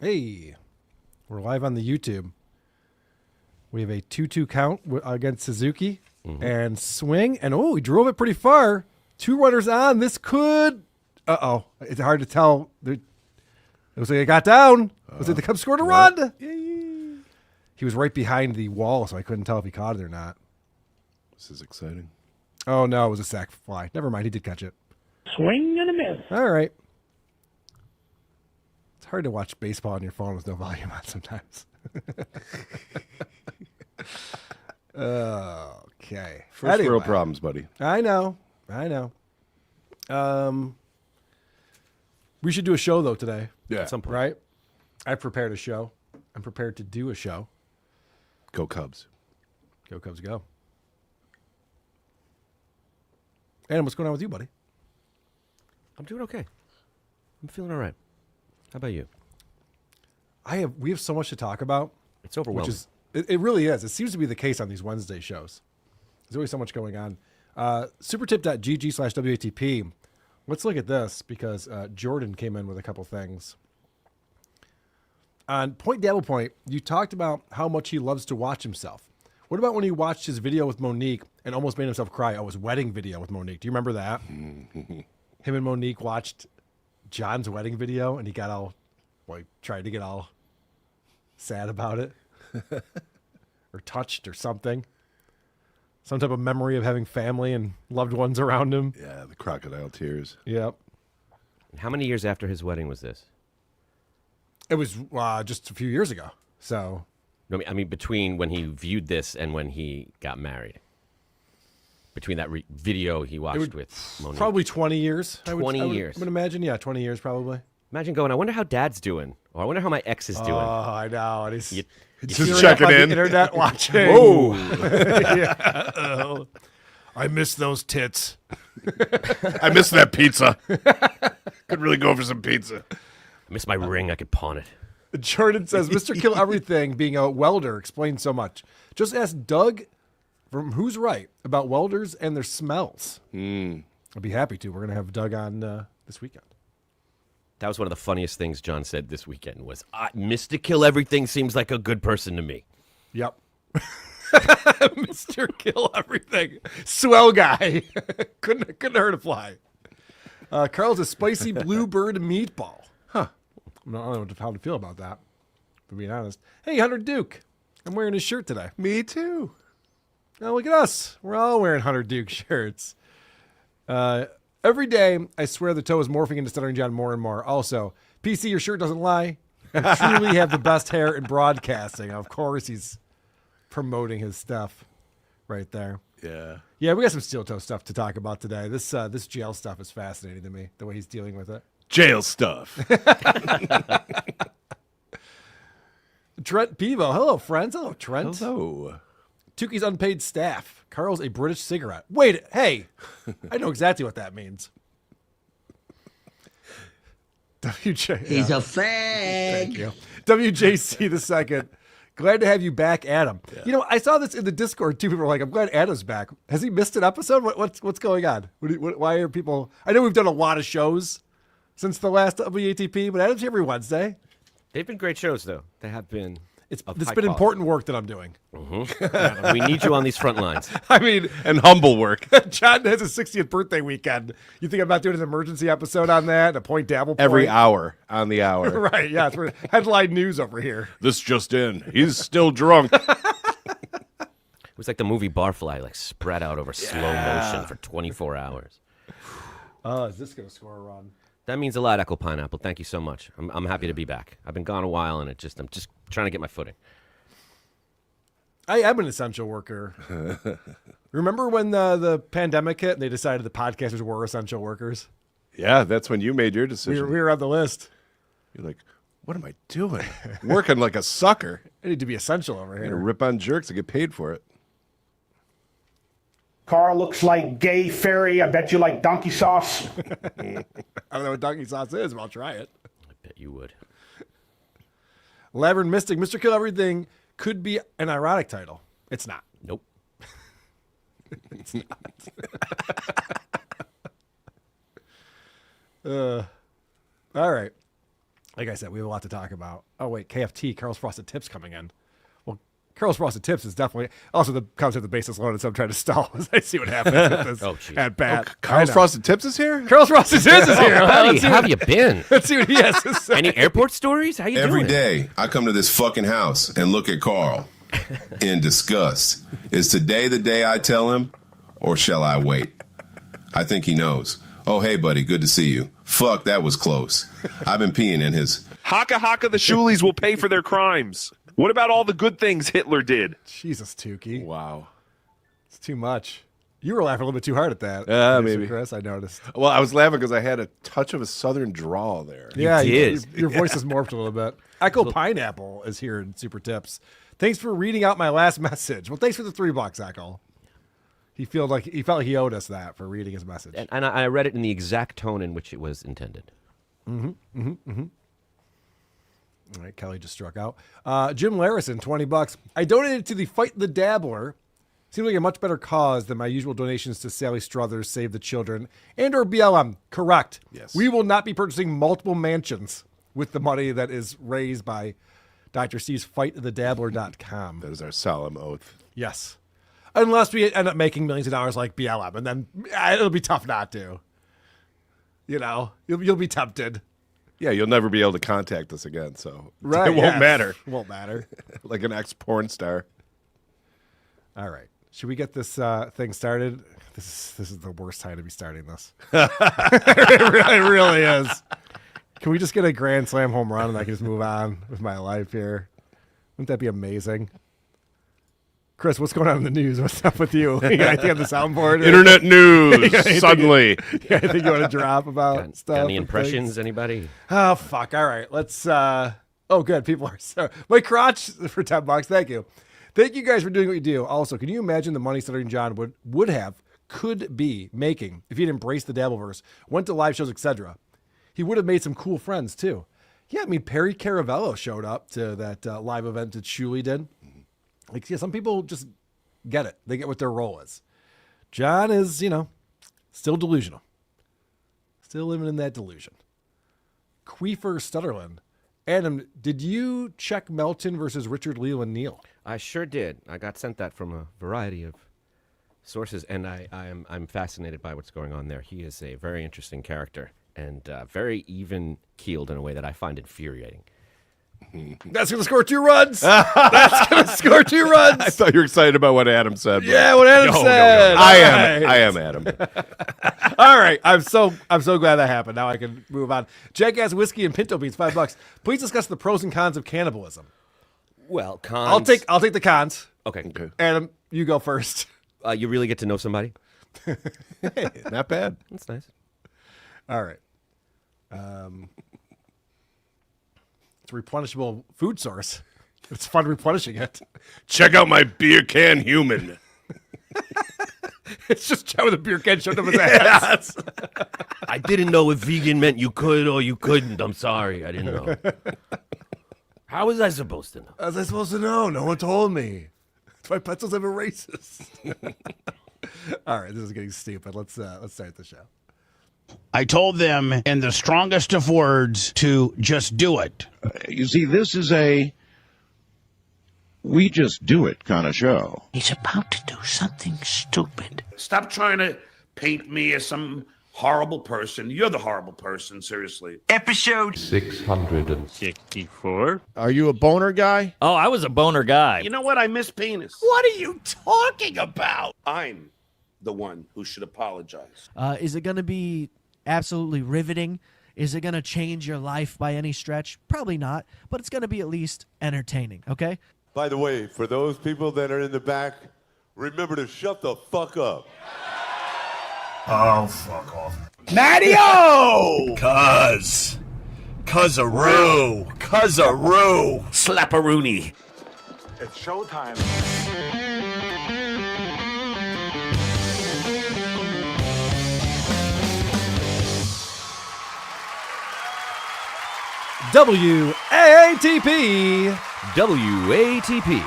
Hey, we're live on the YouTube. We have a 2-2 count against Suzuki and swing. And, he drove it pretty far. 2 runners on. This could... It's hard to tell. It looks like it got down. Looks like the Cubs scored a run. Yay. He was right behind the wall, so I couldn't tell if he caught it or not. This is exciting. Oh, no, it was a sac fly. Never mind. He did catch it. Swing and a miss. All right. It's hard to watch baseball on your phone with no volume on sometimes. Okay. First world problems, buddy. I know. We should do a show, though, today. Yeah. At some point. Right? I've prepared a show. I'm prepared to do a show. Go Cubs. Go Cubs, go. And what's going on with you, buddy? I'm doing okay. I'm feeling all right. How about you? We have so much to talk about. It's overwhelming. It really is. It seems to be the case on these Wednesday shows. There's always so much going on. Supertip.gg/WATP. Let's look at this because Jordan came in with a couple things. On Point Dabble Point, you talked about how much he loves to watch himself. What about when he watched his video with Monique and almost made himself cry? Oh, his wedding video with Monique. Do you remember that? Him and Monique watched John's wedding video and he got all, tried to get all sad about it or touched or something. Some type of memory of having family and loved ones around him. Yeah, the crocodile tears. Yep. How many years after his wedding was this? It was just a few years ago. So, No, I mean between when he viewed this and when he got married. Between that video he watched with Monique. probably 20 years. 20 years. I would imagine, 20 years probably. Imagine going, I wonder how Dad's doing. Or I wonder how my ex is doing. Oh, I know. And he's Just checking on in. the internet watching. Whoa. Oh, I miss those tits. I miss that pizza. Could really go for some pizza. I miss my ring. I could pawn it. Jordan says, Mr. Kill Everything being a welder explains so much. Just ask Doug from Who's Right about welders and their smells. I'd be happy to. We're going to have Doug on this weekend. That was one of the funniest things John said this weekend was, Mr. Kill Everything seems like a good person to me. Yep. Mr. Kill Everything. Swell guy. couldn't hurt a fly. Carl's a spicy bluebird meatball. Huh. I don't know how to feel about that, to be honest. Hey, Hunter Duke. I'm wearing his shirt today. Me too. Oh, look at us. We're all wearing Hunter Duke shirts. Every day, I swear the toe is morphing into Stuttering John more and more. Also, PC, your shirt doesn't lie. You truly have the best hair in broadcasting. Of course, he's promoting his stuff right there. Yeah. Yeah, we got some steel toe stuff to talk about today. This jail stuff is fascinating to me, the way he's dealing with it. Jail stuff. Trent Pivo. Hello, friends. Hello, Trent. Hello. Tuki's unpaid staff. Carl's a British cigarette. Wait, hey. I know exactly what that means. WJ. He's yeah. a fag. Thank you. WJC the second. Glad to have you back, Adam. Yeah. You know, I saw this in the Discord too. People were like, "I'm glad Adam's back." Has he missed an episode? What's going on? Why are people? I know we've done a lot of shows since the last WATP, but Adam's here every Wednesday. They've been great shows, though. They have been. It's been important work that I'm doing. Mm-hmm. We need you on these front lines. I mean, and humble work. John has his 60th birthday weekend. You think I'm not doing an emergency episode on that? A Point Dabble Point? Every hour on the hour. Right, yeah. It's headline news over here. This just in. He's still drunk. It was like the movie Barfly, like spread out over slow motion for 24 hours. Is this going to score a run? That means a lot, Echo Pineapple. Thank you so much. I'm happy to be back. I've been gone a while, and I'm just trying to get my footing. I am an essential worker. Remember when the pandemic hit and they decided the podcasters were essential workers? Yeah, that's when you made your decision. We were on the list. You're like, what am I doing? Working like a sucker. I need to be essential over here. I'm gonna rip on jerks and get paid for it. Carl looks like gay fairy. I bet you like donkey sauce. I don't know what donkey sauce is, but I'll try it. I bet you would. Laverne Mystic, Mr. Kill Everything could be an ironic title. It's not. Nope. It's not. All right. Like I said, we have a lot to talk about. Oh, wait, KFT, Carl's Frosted Tips coming in. Well, Carl's Frosted Tips is definitely also the comes with the basis loaded, so I'm trying to stall as I see what happens with this at bat. Carl's Frosted Tips is here? Carl's Frosted Tips is here. Buddy, how have you been? Let's see what he has to say. Any airport stories? How you doing? Every day, I come to this fucking house and look at Carl in disgust. Is today the day I tell him, or shall I wait? I think he knows. Oh, hey, buddy, good to see you. Fuck, that was close. I've been peeing in his... Haka Haka the Shulies will pay for their crimes. What about all the good things Hitler did? Jesus, Tukey. Wow. It's too much. You were laughing a little bit too hard at that. Maybe. Chris, I noticed. Well, I was laughing because I had a touch of a southern drawl there. Yeah, did. your voice has morphed a little bit. Echo Pineapple is here in Super Tips. Thanks for reading out my last message. Well, thanks for the $3, Echo. He felt like he owed us that for reading his message. And I read it in the exact tone in which it was intended. All right, Kelly just struck out. Jim Larison, $20. I donated to the Fight the Dabbler. Seems like a much better cause than my usual donations to Sally Struthers, Save the Children, and or BLM. Correct. Yes. We will not be purchasing multiple mansions with the money that is raised by Dr. C's FightTheDabbler.com. That is our solemn oath. Yes. Unless we end up making millions of dollars like BLM, and then it'll be tough not to. You know, you'll be tempted. Yeah, you'll never be able to contact us again, so Right, it won't matter. Won't matter. Like an ex-porn star. All right. Should we get this thing started? This is the worst time to be starting this. It really is. Can we just get a grand slam home run and I can just move on with my life here? Wouldn't that be amazing? Chris, what's going on in the news? What's up with you? You got anything on the soundboard? Internet news, suddenly. Yeah, I think you want to drop about stuff. Got any and impressions, things? anybody? Oh, fuck. All right. Let's, oh, good. People are so, my crotch for $10. Thank you. Thank you guys for doing what you do. Also, can you imagine the money Stuttering John could be making if he'd embraced the Dabbleverse, went to live shows, etc.? He would have made some cool friends too. Yeah, I mean, Perry Caravello showed up to that live event that Shuli did. Like, yeah, some people just get it. They get what their role is. John is, still delusional. Still living in that delusion. Queefer Stutterland. Adam, did you check Melton versus Richard Leland Neal? I sure did. I got sent that from a variety of sources, and I'm fascinated by what's going on there. He is a very interesting character and very even-keeled in a way that I find infuriating. That's going to score 2 runs. That's going to score 2 runs. I thought you were excited about what Adam said. Yeah, what Adam said. No. I am Adam. All right. I'm so glad that happened. Now I can move on. Jackass Whiskey and Pinto Beans, $5. Please discuss the pros and cons of cannibalism. Well, cons. I'll take the cons. Okay. Adam, you go first. You really get to know somebody? Hey, not bad. That's nice. All right. It's a replenishable food source. It's fun replenishing it. Check out my beer can human. It's just Joe with a beer can shoved up his ass. I didn't know if vegan meant you could or you couldn't. I'm sorry. I didn't know. How was I supposed to know? How was I supposed to know? No one told me. That's why pretzels have a racist. All right, this is getting stupid. Let's start the show. I told them in the strongest of words to just do it. You see, this is a we just do it kind of show. He's about to do something stupid. Stop trying to paint me as some horrible person. You're the horrible person, seriously. Episode 664. Are you a boner guy? Oh, I was a boner guy. You know what? I miss penis. What are you talking about? I'm the one who should apologize. Is it going to be absolutely riveting? Is it going to change your life by any stretch? Probably not, but it's going to be at least entertaining, okay? By the way, for those people that are in the back, remember to shut the fuck up. Oh, fuck off. Mattio! Cuz-a-roo. Slap-a-rooney. It's showtime. WATP. WATP.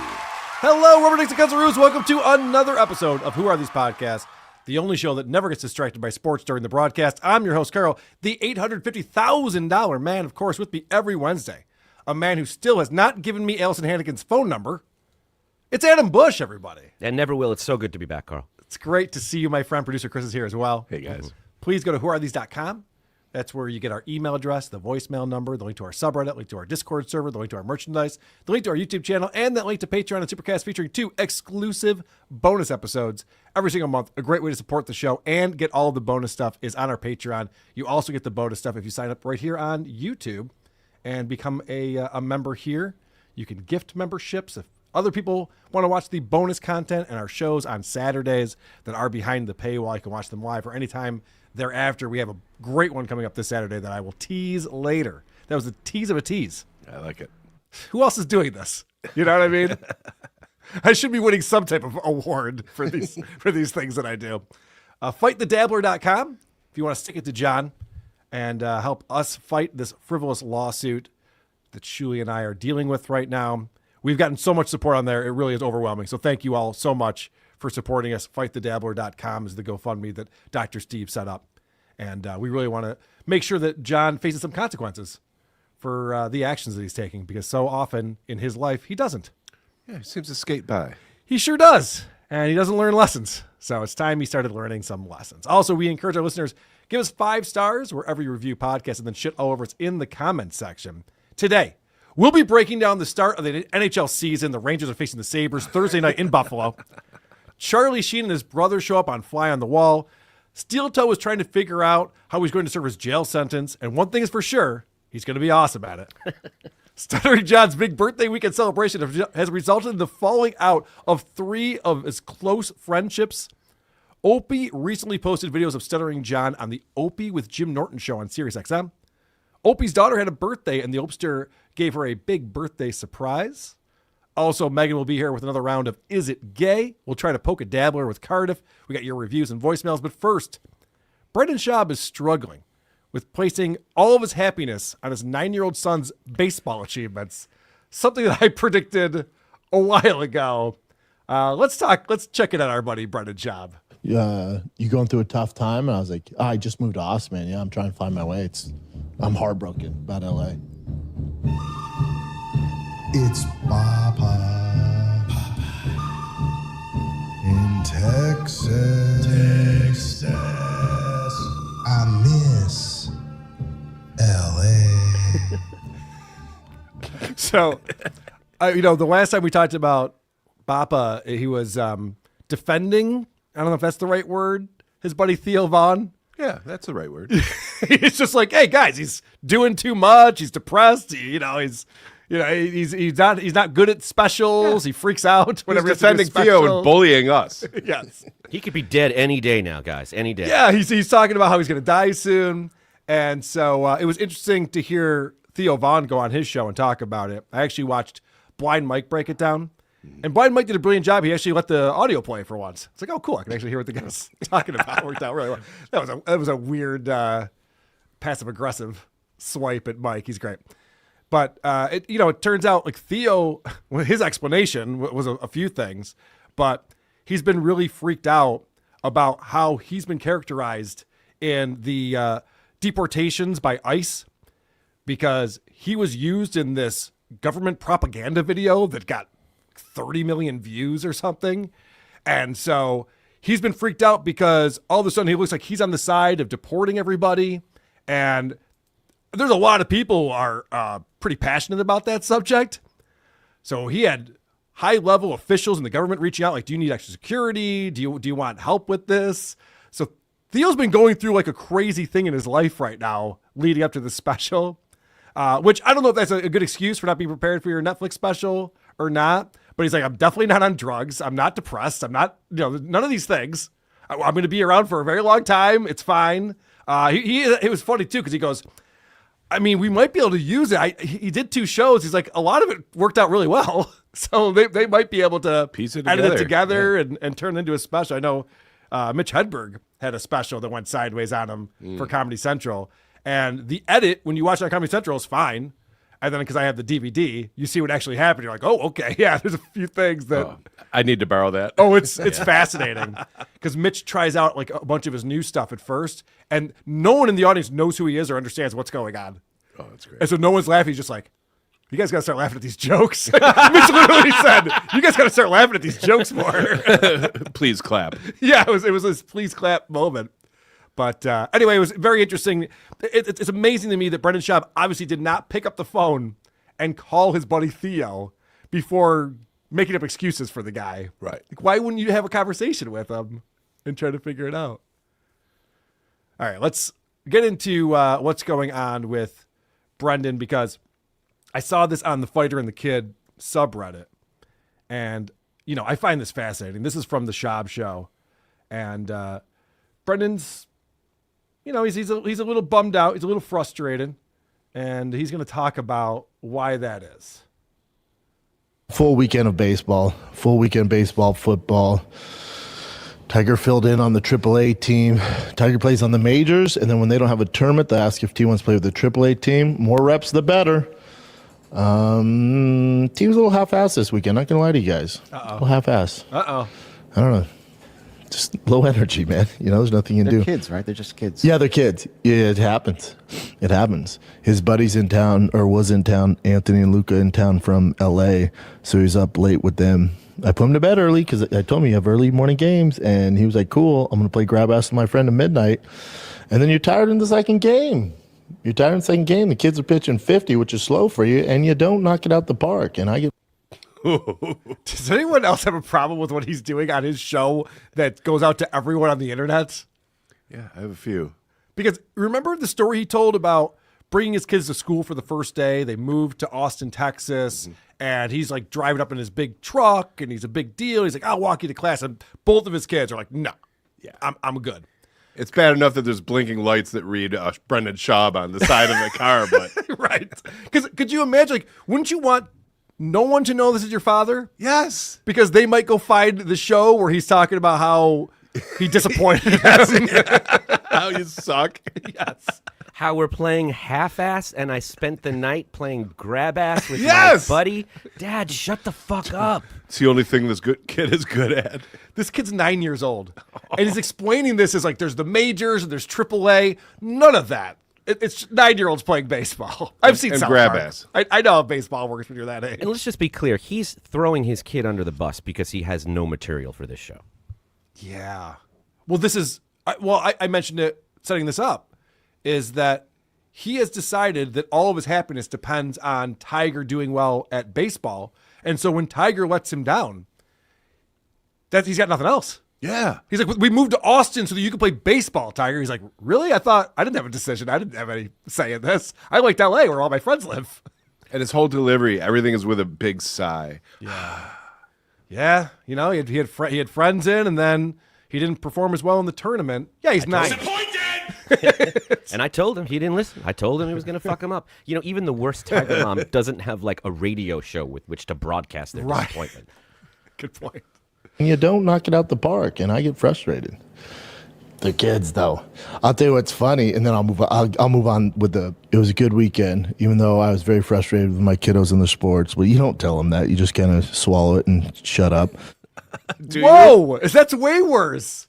Hello, Rubber Dicks and Cuzzaroos. Welcome to another episode of Who Are These Podcasts? the only show that never gets distracted by sports during the broadcast. I'm your host, Carl, the $850,000 man, of course, with me every Wednesday. A man who still has not given me Allison Hannigan's phone number. It's Adam Bush, everybody. And never will. It's so good to be back, Carl. It's great to see you, my friend. Producer Chris is here as well. Hey, guys. Please go to whoarethese.com. That's where you get our email address, the voicemail number, the link to our subreddit, the link to our Discord server, the link to our merchandise, the link to our YouTube channel, and that link to Patreon and Supercast featuring 2 exclusive bonus episodes every single month. A great way to support the show and get all of the bonus stuff is on our Patreon. You also get the bonus stuff if you sign up right here on YouTube and become a member here. You can gift memberships if other people want to watch the bonus content and our shows on Saturdays that are behind the paywall. You can watch them live or anytime thereafter. We have a great one coming up this Saturday that I will tease later. That was a tease of a tease. I like it. Who else is doing this? You know what I mean? I should be winning some type of award for these things that I do. FightTheDabbler.com if you want to stick it to John and help us fight this frivolous lawsuit that Shuli and I are dealing with right now. We've gotten so much support on there. It really is overwhelming. So thank you all so much for supporting us. FightTheDabbler.com is the GoFundMe that Dr. Steve set up. And we really want to make sure that John faces some consequences for the actions that he's taking, because so often in his life, he doesn't. Yeah, he seems to skate by. He sure does. And he doesn't learn lessons. So it's time he started learning some lessons. Also, we encourage our listeners, give us 5 stars wherever you review podcasts and then shit all over us in the comments section. Today, we'll be breaking down the start of the NHL season. The Rangers are facing the Sabres Thursday night in Buffalo. Charlie Sheen and his brother show up on Fly on the Wall. Steel Toe is trying to figure out how he's going to serve his jail sentence. And one thing is for sure, he's going to be awesome at it. Stuttering John's big birthday weekend celebration has resulted in the falling out of 3 of his close friendships. Opie recently posted videos of Stuttering John on the Opie with Jim Norton show on SiriusXM. Opie's daughter had a birthday, and the Opester gave her a big birthday surprise. Also, Megan will be here with another round of Is It Gay? We'll try to poke a dabbler with Cardiff. We got your reviews and voicemails. But first, Brendan Schaub is struggling with placing all of his happiness on his 9-year-old son's baseball achievements, something that I predicted a while ago. Let's check in on our buddy Brendan Schaub. You going through a tough time? And I was like, I just moved to Austin, man. Yeah, I'm trying to find my way. I'm heartbroken about LA. It's Papa in Texas. I miss LA. So, the last time we talked about Papa, he was defending, I don't know if that's the right word, his buddy Theo Vaughn. Yeah, that's the right word. He's just like, hey guys, he's doing too much. He's depressed. He's not good at specials. Yeah. He freaks out whenever he's defending Theo and bullying us. Yes, he could be dead any day now, guys. Any day. Yeah, he's talking about how he's going to die soon, and so it was interesting to hear Theo Vaughn go on his show and talk about it. I actually watched Blind Mike break it down. And Blind Mike did a brilliant job. He actually let the audio play for once. It's like, oh, cool. I can actually hear what the guy's talking about. It worked out really well. That was a weird passive-aggressive swipe at Mike. He's great. But, it turns out, like, Theo, his explanation was a few things. But he's been really freaked out about how he's been characterized in the deportations by ICE, because he was used in this government propaganda video that got 30 million views or something. And so he's been freaked out because all of a sudden he looks like he's on the side of deporting everybody. And there's a lot of people who are pretty passionate about that subject. So he had high level officials in the government reaching out like, do you need extra security? Do you want help with this? So Theo's been going through like a crazy thing in his life right now leading up to the special, which I don't know if that's a good excuse for not being prepared for your Netflix special or not. But he's like, I'm definitely not on drugs. I'm not depressed. I'm not, none of these things. I'm going to be around for a very long time. It's fine. It was funny too, because he goes, I mean, we might be able to use it. He did 2 shows. He's like, a lot of it worked out really well. So they might be able to piece it edit it together and turn it into a special. I know Mitch Hedberg had a special that went sideways on him for Comedy Central. And the edit, when you watch it on Comedy Central, is fine. And then because I have the DVD, you see what actually happened. You're like, oh, okay, yeah. There's a few things that. Oh, I need to borrow that. Oh, it's fascinating because Mitch tries out like a bunch of his new stuff at first, and no one in the audience knows who he is or understands what's going on. Oh, that's great. And so no one's laughing. He's just like, you guys got to start laughing at these jokes. Mitch literally said, you guys got to start laughing at these jokes more. Please clap. Yeah, it was this please clap moment. But anyway, it was very interesting. It's amazing to me that Brendan Schaub obviously did not pick up the phone and call his buddy Theo before making up excuses for the guy. Right. Like, why wouldn't you have a conversation with him and try to figure it out? All right, let's get into what's going on with Brendan, because I saw this on the Fighter and the Kid subreddit. And, you know, I find this fascinating. This is from the Schaub Show. And Brendan's, you know, he's a little bummed out. He's a little frustrated. And he's going to talk about why that is. Full weekend of baseball, football. Tiger filled in on the AAA team. Tiger plays on the majors, and then when they don't have a tournament, they ask if T wants to play with the AAA team. More reps, the better. Team's a little half-assed this weekend. Not gonna lie to you guys. A little half-assed. I don't know. Just low energy, man. You know, there's nothing you can do. They're kids, right? They're just kids. Yeah, they're kids. Yeah, it happens. It happens. His buddy's in town, or was in town. Anthony and Luca in town from L.A., so he's up late with them. I put him to bed early because I told him you have early morning games, and he was like, cool, I'm going to play grab ass with my friend at midnight. And then you're tired in the second game. The kids are pitching 50, which is slow for you, and you don't knock it out the park. And I get... Does anyone else have a problem with what he's doing on his show that goes out to everyone on the internet? Yeah, I have a few. Because remember the story he told about bringing his kids to school for the first day? They moved to Austin, Texas, and he's like driving up in his big truck, and he's a big deal. He's like, I'll walk you to class. And both of his kids are like, no, I'm good. It's bad enough that there's blinking lights that read Brendan Schaub on the side of the car, but right. Because could you imagine, like, wouldn't you want no one to know this is your father? Yes. Because they might go find the show where he's talking about how he disappointed them. How you suck. Yes. How we're playing half-ass, and I spent the night playing grab-ass with Yes! my buddy. Dad, shut the fuck up. It's the only thing this kid is good at. This kid's 9 years old. And he's explaining this as like there's the majors and there's AAA. None of that. It's 9-year-olds playing baseball. I've seen and South grab Park. ass. I know how baseball works when you're that age. And let's just be clear. He's throwing his kid under the bus because he has no material for this show. Yeah. Well, this is, I mentioned it setting this up, is that he has decided that all of his happiness depends on Tiger doing well at baseball. And so when Tiger lets him down, he's got nothing else. Yeah. He's like, we moved to Austin so that you can play baseball, Tiger. He's like, really? I thought I didn't have a decision. I didn't have any say in this. I liked LA where all my friends live. And his whole delivery, everything is with a big sigh. Yeah. Yeah. You know, he had friends in, and then he didn't perform as well in the tournament. Yeah, he's 9. And I told him he didn't listen. I told him he was going to fuck him up. You know, even the worst Tiger mom doesn't have like a radio show with which to broadcast their disappointment. Good point. And you don't knock it out the park, and I get frustrated. The kids, though. I'll tell you what's funny, and then I'll move on. I'll move on with it was a good weekend, even though I was very frustrated with my kiddos in the sports. Well, you don't tell them that. You just kind of swallow it and shut up. Whoa! That's way worse.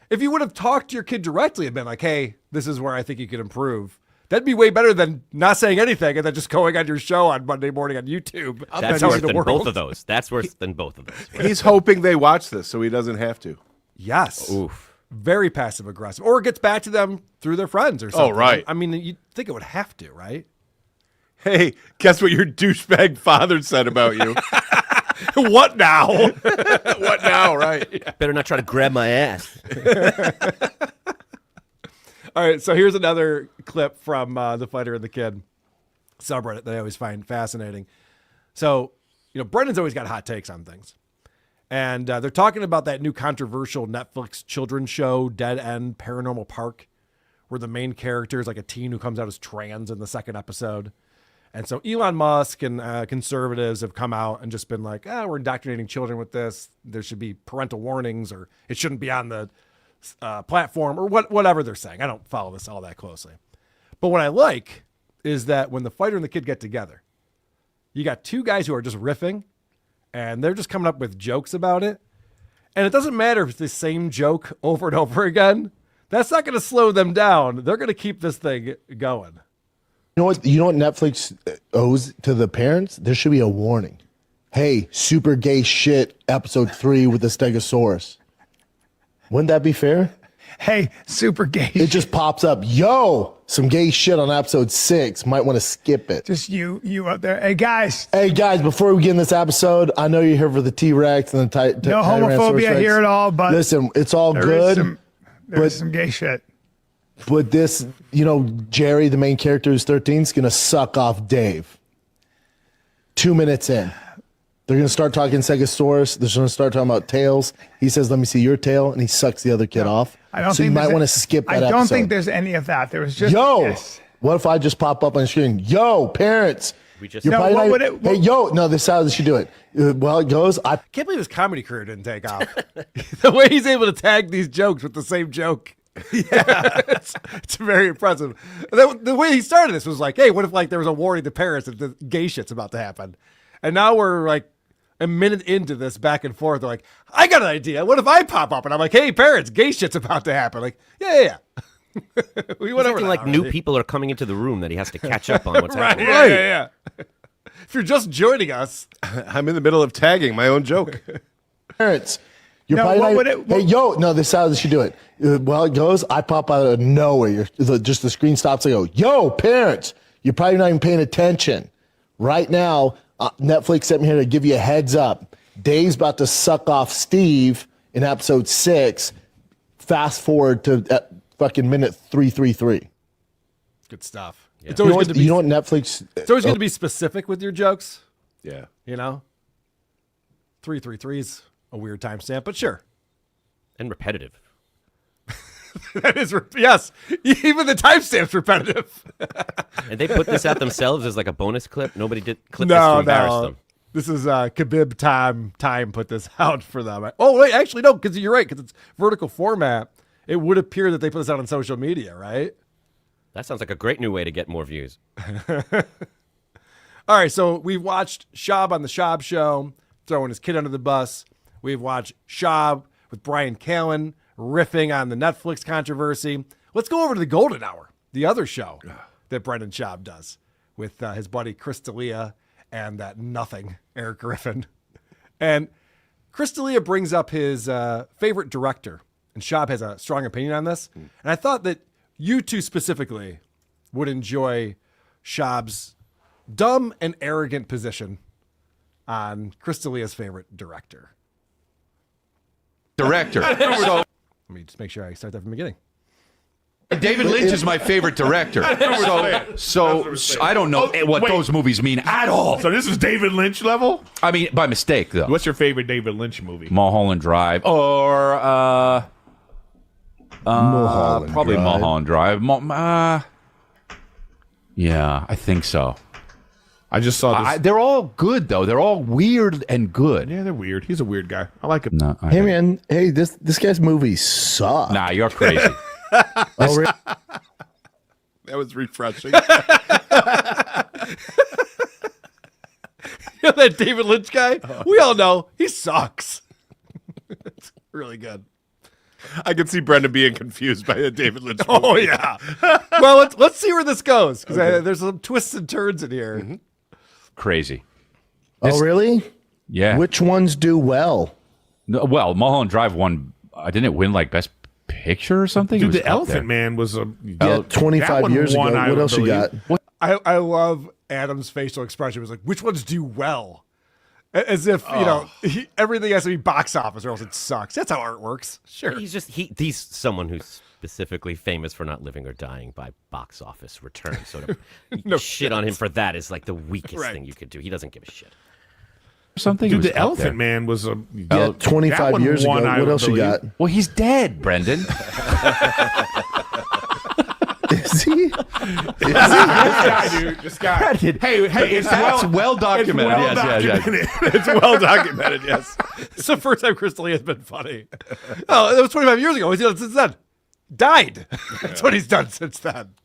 If you would have talked to your kid directly and been like, hey, this is where I think you could improve, that'd be way better than not saying anything and then just going on your show on Monday morning on YouTube. That's worse than both of those. That's worse than both of those. He's hoping they watch this so he doesn't have to. Yes. Oof. Very passive aggressive. Or it gets back to them through their friends or something. Oh, right. I mean, you'd think it would have to, right? Hey, guess what your douchebag father said about you? What now? What now, right? Yeah. Better not try to grab my ass. All right, so here's another clip from The Fighter and the Kid subreddit that I always find fascinating. So, you know, Brendan's always got hot takes on things. And they're talking about that new controversial Netflix children's show, Dead End Paranormal Park, where the main character is like a teen who comes out as trans in the second episode. And so Elon Musk and conservatives have come out and just been like, we're indoctrinating children with this. There should be parental warnings, or it shouldn't be on the platform, or whatever they're saying. I don't follow this all that closely. But what I like is that when The Fighter and the Kid get together, you got two guys who are just riffing, and they're just coming up with jokes about it. And it doesn't matter if it's the same joke over and over again. That's not going to slow them down. They're going to keep this thing going. You know what? You know what Netflix owes to the parents? There should be a warning. Hey, super gay shit, episode 3 with the Stegosaurus. Wouldn't that be fair? Hey, super gay. It just pops up. Yo, some gay shit on episode 6. Might want to skip it. Just you up there. Hey, guys. Hey, guys, before we get in this episode, I know you're here for the T-Rex and the no homophobia here at all, but listen, it's all good. There's some gay shit. But this, you know, Jerry, the main character who's 13, is going to suck off Dave. 2 minutes in. They're going to start talking Stegosaurus. They're going to start talking about tails. He says, let me see your tail, and he sucks the other kid off. So you might want to skip that episode. I don't think there's any of that. There was just... Yo! Yes. What if I just pop up on the screen? Yo, parents! Hey, yo! No, this is how they should do it. Well, it goes... I can't believe his comedy career didn't take off. The way he's able to tag these jokes with the same joke. Yeah, it's very impressive. The way he started this was like, hey, what if like there was a warning to parents that the gay shit's about to happen? And now we're like a minute into this back and forth. They're like, I got an idea. What if I pop up and I'm like, hey, parents, gay shit's about to happen? Like, yeah. We went over like new people are coming into the room that he has to catch up on what's happening. Yeah. If you're just joining us, I'm in the middle of tagging my own joke. Parents. You're hey, yo, no, this is how they should do it. Well, it goes, I pop out of nowhere. Just the screen stops. I go, yo, parents, you're probably not even paying attention. Right now, Netflix sent me here to give you a heads up. Dave's about to suck off Steve in episode 6. Fast forward to fucking minute 333. Good stuff. Yeah. It's always good to be, you know what Netflix... It's always good to be specific with your jokes. Yeah. You know? 333's a weird timestamp, but sure. And repetitive. That is, yes. Even the timestamp's repetitive. And they put this out themselves as like a bonus clip. Nobody did clip this to embarrass them. This is Khabib Time put this out for them. Oh, wait, actually, no, because you're right, because it's vertical format. It would appear that they put this out on social media, right? That sounds like a great new way to get more views. All right, so we've watched Shab on the Shab Show, throwing his kid under the bus. We've watched Shab with Brian Callen riffing on the Netflix controversy. Let's go over to the Golden Hour, the other show that Brendan Schaub does with his buddy Chris D'Elia and that nothing Eric Griffin. And Chris D'Elia brings up his favorite director, and Schaub has a strong opinion on this. And I thought that you two specifically would enjoy Schaub's dumb and arrogant position on Chris D'Elia's favorite director. So, Let me just make sure I start that from the beginning. David Lynch is my favorite director. So I don't know what those movies mean at all. So this is David Lynch level? I mean, by mistake, though. What's your favorite David Lynch movie? Mulholland Drive. Or probably Mulholland Drive. Yeah, I think so. I just saw this. They're all good, though. They're all weird and good. Yeah, they're weird. He's a weird guy. I like him. No, hey, man. Hey, this guy's movies suck. Nah, you're crazy. Oh, really? That was refreshing. You know that David Lynch guy? We all know he sucks. It's really good. I could see Brendan being confused by a David Lynch movie. Oh, yeah. Well, let's see where this goes, because there's some twists and turns in here. Mm-hmm. Crazy. Oh, really? Yeah. Which ones do well? No, well, Mulholland Drive won. Didn't it win like Best Picture or something? Dude, the Elephant Man was a 25 years ago. What else you got? I love Adam's facial expression. It was like, which ones do well? As if, you know, everything has to be box office or else it sucks. That's how art works. Sure. He's someone who's specifically famous for not living or dying by box office returns. So to shit on him for that is like the weakest thing you could do. He doesn't give a shit. Something. Dude, the Elephant Man was a 25 years ago. What else you got? Well, he's dead, Brendan. Is he? This guy, dude. This guy. Hey, it's well documented. Yes. It's well documented, yes. It's the first time Chris D'Elia has been funny. Oh, it was 25 years ago. He's done since then. Died. That's what he's done since then.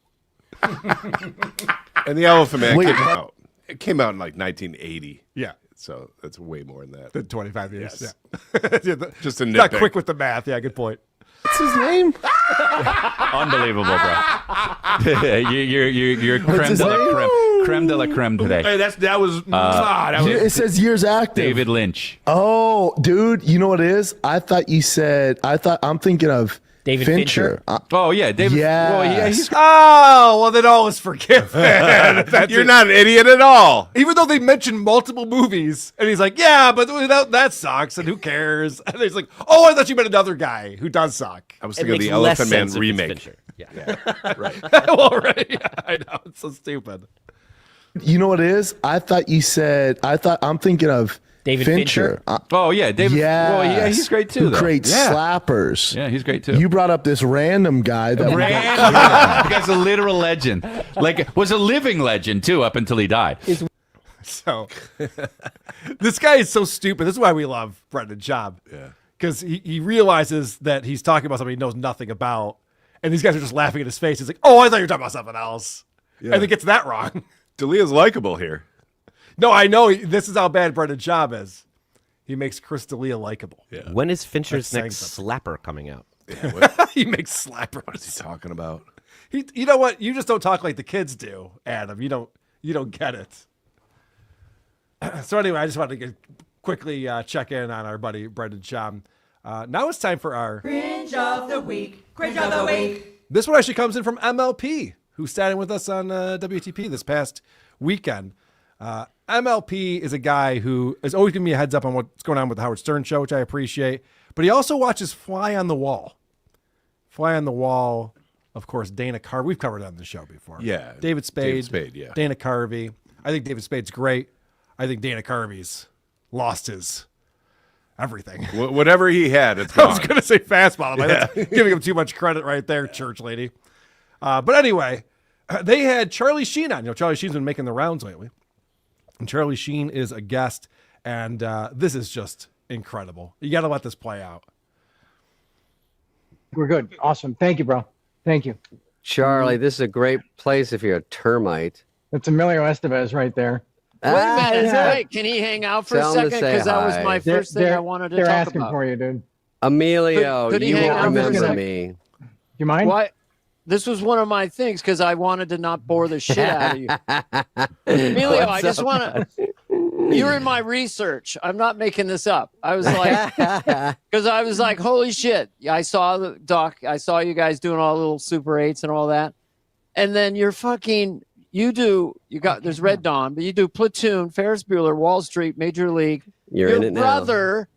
And the Elephant Man came out. It came out in like 1980. Yeah. So that's way more than that. The 25 years. Yes. Yeah. Just a Not nitpick. quick with the math. Yeah, good point. What's his name? Unbelievable, bro. You're creme de la creme. Creme de la creme today. Hey, that was. It says years active. David Lynch. Oh, dude, you know what it is? I'm thinking of David Fincher. Oh yeah, David. Yes. Well, yeah, he's Oh, well, then all is forgiven. That's You're it. not an idiot at all. Even though they mentioned multiple movies, and he's like, yeah, but that sucks, and who cares? And he's like, oh, I thought you meant another guy who does suck. I was It thinking of makes the less Elephant Man sense if it's remake. Fincher. Yeah. Right. Well, right. Yeah, I know. It's so stupid. You know what it is? I'm thinking of David Fincher. Oh yeah, David. Yes. Well, yeah, he's great too. Who Though. creates yeah. slappers. Yeah, he's great too. You brought up this random guy that The guy's a literal legend. Like was a living legend too up until he died. So this guy is so stupid. This is why we love Brendan Schaub. Yeah. Because he realizes that he's talking about something he knows nothing about, and these guys are just laughing in his face. He's like, oh, I thought you were talking about something else. Yeah. And he gets that wrong. D'Elia's likable here. No, I know. This is how bad Brendan Schaub is. He makes Chris D'Elia likable. Yeah. When is Fincher's That's next saying slapper coming out? Yeah, He makes slappers. what is he talking about? You know what? You just don't talk like the kids do, Adam. You don't get it. So anyway, I just wanted to quickly check in on our buddy Brendan Schaub. Now it's time for our Cringe of the week. Cringe of the week. This one actually comes in from MLP, who sat in with us on WTP this past weekend. MLP is a guy who is always giving me a heads up on what's going on with the Howard Stern show, which I appreciate. But he also watches Fly on the Wall. Fly on the Wall, of course, Dana Carvey. We've covered it on the show before. Yeah. David Spade. Yeah. Dana Carvey. I think David Spade's great. I think Dana Carvey's lost his everything. Whatever he had, it's I gone. was going to say fastball. That's giving him too much credit right there, church lady. But anyway, they had Charlie Sheen on. Charlie Sheen's been making the rounds lately. And Charlie Sheen is a guest. And this is just incredible. You got to let this play out. We're good. Awesome. Thank you, bro. Thank you. Charlie, this is a great place if you're a termite. That's Emilio Estevez right there. Wait a minute. yeah. Wait, can he hang out for Tell a him to second? say Because that was hi. my first thing I wanted to They're talk asking about. for you, dude. Emilio, Could he you hang won't out for a remember second? me. Do you mind? Why? This was one of my things because I wanted to not bore the shit out of you. Emilio, I just want to. You're in my research. I'm not making this up. I was like, because I was like, holy shit. I saw the doc. I saw you guys doing all the little Super 8s and all that. And then you're fucking, there's Red Dawn, but you do Platoon, Ferris Bueller, Wall Street, Major League. You're Your in it now. brother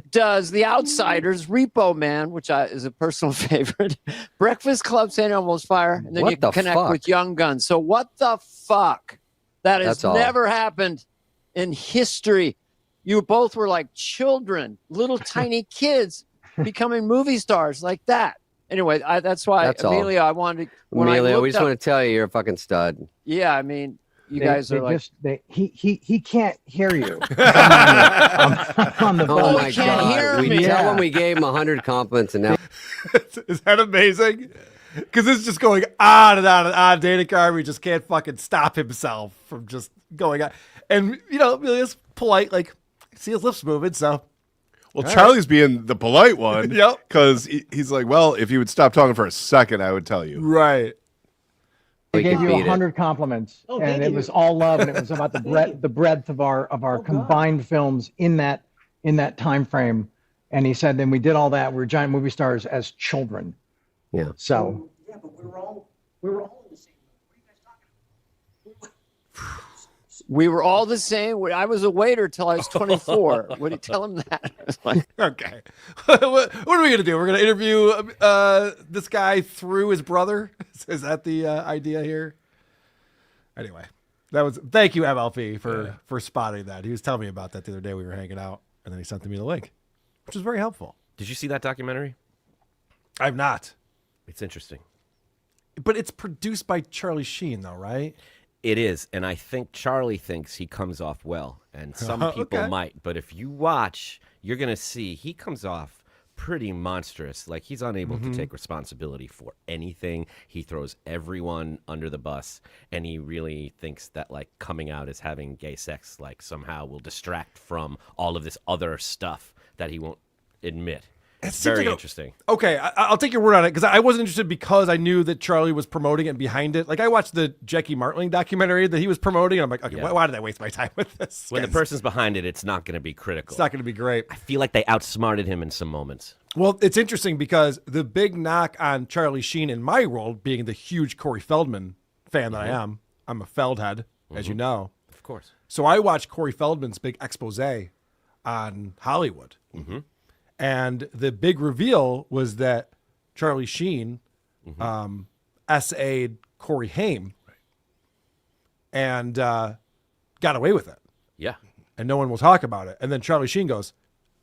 does The Outsiders, Repo Man, which is a personal favorite, Breakfast Club, St. Elmo's Fire, and then What you the connect fuck? with Young Guns. So what the fuck? That has That's all. never happened in history. You both were like children, little tiny kids becoming movie stars like that. Anyway, that's why, That's all. Amelia, I wanted to, when I Emilio, we looked just up, want to tell you you're a fucking stud. yeah, I mean, you guys are like, He can't hear you. on the Oh phone. my can't God. hear We me. tell him we gave him 100 compliments and now Is that amazing? Because it's just going on and on and on. Dana Carvey just can't fucking stop himself from just going on. And, Amelia's polite, like, see his lips moving, so. Well, Charlie's being the polite one. Yep. Because he's like, well, if you would stop talking for a second, I would tell you. Right. I we gave can you beat it. 100 compliments, and it was all love, and it was about the breadth of our combined films in that time frame. And he said, then we did all that. We were giant movie stars as children. Yeah. So Yeah, but we were all in the same. we were all the same. I was a waiter till I was 24. Would you tell him that? I was like, Okay. what are we going to do? We're going to interview this guy through his brother? Is that the idea here? Anyway, thank you, MLP, for spotting that. He was telling me about that the other day. We were hanging out, and then he sent me the link, which was very helpful. Did you see that documentary? I've not. It's interesting. But it's produced by Charlie Sheen, though, right? It is, and I think Charlie thinks he comes off well, and some people Okay. might. But if you watch, you're going to see he comes off pretty monstrous. Like, he's unable to take responsibility for anything. He throws everyone under the bus, and he really thinks that, like, coming out as having gay sex, like, somehow will distract from all of this other stuff that he won't admit. It's very interesting. Okay, I'll take your word on it, because I wasn't interested because I knew that Charlie was promoting it and behind it. Like, I watched the Jackie Martling documentary that he was promoting, and I'm like, okay, why did I waste my time with this? When the person's behind it, it's not going to be critical. It's not going to be great. I feel like they outsmarted him in some moments. Well, it's interesting because the big knock on Charlie Sheen in my world, being the huge Corey Feldman fan that I am, I'm a Feldhead, as you know. Of course. So I watched Corey Feldman's big expose on Hollywood. And the big reveal was that Charlie Sheen SA'd Corey Haim and got away with it. Yeah. And no one will talk about it. And then Charlie Sheen goes,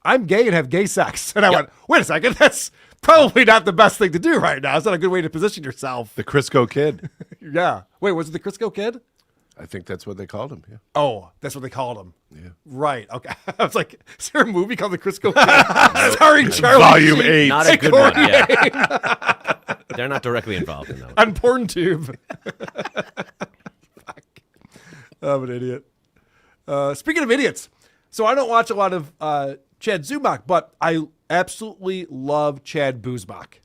I'm gay and have gay sex. And I went, wait a second, that's probably not the best thing to do right now. It's not a good way to position yourself. The Crisco Kid. Yeah. Wait, was it the Crisco Kid? I think that's what they called him. Yeah. Oh, that's what they called him. Yeah. Right. Okay. I was like, is there a movie called The Crisco Kid? Starring Charlie Volume Sheen 8. Not a good one. Yeah. They're not directly involved in that one. On PornTube. Fuck. I'm an idiot. Speaking of idiots, so I don't watch a lot of Chad Zumach, but I absolutely love Chad Buzmach.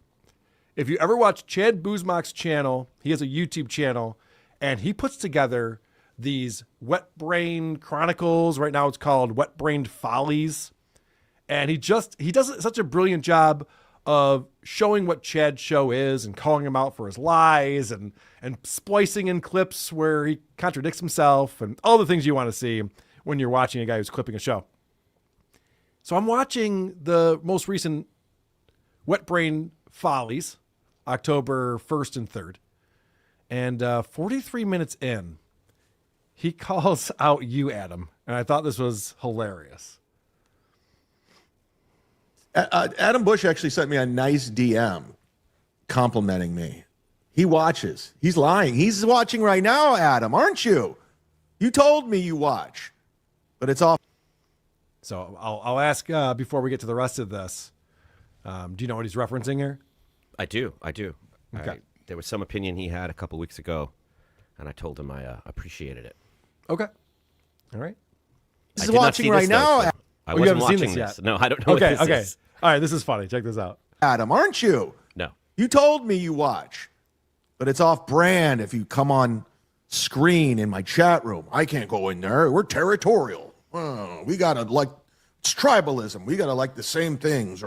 If you ever watch Chad Buzmach's channel, he has a YouTube channel, and he puts together these Wet Brain Chronicles. Right now it's called Wet Brained Follies. And he does such a brilliant job of showing what Chad's show is and calling him out for his lies and splicing in clips where he contradicts himself and all the things you want to see when you're watching a guy who's clipping a show. So I'm watching the most recent Wet Brain Follies, October 1st and 3rd. And 43 minutes in, he calls out you, Adam. And I thought this was hilarious. Adam Bush actually sent me a nice DM complimenting me. He watches. He's lying. He's watching right now, Adam, aren't you? You told me you watch. But it's off. So I'll ask before we get to the rest of this. Do you know what he's referencing here? I do. Okay. There was some opinion he had a couple weeks ago, and I told him I appreciated it. Okay. All right. He's watching right now. I wasn't watching this. No, I don't know what this is. All right, this is funny. Check this out. Adam, aren't you? No. You told me you watch. But it's off brand if you come on screen in my chat room. I can't go in there. We're territorial. We got to it's tribalism. We got to like the same things.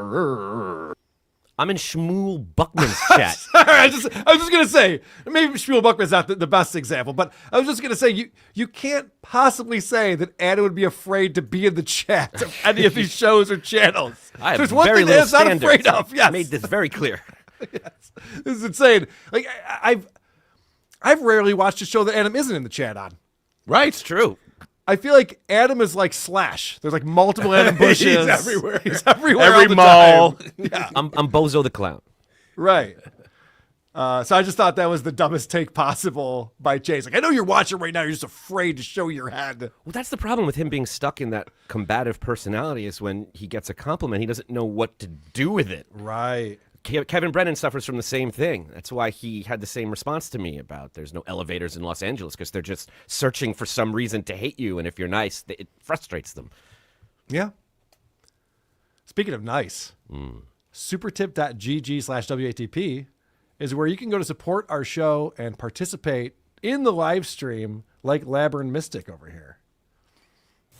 I'm in Shmuel Buckman's chat. I was just going to say, maybe Shmuel Buckman's not the best example, but I was just going to say, you can't possibly say that Adam would be afraid to be in the chat of any of these shows or channels. I have There's one very thing that little he's not standards. afraid of. Yes. I made this very clear. Yes. This is insane. Like, I've rarely watched a show that Adam isn't in the chat on. Right. It's true. I feel like Adam is like Slash. There's like multiple Adam Bushes. He's everywhere. He's everywhere. Every all the mall. time. Yeah. I'm Bozo the Clown. Right. So I just thought that was the dumbest take possible by Chase. Like, I know you're watching right now. You're just afraid to show your head. Well, that's the problem with him being stuck in that combative personality is when he gets a compliment, he doesn't know what to do with it. Right. Kevin Brennan suffers from the same thing. That's why he had the same response to me about there's no elevators in Los Angeles because they're just searching for some reason to hate you. And if you're nice, it frustrates them. Yeah. Speaking of nice, supertip.gg/WATP is where you can go to support our show and participate in the live stream like Labyrinth Mystic over here.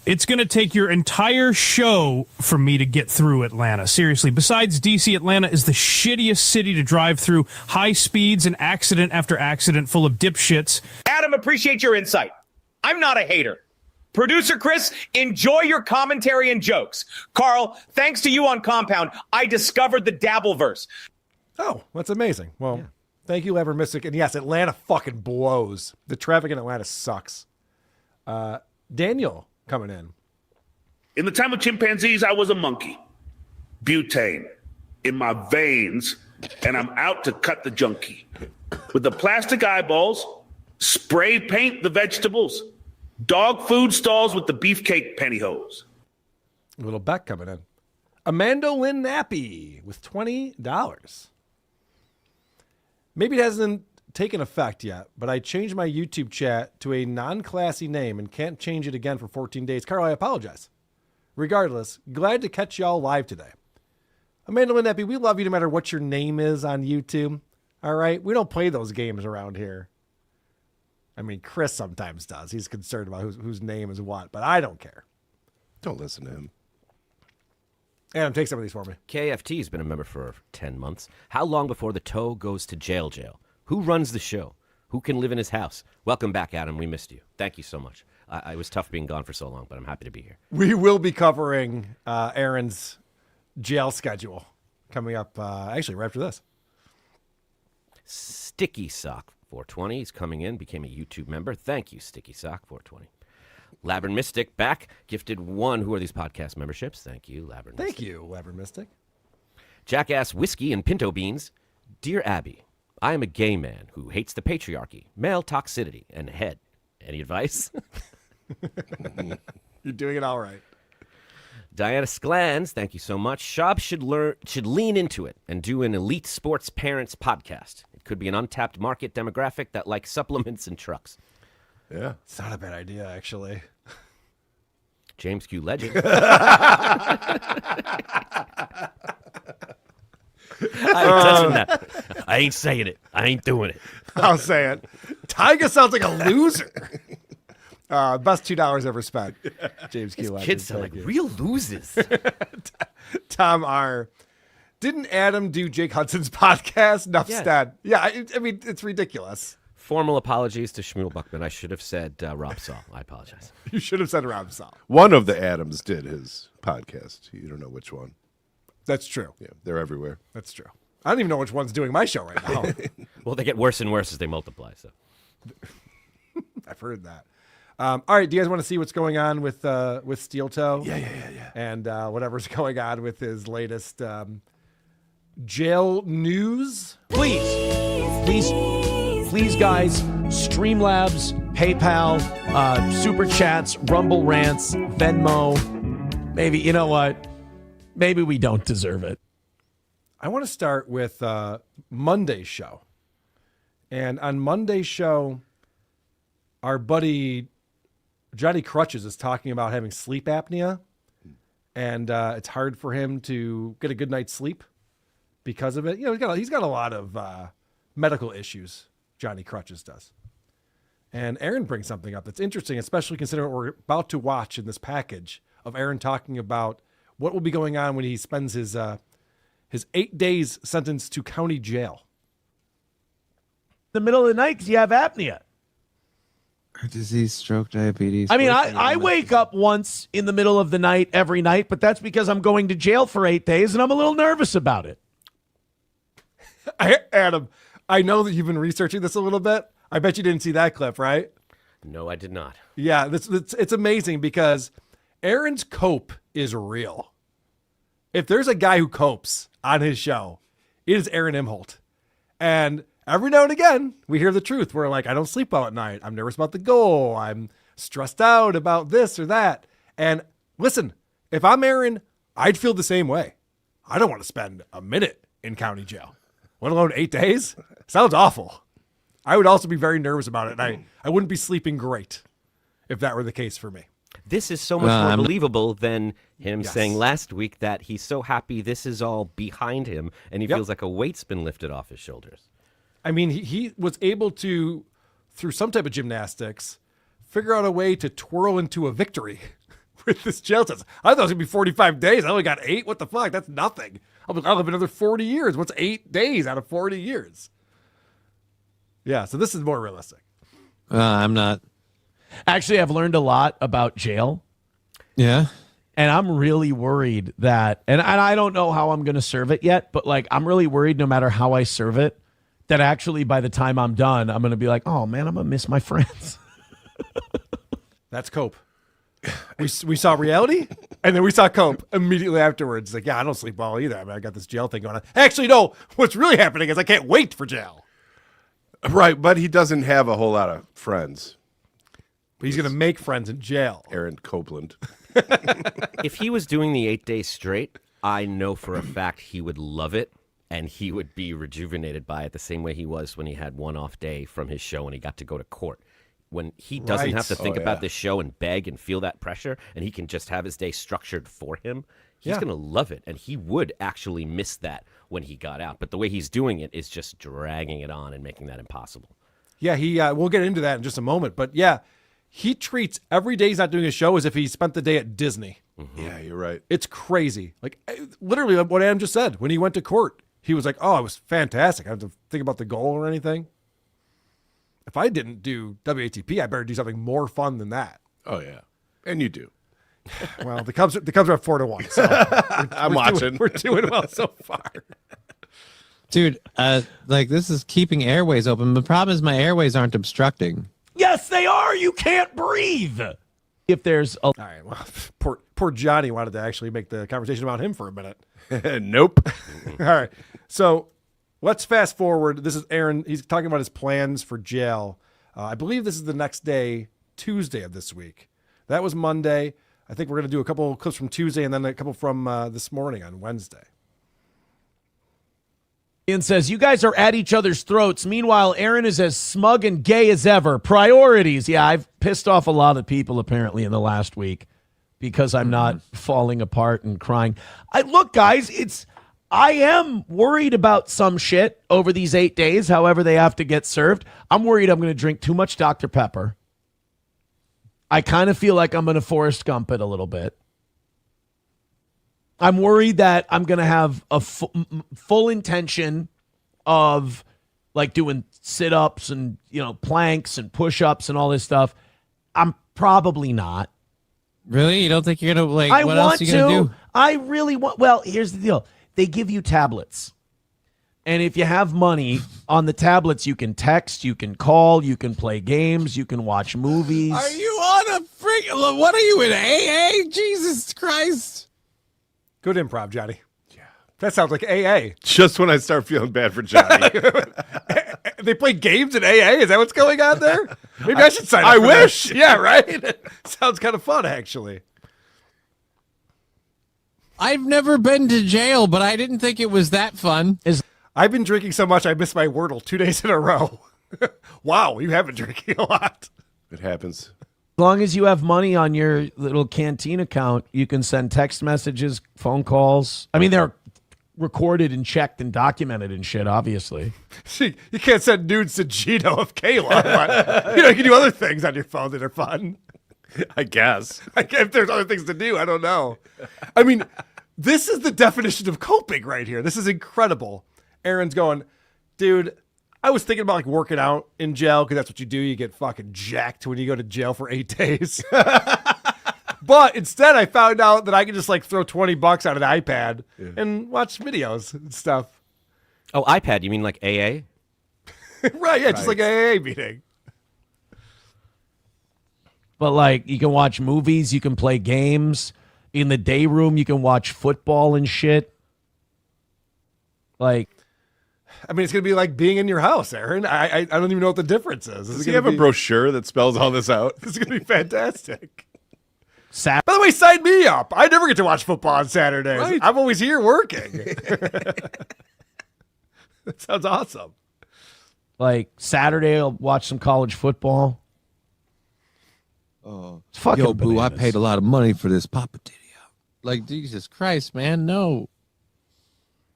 It's going to take your entire show for me to get through Atlanta. Seriously, besides DC, Atlanta is the shittiest city to drive through. High speeds and accident after accident full of dipshits. Adam, appreciate your insight. I'm not a hater. Producer Chris, enjoy your commentary and jokes. Carl, thanks to you on Compound, I discovered the Dabbleverse. Oh, that's amazing. Well, thank you, Labyrinth Mystic. And yes, Atlanta fucking blows. The traffic in Atlanta sucks. Daniel coming in. In the time of chimpanzees, I was a monkey. Butane in my veins, and I'm out to cut the junkie. With the plastic eyeballs, spray paint the vegetables, dog food stalls with the beefcake pantyhose. Little Beck coming in. Amanda Lynn Nappy with $20. Maybe it hasn't taken effect yet, but I changed my YouTube chat to a non-classy name and can't change it again for 14 days. Carl, I apologize. Regardless, glad to catch y'all live today. Amanda Lynn Nappy, we love you no matter what your name is on YouTube. All right? We don't play those games around here. I mean, Chris sometimes does. He's concerned about whose name is what, but I don't care. Don't listen to him. Adam, take some of these for me. KFT's been a member for 10 months. How long before the toe goes to jail? Who runs the show? Who can live in his house? Welcome back, Adam. We missed you. Thank you so much. It was tough being gone for so long, but I'm happy to be here. We will be covering Aaron's jail schedule coming up actually right after this. Sticky Sock 420 is coming in, became a YouTube member. Thank you, Sticky Sock 420. Labyrinth Mystic back, gifted one. Who are these podcast memberships? Thank you, Labyrinth Mystic. Thank you, Labyrinth Mystic. Jackass Whiskey and Pinto Beans. Dear Abby, I am a gay man who hates the patriarchy, male toxicity, and head. Any advice? You're doing it all right. Diana Sklans, thank you so much. Shab should lean into it and do an elite sports parents podcast. It could be an untapped market demographic that likes supplements and trucks. Yeah. It's not a bad idea, actually. James Q. Legend. I ain't touching that. I ain't saying it. I ain't doing it. I'll say it. Tyga sounds like a loser. Best $2 ever spent. James Q. Legend. Kids sound like real losers. Tom R. Didn't Adam do Jake Hudson's podcast? Enough said. Yeah, I mean, it's ridiculous. Formal apologies to Shmuel Buckman. I should have said Rob Saul. I apologize. You should have said Rob Saul. One of the Adams did his podcast. You don't know which one. That's true. Yeah, they're everywhere. That's true. I don't even know which one's doing my show right now. Well, they get worse and worse as they multiply. So I've heard that. All right, do you guys want to see what's going on with Steel Toe? Yeah. And whatever's going on with his latest jail news? Please, guys, Streamlabs, PayPal, Super Chats, Rumble Rants, Venmo. Maybe, you know what? Maybe we don't deserve it. I want to start with Monday's show. And on Monday's show, our buddy Johnny Crutches is talking about having sleep apnea. And it's hard for him to get a good night's sleep because of it. You know, he's got a lot of medical issues, Johnny Crutches does. And Aaron brings something up that's interesting, especially considering what we're about to watch in this package of Aaron talking about what will be going on when he spends his 8 days sentenced to county jail. The middle of the night because you have apnea. Heart disease, stroke, diabetes. I mean, I wake up once in the middle of the night every night, but that's because I'm going to jail for 8 days and I'm a little nervous about it. Adam, I know that you've been researching this a little bit. I bet you didn't see that clip, right? no, I did not. Yeah, it's amazing because Aaron's cope is real. If there's a guy who copes on his show, it is Aaron Imholte. And every now and again, we hear the truth. We're like, I don't sleep well at night. I'm nervous about the goal. I'm stressed out about this or that. And listen, if I'm Aaron, I'd feel the same way. I don't want to spend a minute in county jail, let alone 8 days. Sounds awful. I would also be very nervous about it. And I wouldn't be sleeping great if that were the case for me. This is so much more believable than him saying last week that he's so happy this is all behind him and he feels like a weight's been lifted off his shoulders. I mean, he was able to, through some type of gymnastics, figure out a way to twirl into a victory with this jail sentence. I thought it was going to be 45 days. I only got 8. What the fuck? That's nothing. I'll live another 40 years. What's 8 days out of 40 years? Yeah, so this is more realistic. I'm not. Actually, I've learned a lot about jail. Yeah. And I'm really worried that, and I don't know how I'm going to serve it yet, but like I'm really worried no matter how I serve it, that actually by the time I'm done, I'm going to be like, oh man, I'm going to miss my friends. That's cope. We saw reality, and then we saw cope immediately afterwards. Like, yeah, I don't sleep well either. I mean, I got this jail thing going on. Actually, no, what's really happening is I can't wait for jail. Right, but he doesn't have a whole lot of friends. But he's going to make friends in jail. Aaron Copeland. If he was doing the 8 days straight, I know for a fact he would love it, and he would be rejuvenated by it the same way he was when he had one off day from his show and he got to go to court. When he doesn't have to think about this show and beg and feel that pressure, and he can just have his day structured for him, he's going to love it. And he would actually miss that when he got out. But the way he's doing it is just dragging it on and making that impossible. Yeah, we'll get into that in just a moment. But yeah, he treats every day he's not doing a show as if he spent the day at Disney. Mm-hmm. Yeah, you're right. It's crazy. Like, literally what Adam just said. When he went to court, he was like, oh, it was fantastic. I don't have to think about the goal or anything. If I didn't do WATP, I better do something more fun than that. Oh, yeah. And you do. Well, the Cubs are at 4-1. So I'm watching. We're doing well so far. Dude, like this is keeping airways open. The problem is my airways aren't obstructing. Yes, they are. You can't breathe. If there's a... All right, well, poor Johnny wanted to actually make the conversation about him for a minute. Nope. All right. So let's fast forward. This is Aaron. He's talking about his plans for jail. I believe this is the next day, Tuesday of this week. That was Monday. I think we're going to do a couple clips from Tuesday and then a couple from this morning on Wednesday. Ian says, you guys are at each other's throats. Meanwhile, Aaron is as smug and gay as ever. Priorities. Yeah, I've pissed off a lot of people apparently in the last week because I'm not falling apart and crying. Look, guys, I am worried about some shit over these 8 days, however they have to get served. I'm worried I'm going to drink too much Dr. Pepper. I kind of feel like I'm going to Forrest Gump it a little bit. I'm worried that I'm going to have a full intention of like doing sit-ups and, planks and push-ups and all this stuff. I'm probably not. Really? You don't think you're going to what else are you going to do? I really want, well, here's the deal. They give you tablets. And if you have money on the tablets, you can text, you can call, you can play games, you can watch movies. Are you on a freaking, what are you in AA? Jesus Christ. Good improv, Johnny. Yeah. That sounds like AA. Just when I start feeling bad for Johnny. They play games in AA? Is that what's going on there? Maybe I should sign up. I wish. That. Yeah, right? Sounds kind of fun, actually. I've never been to jail, but I didn't think it was that fun. I've been drinking so much I missed my Wordle 2 days in a row. Wow, you have been drinking a lot. It happens. As long as you have money on your little canteen account, you can send text messages, phone calls. I mean, they're recorded and checked and documented and shit, obviously. See, you can't send nudes to Gino of Kayla. But, you can do other things on your phone that are fun. I guess. If there's other things to do, I don't know. I mean, this is the definition of coping right here. This is incredible. Aaron's going, dude, I was thinking about working out in jail because that's what you do. You get fucking jacked when you go to jail for 8 days. But instead, I found out that I could just throw $20 on an iPad and watch videos and stuff. Oh, iPad? You mean like AA? Right, yeah, just like an AA meeting. But you can watch movies, you can play games. In the day room, you can watch football and shit. I mean, it's going to be like being in your house, Aaron. I don't even know what the difference is. Does he have a brochure that spells all this out? This is going to be fantastic. By the way, sign me up. I never get to watch football on Saturdays. Right. I'm always here working. That sounds awesome. Saturday, I'll watch some college football. Oh, it's fucking yo, boo! bananas. I paid a lot of money for this Papa Diddy. Jesus Christ, man, no.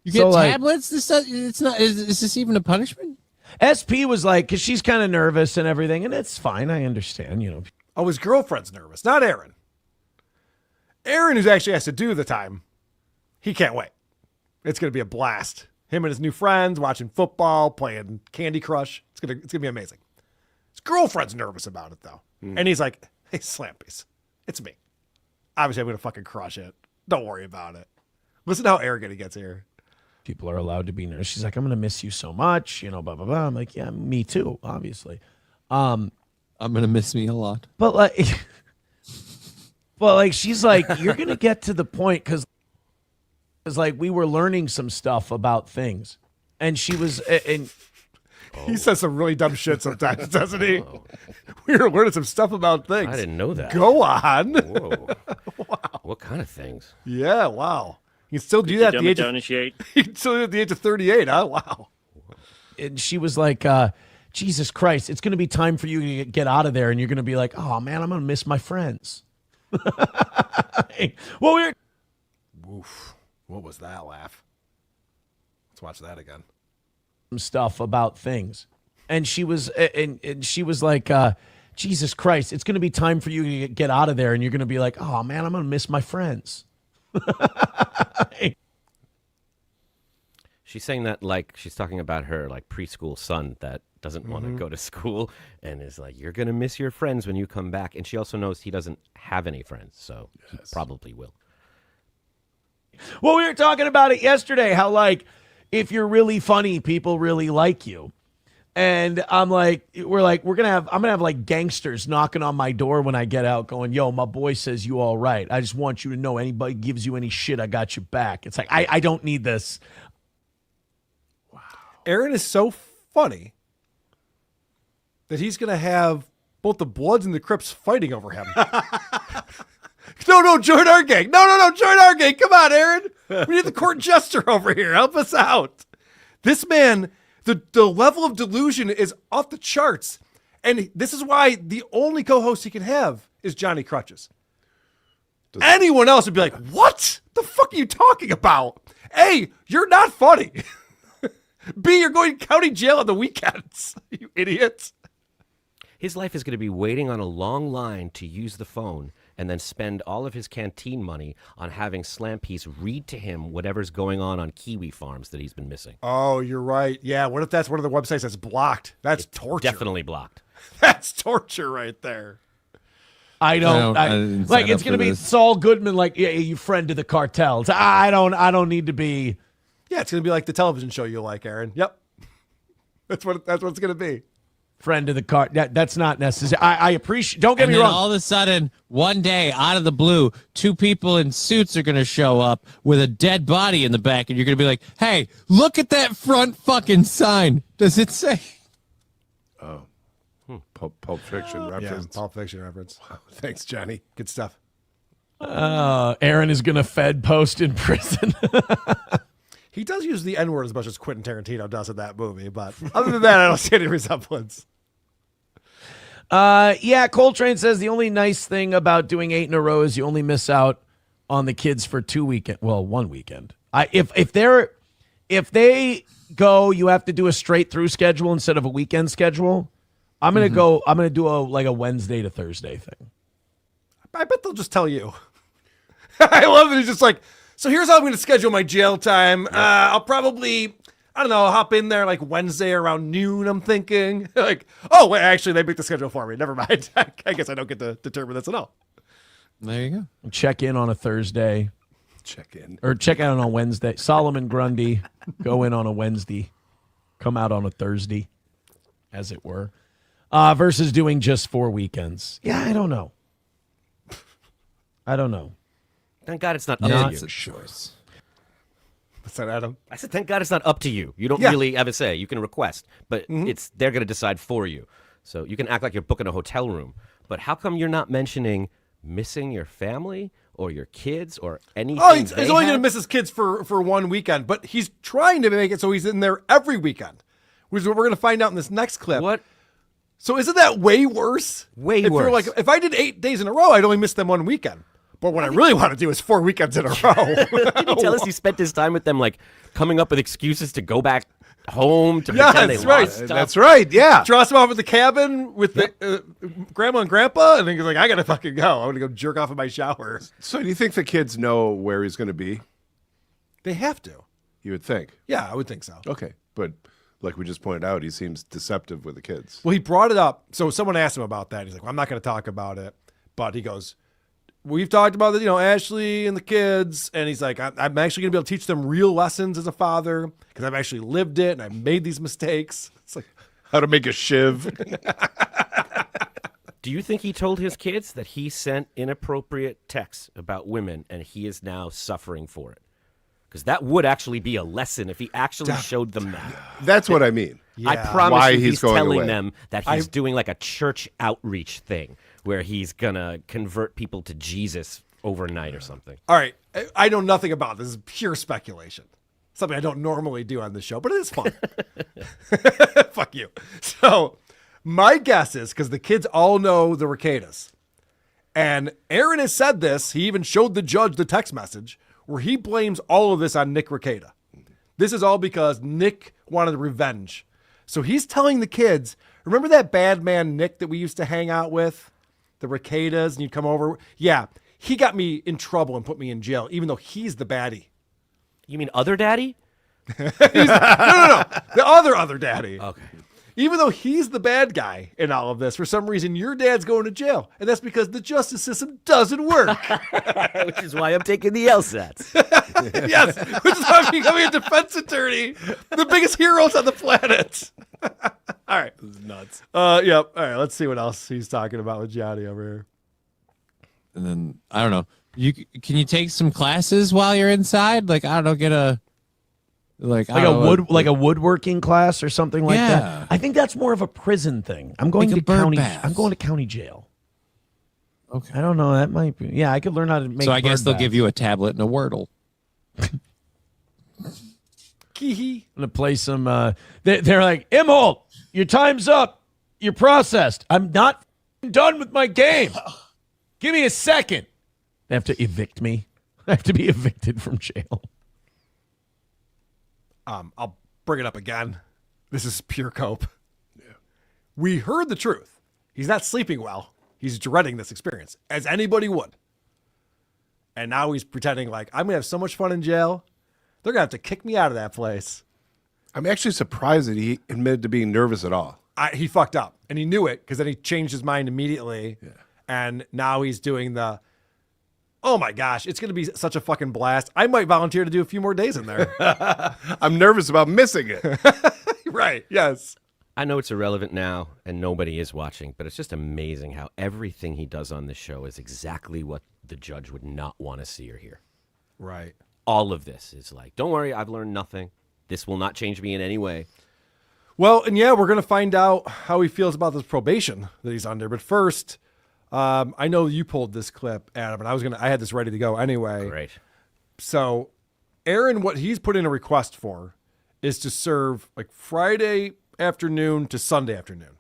You get tablets? It's not. Is this even a punishment? SP was because she's kind of nervous and everything, and it's fine. I understand, Oh, his girlfriend's nervous, not Aaron. Aaron, who actually has to do the time, he can't wait. It's going to be a blast. Him and his new friends watching football, playing Candy Crush. It's gonna be amazing. His girlfriend's nervous about it though, and he's like, "Hey, Slampies, it's me. Obviously, I'm going to fucking crush it. Don't worry about it." Listen to how arrogant he gets here. People are allowed to be nervous. She's like, I'm going to miss you so much, blah, blah, blah. I'm like, yeah, me too, obviously. I'm going to miss me a lot. But she's like, you're going to get to the point because we were learning some stuff about things. And she was, He says some really dumb shit sometimes, doesn't he? We were learning some stuff about things. I didn't know that. Go on. Whoa. Wow. What kind of things? Yeah, wow. You can still do that at the age of initiate. You can still do it at the age of 38. Huh? Wow. And she was like, Jesus Christ, it's going to be time for you to get out of there. And you're going to be like, oh, man, I'm going to miss my friends. Well, we're. Oof. What was that laugh? Let's watch that again. Stuff about things. And she was like, Jesus Christ, it's going to be time for you to get out of there. And you're going to be like, oh, man, I'm going to miss my friends. She's saying that like she's talking about her like preschool son that doesn't want to Mm-hmm. go to school and is like, you're going to miss your friends when you come back. And she also knows he doesn't have any friends, so he probably will. Well, we were talking about it yesterday, how like if you're really funny, people really like you. And I'm like, I'm gonna have like gangsters knocking on my door when I get out going, yo, my boy says you all right. I just want you to know anybody gives you any shit, I got your back. It's like, I don't need this. Wow. Aaron is so funny that he's going to have both the Bloods and the Crips fighting over him. No, join our gang. No, join our gang. Come on, Aaron. We need the court jester over here. Help us out. This man, the level of delusion is off the charts. And this is why the only co-host he can have is Johnny Crutches. Anyone else would be like, what the fuck are you talking about? A, you're not funny. B, you're going to county jail on the weekends. You idiots. His life is going to be waiting on a long line to use the phone and then spend all of his canteen money on having Slam Piece read to him whatever's going on Kiwi farms that he's been missing. Oh, you're right. Yeah, what if that's one of the websites that's blocked? That's torture. Definitely blocked. That's torture right there. I didn't like it's gonna be Saul Goodman, like, yeah, you friend to the cartels. I don't need to be. Yeah, it's gonna be like the television show you like, Aaron. Yep. That's what it's gonna be. Friend of the car. That's not necessary. I appreciate. Don't get me wrong. All of a sudden, one day, out of the blue, two people in suits are going to show up with a dead body in the back, and you're going to be like, "Hey, look at that front fucking sign. Does it say?" Oh, Pulp Fiction reference. Yeah, Pulp Fiction reference. Wow. Thanks, Johnny. Good stuff. Aaron is going to Fed post in prison. He does use the N-word as much as Quentin Tarantino does in that movie, but other than that, I don't see any resemblance. Yeah, Coltrane says the only nice thing about doing 8 in a row is you only miss out on the kids for 1 weekend. If they go, you have to do a straight through schedule instead of a weekend schedule. I'm gonna do a Wednesday to Thursday thing. I bet they'll just tell you. I love it. He's just like, so here's how I'm going to schedule my jail time. I'll probably, I don't know, hop in there like Wednesday around noon, I'm thinking. Like, oh, wait, actually, they make the schedule for me. Never mind. I guess I don't get to determine this at all. There you go. Check in on a Thursday. Check in. Or check out on a Wednesday. Solomon Grundy, go in on a Wednesday. Come out on a Thursday, as it were. Versus doing just 4 weekends. Yeah, I don't know. Thank God it's not up to you. Choice. What's that, Adam? I said, thank God it's not up to you. You don't really have a say. You can request, but they're going to decide for you. So you can act like you're booking a hotel room. But how come you're not mentioning missing your family or your kids or anything? Oh, he's only going to miss his kids for 1 weekend, but he's trying to make it so he's in there every weekend, which is what we're going to find out in this next clip. What? So isn't that way worse? Way worse. worse. You're like, if I did 8 days in a row, I'd only miss them 1 weekend. But what I really want to do is 4 weekends in a row. Did he tell us he spent his time with them, like coming up with excuses to go back home to pretend they lost stuff? That's right. Yeah. Drops him off at the cabin with the grandma and grandpa, and then he's like, I got to fucking go. I'm going to go jerk off in my shower. So do you think the kids know where he's going to be? They have to. You would think. Yeah, I would think so. Okay. But like we just pointed out, he seems deceptive with the kids. Well, he brought it up. So someone asked him about that. He's like, well, I'm not going to talk about it. But he goes, we've talked about Ashley and the kids. And he's like, I'm actually going to be able to teach them real lessons as a father because I've actually lived it and I've made these mistakes. It's like how to make a shiv. Do you think he told his kids that he sent inappropriate texts about women and he is now suffering for it? Because that would actually be a lesson if he actually showed them that. That's what I mean. I promise Why you he's he's going telling away. them that he's doing like a church outreach thing where he's going to convert people to Jesus overnight or something. All right. I know nothing about this. This is pure speculation. Something I don't normally do on this show, but it is fun. Fuck you. So my guess is, because the kids all know the Recadas, and Aaron has said this, he even showed the judge the text message, where he blames all of this on Nick Recaida. This is all because Nick wanted revenge. So he's telling the kids, remember that bad man Nick that we used to hang out with? The Recadas, and you'd come over? Yeah, he got me in trouble and put me in jail, even though he's the baddie. You mean other daddy? No. The other daddy. Okay. Even though he's the bad guy in all of this, for some reason, your dad's going to jail. And that's because the justice system doesn't work. Which is why I'm taking the LSATs. Yes, which is why I'm becoming a defense attorney. The biggest heroes on the planet. All right. This is nuts. Yep. All right, let's see what else he's talking about with Johnny over here. And then, I don't know. Can you take some classes while you're inside? Like, I don't know, get a... Like a woodworking class or something like Yeah. that. I think that's more of a prison thing. I'm going Like a to bird county. bath. I'm going to county jail. Okay. I don't know. That might be. Yeah, I could learn how to make. So I guess bird they'll baths. give you a tablet and a Wordle. Kee-hee. I'm gonna play some. They're like, Imholte, your time's up. You're processed. I'm not done with my game. Give me a second. They have to evict me. I have to be evicted from jail. I'll bring it up again. This is pure cope. Yeah. We heard the truth. He's not sleeping well. He's dreading this experience, as anybody would. And now he's pretending like, I'm going to have so much fun in jail. They're going to have to kick me out of that place. I'm actually surprised that he admitted to being nervous at all. He fucked up. And he knew it because then he changed his mind immediately. Yeah. And now he's doing the, oh my gosh, it's going to be such a fucking blast. I might volunteer to do a few more days in there. I'm nervous about missing it. Right, yes. I know it's irrelevant now and nobody is watching, but it's just amazing how everything he does on this show is exactly what the judge would not want to see or hear. Right. All of this is like, don't worry, I've learned nothing. This will not change me in any way. Well, and yeah, we're going to find out how he feels about this probation that he's under. But first, I know you pulled this clip, Adam, and I had this ready to go anyway. Great. So Aaron, what he's put in a request for is to serve like Friday afternoon to Sunday afternoon.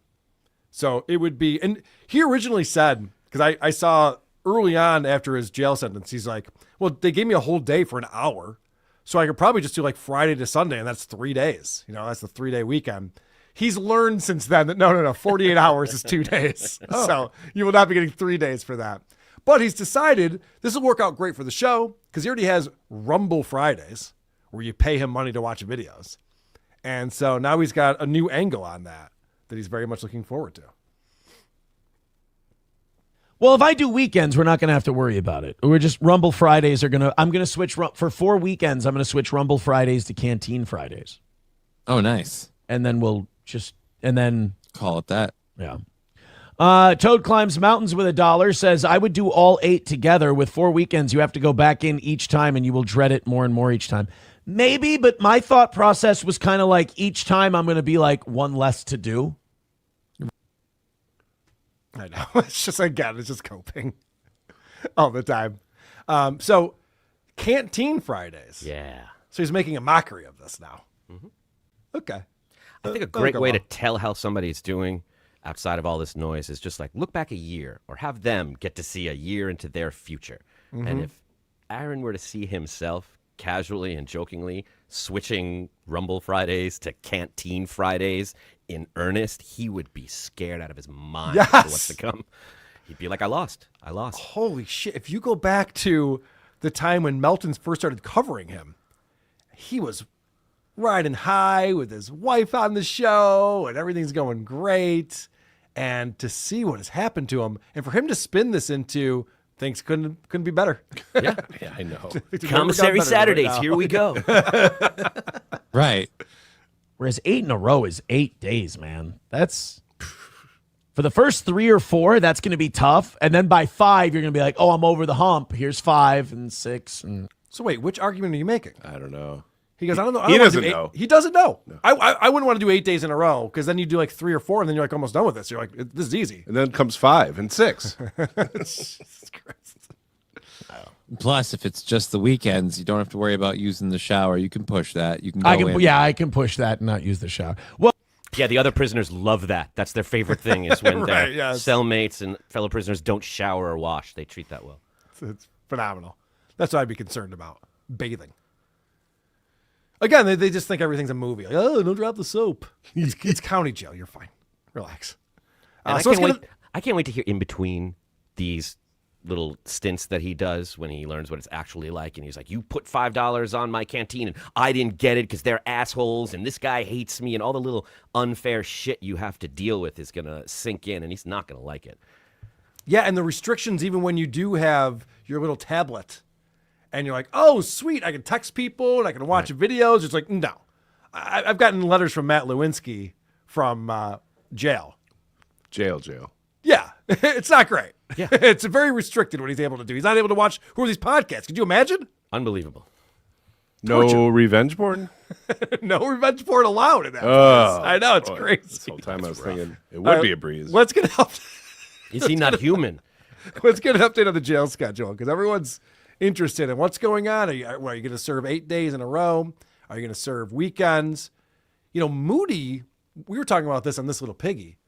So it would be, and he originally said, because I saw early on after his jail sentence, he's like, well, they gave me a whole day for an hour. So I could probably just do like Friday to Sunday, and that's 3 days. You know, that's the 3-day weekend. He's learned since then that no, 48 hours is 2 days. Oh. So you will not be getting 3 days for that. But he's decided this will work out great for the show because he already has Rumble Fridays where you pay him money to watch videos. And so now he's got a new angle on that he's very much looking forward to. Well, if I do weekends, we're not going to have to worry about it. We're just Rumble Fridays I'm going to switch for 4 weekends. I'm going to switch Rumble Fridays to Canteen Fridays. Oh, nice. And then we'll call it that. Yeah. Toad Climbs Mountains with $1 says, I would do all 8 together. With 4 weekends, you have to go back in each time and you will dread it more and more each time. Maybe, but my thought process was kind of like each time I'm going to be like one less to do. I know. It's just, again, it's just coping all the time. So Canteen Fridays. Yeah. So he's making a mockery of this now. Mm-hmm. Okay. I think a great way to tell how somebody's doing outside of all this noise is just like look back a year or have them get to see a year into their future. Mm-hmm. And if Aaron were to see himself casually and jokingly switching Rumble Fridays to Canteen Fridays in earnest, he would be scared out of his mind for what's to come. He'd be like, I lost. Holy shit. If you go back to the time when Melton's first started covering him, he was riding high with his wife on the show and everything's going great. And to see what has happened to him and for him to spin this into things couldn't be better. Yeah, I know. Commissary Saturdays, here we go. Right. Whereas 8 in a row is 8 days, man. That's for the first 3 or 4, that's going to be tough. And then by 5, you're going to be like, oh, I'm over the hump. Here's 5 and 6. And So wait, which argument are you making? I don't know. He goes, I don't know. He doesn't know. He doesn't know. No. I wouldn't want to do 8 days in a row because then you do like 3 or 4 and then you're like almost done with this. You're like, this is easy. And then comes 5 and 6. Jesus Christ. Plus, if it's just the weekends, you don't have to worry about using the shower. You can push that. You can go in. I can push that and not use the shower. Well, Yeah, the other prisoners love that. That's their favorite thing is when their Right, yes. cellmates and fellow prisoners don't shower or wash. They treat that well. It's phenomenal. That's what I'd be concerned about. Bathing. Again, they just think everything's a movie. Like, oh, don't drop the soap. It's county jail. You're fine. Relax. And So I can't wait to hear in between these little stints that he does when he learns what it's actually like. And he's like, you put $5 on my canteen and I didn't get it because they're assholes and this guy hates me, and all the little unfair shit you have to deal with is going to sink in, and he's not going to like it. Yeah, and the restrictions, even when you do have your little tablet and you're like, oh, sweet, I can text people and I can watch videos. It's like, no. I've gotten letters from Matt Lewinsky from jail. Jail. Yeah, it's not great. Yeah. It's very restricted what he's able to do. He's not able to watch who are these podcasts. Could you imagine? Unbelievable. No revenge porn? No revenge porn allowed in that Oh, place. I know, it's boy. crazy. This whole time I was thinking it would be a breeze. Let's get an update. Is he not human? Let's get an update on the jail schedule because everyone's interested in what's going on. Are you going to serve 8 days in a row? Are you going to serve weekends? You know, Moody, we were talking about this on This Little Piggy,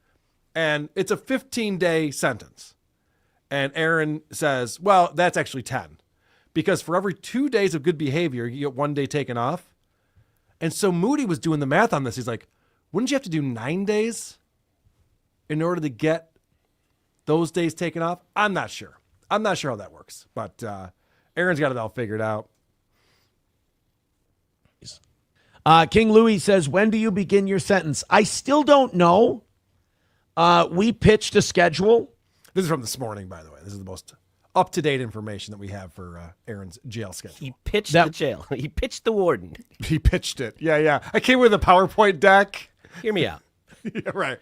and it's a 15-day sentence. And Aaron says, well, that's actually 10 because for every 2 days of good behavior, you get 1 day taken off. And so Moody was doing the math on this. He's like, wouldn't you have to do 9 days in order to get those days taken off? I'm not sure. I'm not sure how that works, but Aaron's got it all figured out. King Louis says, when do you begin your sentence? I still don't know. We pitched a schedule. This is from this morning, by the way. This is the most up-to-date information that we have for Aaron's jail schedule. He pitched the jail. He pitched the warden. He pitched it. Yeah. I came with a PowerPoint deck. Hear me out. Yeah, right.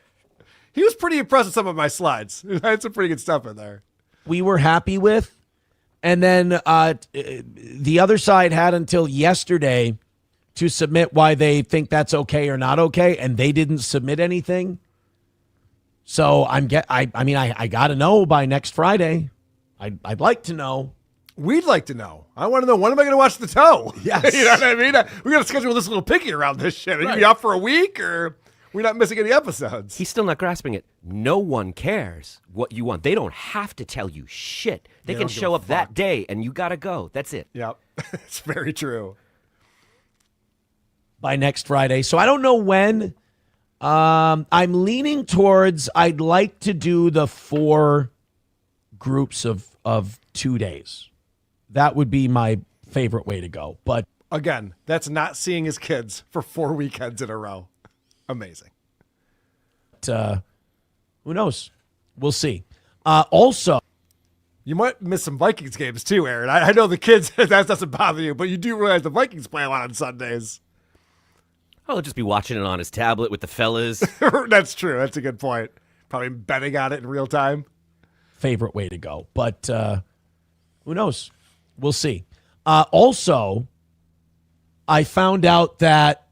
He was pretty impressed with some of my slides. I had some pretty good stuff in there. We were happy with. And then the other side had until yesterday to submit why they think that's okay or not okay, and they didn't submit anything. So I got to know by next Friday. I'd like to know. We'd like to know. I want to know, when am I going to watch The Toe? Yes. You know what I mean? We got to schedule This Little Piggy around this shit. Are you going to be off for a week, or we're not missing any episodes? He's still not grasping it. No one cares what you want. They don't have to tell you shit. They can don't give show a up that day, and you got to go. That's it. Yep. It's very true. By next Friday. So I don't know when. I'm leaning towards I'd like to do the 4 groups of 2 days. That would be my favorite way to go. But again, that's not seeing his kids for 4 weekends in a row. Amazing. Who knows? We'll see. Also, you might miss some Vikings games too, Aaron. I know the kids, that doesn't bother you, but you do realize the Vikings play a lot on Sundays. Oh, he'll just be watching it on his tablet with the fellas. That's true. That's a good point. Probably betting on it in real time. favorite way to go. But who knows? We'll see. Also, I found out that,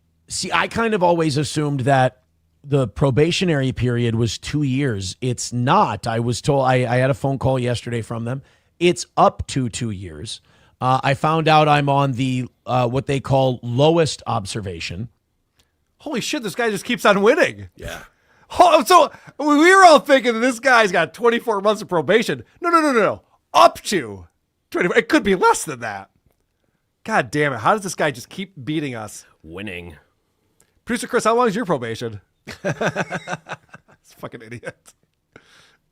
I kind of always assumed that the probationary period was 2 years. It's not. I was told, I had a phone call yesterday from them. It's up to 2 years. I found out I'm on the what they call lowest observation. Holy shit, this guy just keeps on winning. Yeah. Oh, so we were all thinking that this guy's got 24 months of probation. No. Up to 24. It could be less than that. God damn it. How does this guy just keep beating us? Winning. Producer Chris, how long is your probation? This fucking idiot.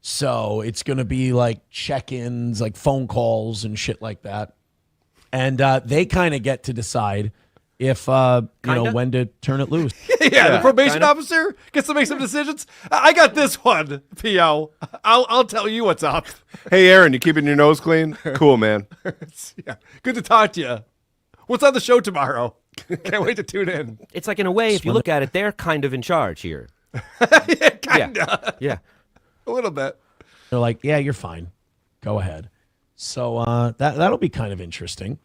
So it's going to be like check-ins, like phone calls and shit like that. And they kind of get to decide if, when to turn it loose. Yeah, the probation officer gets to make some decisions. I got this one, P.O. I'll tell you what's up. Hey, Aaron, you keeping your nose clean? Cool, man. Yeah, good to talk to you. What's on the show tomorrow? Can't wait to tune in. It's like, in a way, if you look at it, they're kind of in charge here. Kinda. Yeah. A little bit. They're like, yeah, you're fine. Go ahead. So that'll be kind of interesting.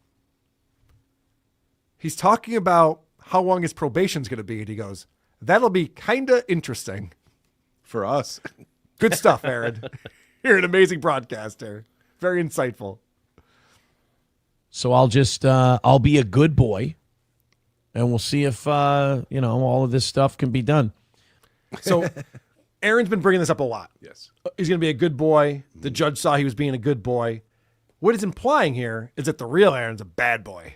He's talking about how long his probation's going to be, and he goes, that'll be kind of interesting. For us. Good stuff, Aaron. You're an amazing broadcaster. Very insightful. So I'll just I'll be a good boy, and we'll see if all of this stuff can be done. So Aaron's been bringing this up a lot. Yes. He's going to be a good boy. The judge saw he was being a good boy. What it's implying here is that the real Aaron's a bad boy.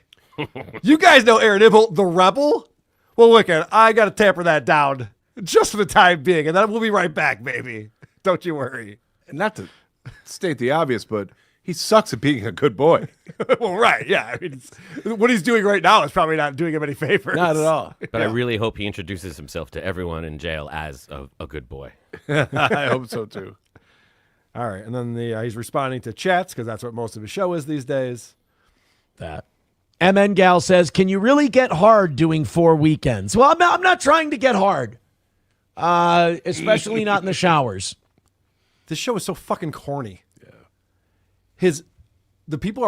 You guys know Aaron Imholte, the rebel? Well, look, Aaron, I got to tamper that down just for the time being, and then we'll be right back, baby. Don't you worry. And not to state the obvious, but he sucks at being a good boy. Well, right, yeah. I mean, what he's doing right now is probably not doing him any favors. Not at all. But I really hope he introduces himself to everyone in jail as a good boy. I hope so, too. All right, and then he's responding to chats because that's what most of his show is these days. That. MN Gal says, can you really get hard doing 4 weekends? Well, I'm not trying to get hard, especially not in the showers. This show is so fucking corny. Yeah. The people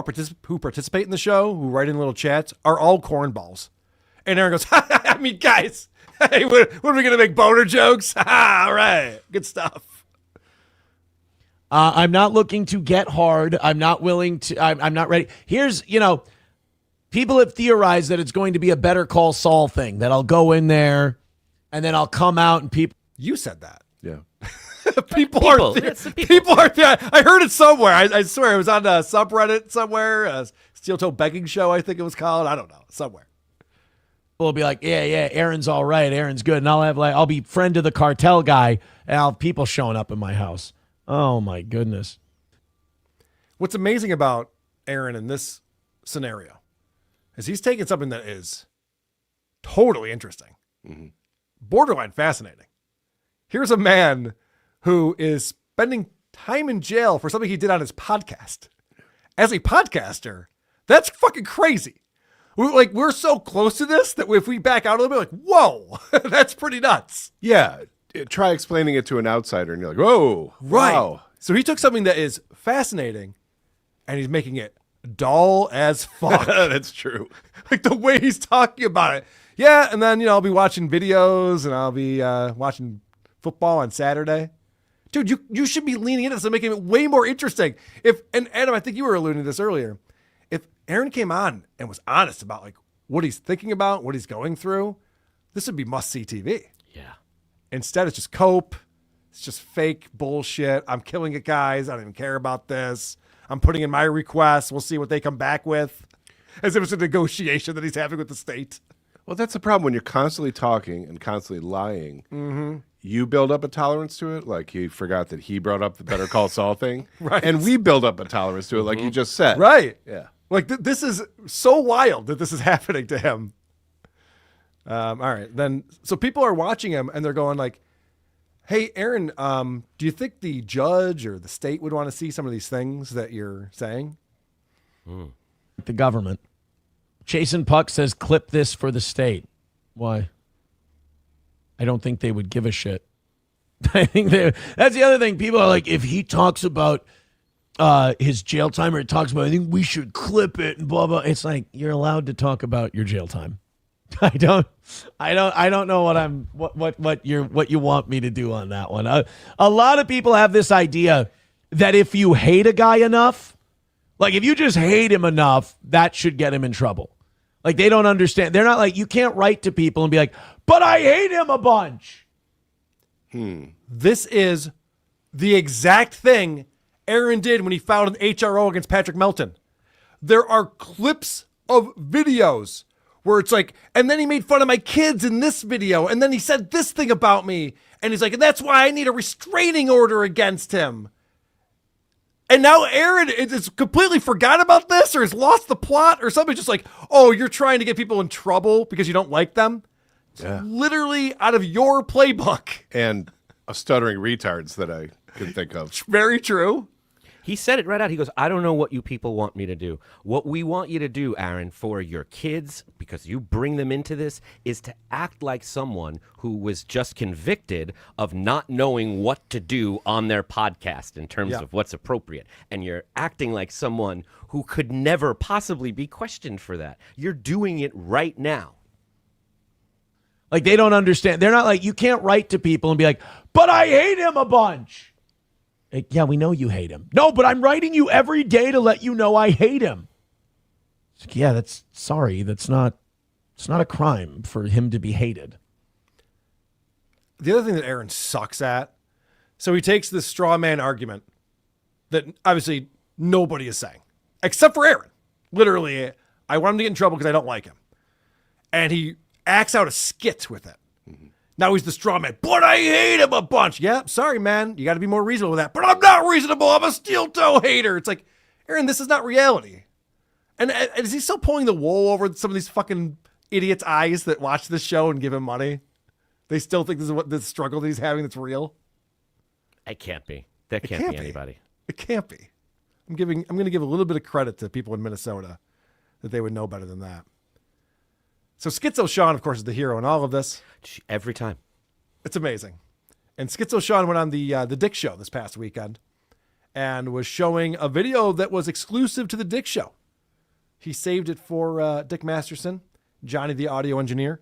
who participate in the show, who write in little chats, are all cornballs. And Aaron goes, I mean, guys, hey, what are we going to make boner jokes? All right, good stuff. I'm not looking to get hard. I'm not willing to, I'm not ready. Here's, people have theorized that it's going to be a Better Call Saul thing, that I'll go in there and then I'll come out and people. You said that. Yeah. People are there. I heard it somewhere. I swear it was on a subreddit somewhere, Steel Toe Begging Show, I think it was called. I don't know, somewhere. Will be like, yeah, Aaron's all right. Aaron's good. And I'll be friend to the cartel guy, and I'll have people showing up in my house. Oh my goodness. What's amazing about Aaron in this scenario is he's taking something that is totally interesting, borderline fascinating. Here's a man who is spending time in jail for something he did on his podcast. As a podcaster, that's fucking crazy. We're so close to this that if we back out a little bit, whoa, that's pretty nuts. Yeah. Try explaining it to an outsider and you're like, whoa, right. Wow. So he took something that is fascinating and he's making it dull as fuck. That's true. Like the way he's talking about it. Yeah, and then, I'll be watching videos and I'll be watching football on Saturday. Dude, you should be leaning into this and making it way more interesting. And Adam, I think you were alluding to this earlier. If Aaron came on and was honest about what he's thinking about, what he's going through, this would be must-see TV. Yeah. Instead, it's just cope. It's just fake bullshit. I'm killing it, guys. I don't even care about this. I'm putting in my requests. We'll see what they come back with. As if it's a negotiation that he's having with the state. Well, that's the problem when you're constantly talking and constantly lying. Mm-hmm. You build up a tolerance to it, like he forgot that he brought up the Better Call Saul thing. Right. And we build up a tolerance to it, like you just said. Right. Yeah. This is so wild that this is happening to him. All right. Then, so people are watching him and they're going like, hey, Aaron, do you think the judge or the state would want to see some of these things that you're saying? The government. Jason Puck says, clip this for the state. Why? I don't think they would give a shit. I think that's the other thing. People are like, if he talks about his jail time or he talks about, I think we should clip it and blah, blah. It's like, you're allowed to talk about your jail time. I don't know what you want me to do on that one. A lot of people have this idea that if you hate a guy enough, like if you just hate him enough, that should get him in trouble. Like they don't understand. They're not like, you can't write to people and be like, but I hate him a bunch. This is the exact thing Aaron did when he filed an HRO against Patrick Melton. There are clips of videos where it's like, and then he made fun of my kids in this video, and then he said this thing about me, and he's like, and that's why I need a restraining order against him. And now Aaron is completely forgot about this or has lost the plot or something, just like, oh, you're trying to get people in trouble because you don't like them? It's literally out of your playbook. And a stuttering retards that I can think of. Very true. He said it right out. He goes, I don't know what you people want me to do. What we want you to do, Aaron, for your kids, because you bring them into this, is to act like someone who was just convicted of not knowing what to do on their podcast in terms of what's appropriate. And you're acting like someone who could never possibly be questioned for that. You're doing it right now. Like they don't understand. They're not like, you can't write to people and be like, but I hate him a bunch. Like, yeah, we know you hate him. No, but I'm writing you every day to let you know I hate him. It's like, yeah, that's not a crime for him to be hated. The other thing that Aaron sucks at, so he takes this straw man argument that obviously nobody is saying, except for Aaron. Literally, I want him to get in trouble because I don't like him. And he acts out a skit with it. Now he's the straw man, but I hate him a bunch. Yeah, sorry, man. You got to be more reasonable with that. But I'm not reasonable. I'm a steel toe hater. It's like, Aaron, this is not reality. And is he still pulling the wool over some of these fucking idiots' eyes that watch this show and give him money? They still think this is what the struggle that he's having that's real? It can't be. That can't be anybody. It can't be. I'm going to give a little bit of credit to people in Minnesota that they would know better than that. So Schizo Sean, of course, is the hero in all of this. Every time. It's amazing. And Schizo Sean went on the Dick Show this past weekend and was showing a video that was exclusive to the Dick Show. He saved it for Dick Masterson, Johnny the audio engineer.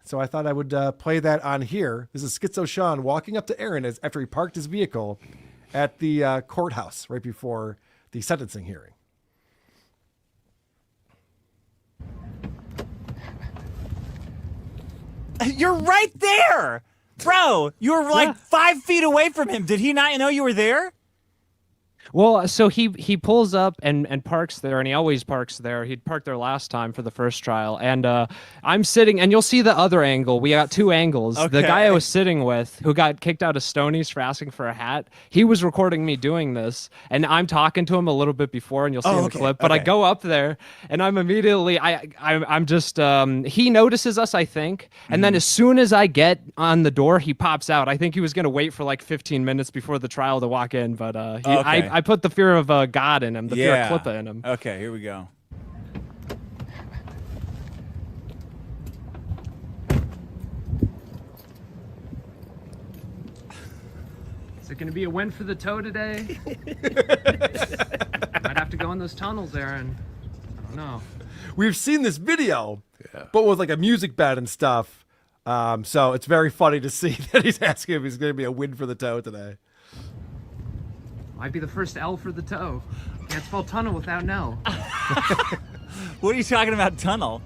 So I thought I would play that on here. This is Schizo Sean walking up to Aaron after he parked his vehicle at the courthouse right before the sentencing hearing. You're right there, bro. You were like 5 feet away from him. Did he not know you were there? Well, so he pulls up and parks there, and he always parks there. He'd parked there last time for the first trial, and I'm sitting, and you'll see the other angle. We got two angles. Okay. The guy I was sitting with, who got kicked out of Stoney's for asking for a hat, he was recording me doing this, and I'm talking to him a little bit before, and you'll see in the clip. But I go up there, and I'm immediately, I'm just, he notices us, I think, and then as soon as I get on the door, he pops out. I think he was going to wait for like 15 minutes before the trial to walk in, but I put the fear of God in him, the fear of Klippa in him. Okay, here we go. Is it going to be a win for the toe today? Might have to go in those tunnels, Aaron. I don't know. We've seen this video, but with like a music bed and stuff. So it's very funny to see that he's asking if he's going to be a win for the toe today. Might be the first L for the toe. Can't spell tunnel without an L. What are you talking about, tunnel?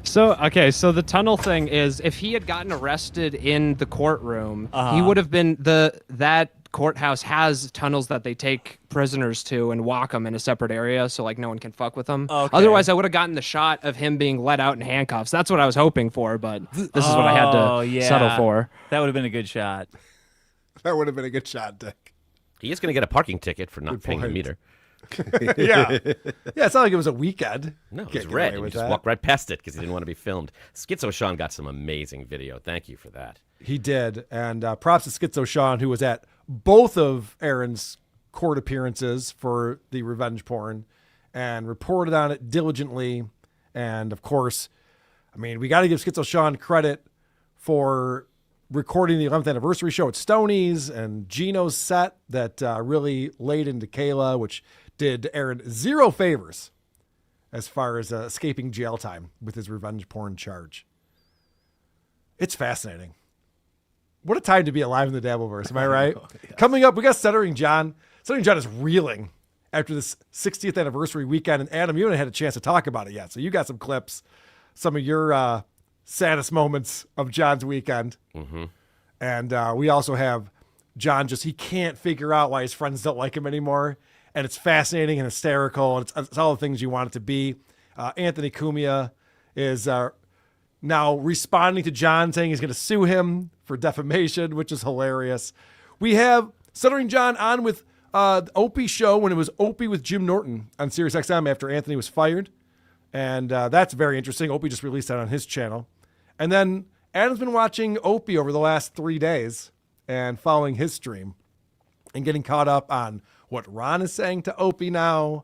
So the tunnel thing is, if he had gotten arrested in the courtroom, he would have been that courthouse has tunnels that they take prisoners to and walk them in a separate area, so like no one can fuck with them. Okay. Otherwise, I would have gotten the shot of him being let out in handcuffs. That's what I was hoping for, but this is what I had to settle for. That would have been a good shot. That would have been a good shot, Dick. He is going to get a parking ticket for not paying the meter. Yeah, it's not like it was a weekend. No, it was red. He just walked right past it because he didn't want to be filmed. Schizo Sean got some amazing video. Thank you for that. He did, and props to Schizo Sean, who was at both of Aaron's court appearances for the revenge porn and reported on it diligently. And of course, I mean, we got to give Schizo Sean credit for recording the 11th anniversary show at Stoney's and Gino's set that really laid into Kayla, which did Aaron zero favors as far as escaping jail time with his revenge porn charge. It's fascinating. What a time to be alive in the Dabbleverse, am I right? Yes. Coming up, we got Stuttering John. Stuttering John is reeling after this 60th anniversary weekend, and Adam, you haven't had a chance to talk about it yet, so you got some clips, some of your saddest moments of John's weekend. Mm-hmm. And we also have John he can't figure out why his friends don't like him anymore. And it's fascinating and hysterical. And it's all the things you want it to be. Anthony Cumia is now responding to John, saying he's going to sue him for defamation, which is hilarious. We have Stuttering John on with the Opie show when it was Opie with Jim Norton on SiriusXM after Anthony was fired. And that's very interesting. Opie just released that on his channel. And then Adam's been watching Opie over the last 3 days and following his stream and getting caught up on what Ron is saying to Opie now.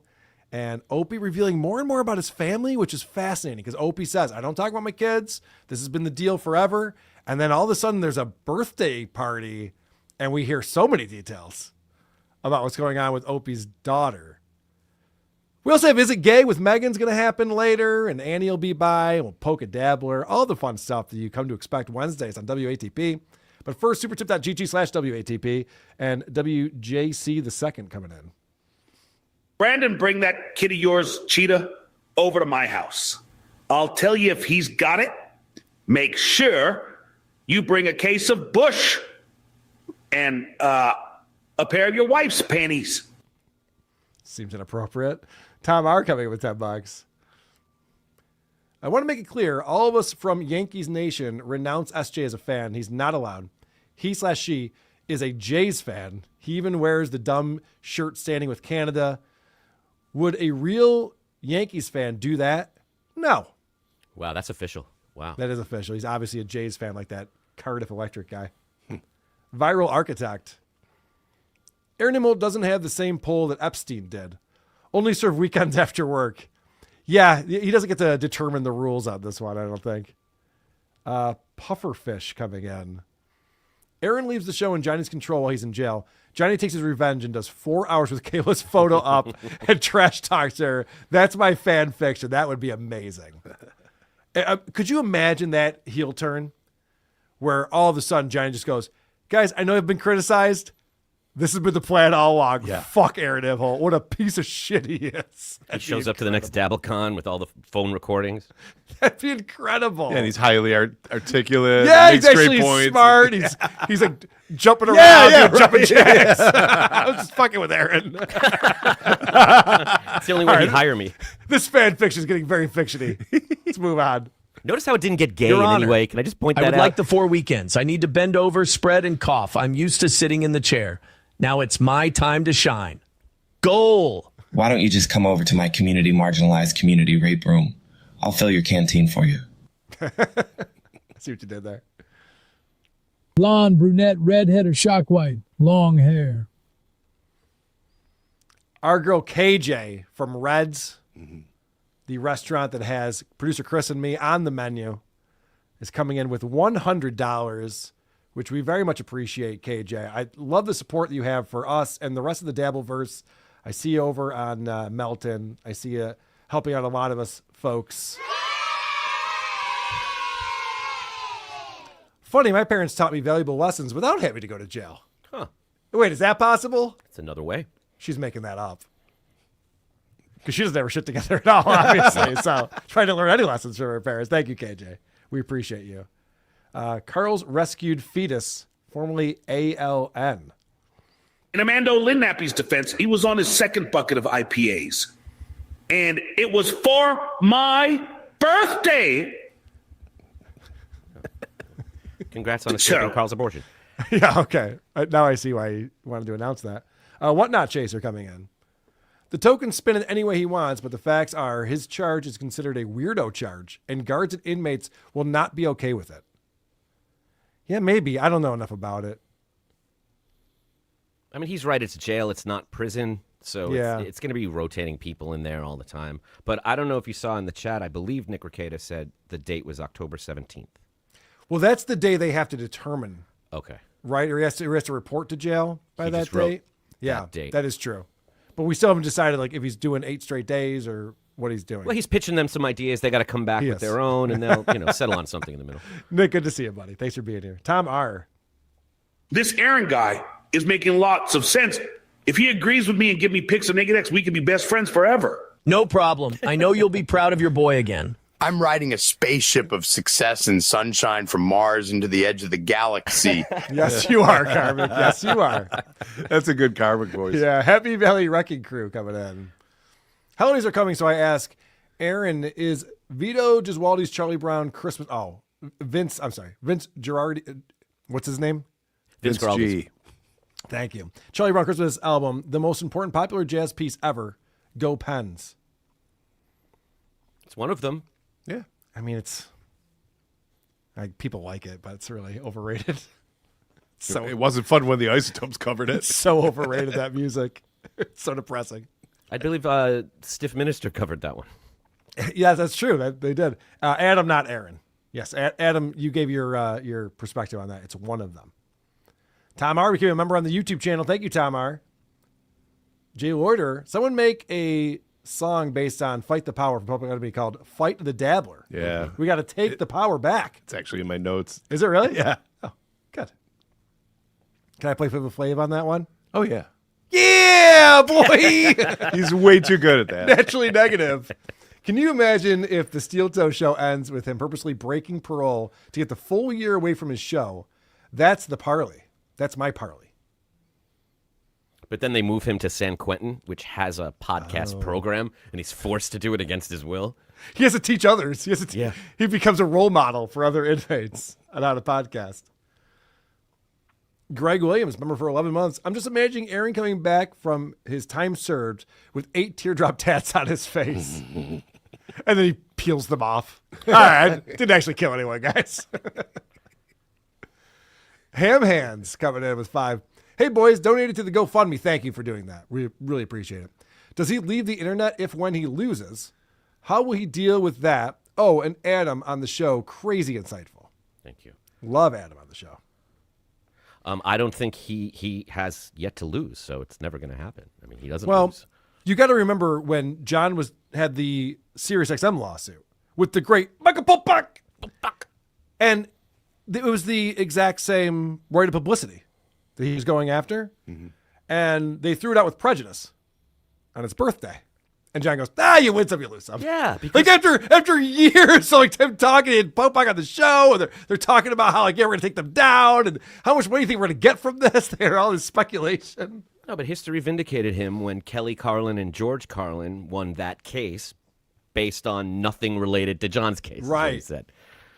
And Opie revealing more and more about his family, which is fascinating because Opie says, I don't talk about my kids. This has been the deal forever. And then all of a sudden there's a birthday party and we hear so many details about what's going on with Opie's daughter. We also have Is It Gay with Megan's going to happen later, and Annie will be by, we'll poke a dabbler, all the fun stuff that you come to expect Wednesdays on WATP. But first, supertip.gg/WATP and WJC the second coming in. Brandon, bring that kid of yours, Cheetah, over to my house. I'll tell you if he's got it. Make sure you bring a case of Bush and a pair of your wife's panties. Seems inappropriate. Tom R. coming in with $10. I want to make it clear, all of us from Yankees Nation renounce SJ as a fan. He's not allowed. He/she is a Jays fan. He even wears the dumb shirt standing with Canada. Would a real Yankees fan do that? No. Wow, that's official. Wow. That is official. He's obviously a Jays fan like that Cardiff Electric guy. Viral Architect. Aaron Imholte doesn't have the same pull that Epstein did. Only serve weekends after work. Yeah, he doesn't get to determine the rules on this one, I don't think. Pufferfish coming in. Aaron leaves the show in Johnny's control while he's in jail. Johnny takes his revenge and does 4 hours with Kayla's photo up and trash talks her. That's my fan fiction. That would be amazing. Could you imagine that heel turn where all of a sudden Johnny just goes, guys, I know I've been criticized. This has been the plan all along. Yeah. Fuck Aaron Imholte. What a piece of shit he is. He shows up to the next DabbleCon with all the phone recordings. That'd be incredible. Yeah, and he's highly articulate. Yeah, he's actually smart. He's like jumping around, doing jumping jacks. I was just fucking with Aaron. It's the only way he'd hire me. This fan fiction is getting very fictiony. Let's move on. Notice how it didn't get gay Your in any Honor, way. Can I just point that out? I would like the 4 weekends. I need to bend over, spread, and cough. I'm used to sitting in the chair. Now it's my time to shine. Goal. Why don't you just come over to my community marginalized community rape room? I'll fill your canteen for you. See what you did there. Blonde, brunette, redhead, or shock white. Long hair. Our girl KJ from Reds, the restaurant that has producer Chris and me on the menu, is coming in with $100, which we very much appreciate, KJ. I love the support that you have for us and the rest of the Dabbleverse. I see you over on Melton. I see you helping out a lot of us folks. Funny, my parents taught me valuable lessons without having to go to jail. Huh. Wait, is that possible? It's another way. She's making that up. Because she doesn't have her shit together at all, obviously. So trying to learn any lessons from her parents. Thank you, KJ. We appreciate you. Carl's Rescued Fetus, formerly ALN. In Amando Linnappy's defense, he was on his second bucket of IPAs. And it was for my birthday. Congrats on escaping Carl's abortion. Yeah, okay. Now I see why he wanted to announce that. Whatnot Chaser coming in. The token spin it any way he wants, but the facts are his charge is considered a weirdo charge, and guards and inmates will not be okay with it. Yeah, maybe. I don't know enough about it. I mean, he's right. It's jail. It's not prison. So Yeah. it's going to be rotating people in there all the time. But I don't know if you saw in the chat, I believe Nick Ricada said the date was October 17th. Well, that's the day they have to determine. Okay. Right? Or he has to report to jail by He that just wrote date. Yeah, that date. that is true. But we still haven't decided like if he's doing 8 straight days or what he's doing. Well, he's pitching them some ideas. They got to come back He with is. their own, and they'll settle on something in the middle. Nick, good to see you, buddy. Thanks for being here. Tom R. This Aaron guy is making lots of sense. If he agrees with me and give me pics of Naked X, we can be best friends forever. No problem. I know you'll be proud of your boy again. I'm riding a spaceship of success and sunshine from Mars into the edge of the galaxy. Yes, you are, Carmen. Yes, you are. That's a good Carmen voice. Yeah, Happy Valley Wrecking Crew coming in. Holidays are coming, so I ask, Aaron, is Vito Gesualdi's Charlie Brown Christmas... Oh, Vince Girardi... What's his name? Vince G. Thank you. Charlie Brown Christmas album, the most important popular jazz piece ever. Go Pens. It's one of them. Yeah. I mean, it's... people like it, but it's really overrated. So it wasn't fun when the Isotopes covered it. It's so overrated, that music. It's so depressing. I believe Stiff Minister covered that one. Yeah, that's true. They did. Adam, not Aaron. Yes, Adam, you gave your perspective on that. It's one of them. Tom R. became a member on the YouTube channel. Thank you, Tom R. Jay Loiter, someone make a song based on Fight the Power from Public Enemy called Fight the Dabbler. Yeah. We got to take the power back. It's actually in my notes. Is it really? Yeah. Oh, good. Can I play Flip Flav on that one? Oh, yeah. Yeah, boy. He's way too good at that. Naturally negative. Can you imagine if the Steel Toe show ends with him purposely breaking parole to get the full year away from his show? That's the parlay. That's my parlay. But then they move him to San Quentin, which has a podcast program, and he's forced to do it against his will. He has to teach others. He becomes a role model for other inmates on how to podcast. Greg Williams, member for 11 months. I'm just imagining Aaron coming back from his time served with 8 teardrop tats on his face. And then he peels them off. All right. Didn't actually kill anyone, guys. Ham Hands coming in with 5. Hey, boys, donated to the GoFundMe. Thank you for doing that. We really appreciate it. Does he leave the internet if when he loses? How will he deal with that? Oh, and Adam on the show, crazy insightful. Thank you. Love Adam on the show. I don't think he has yet to lose, so it's never going to happen. I mean, he doesn't Well, lose. you got to remember when John had the SiriusXM lawsuit with the great Michael Popak. And it was the exact same right of publicity that he was going after. Mm-hmm. And they threw it out with prejudice on his birthday. And John goes, you win some, you lose some. Yeah. Because after years, so like him talking and Popak on the show, and they're talking about how like, yeah, we're going to take them down, and how much money do you think we're going to get from this? They're all this speculation. No, but history vindicated him when Kelly Carlin and George Carlin won that case based on nothing related to John's case. is what he Right. said.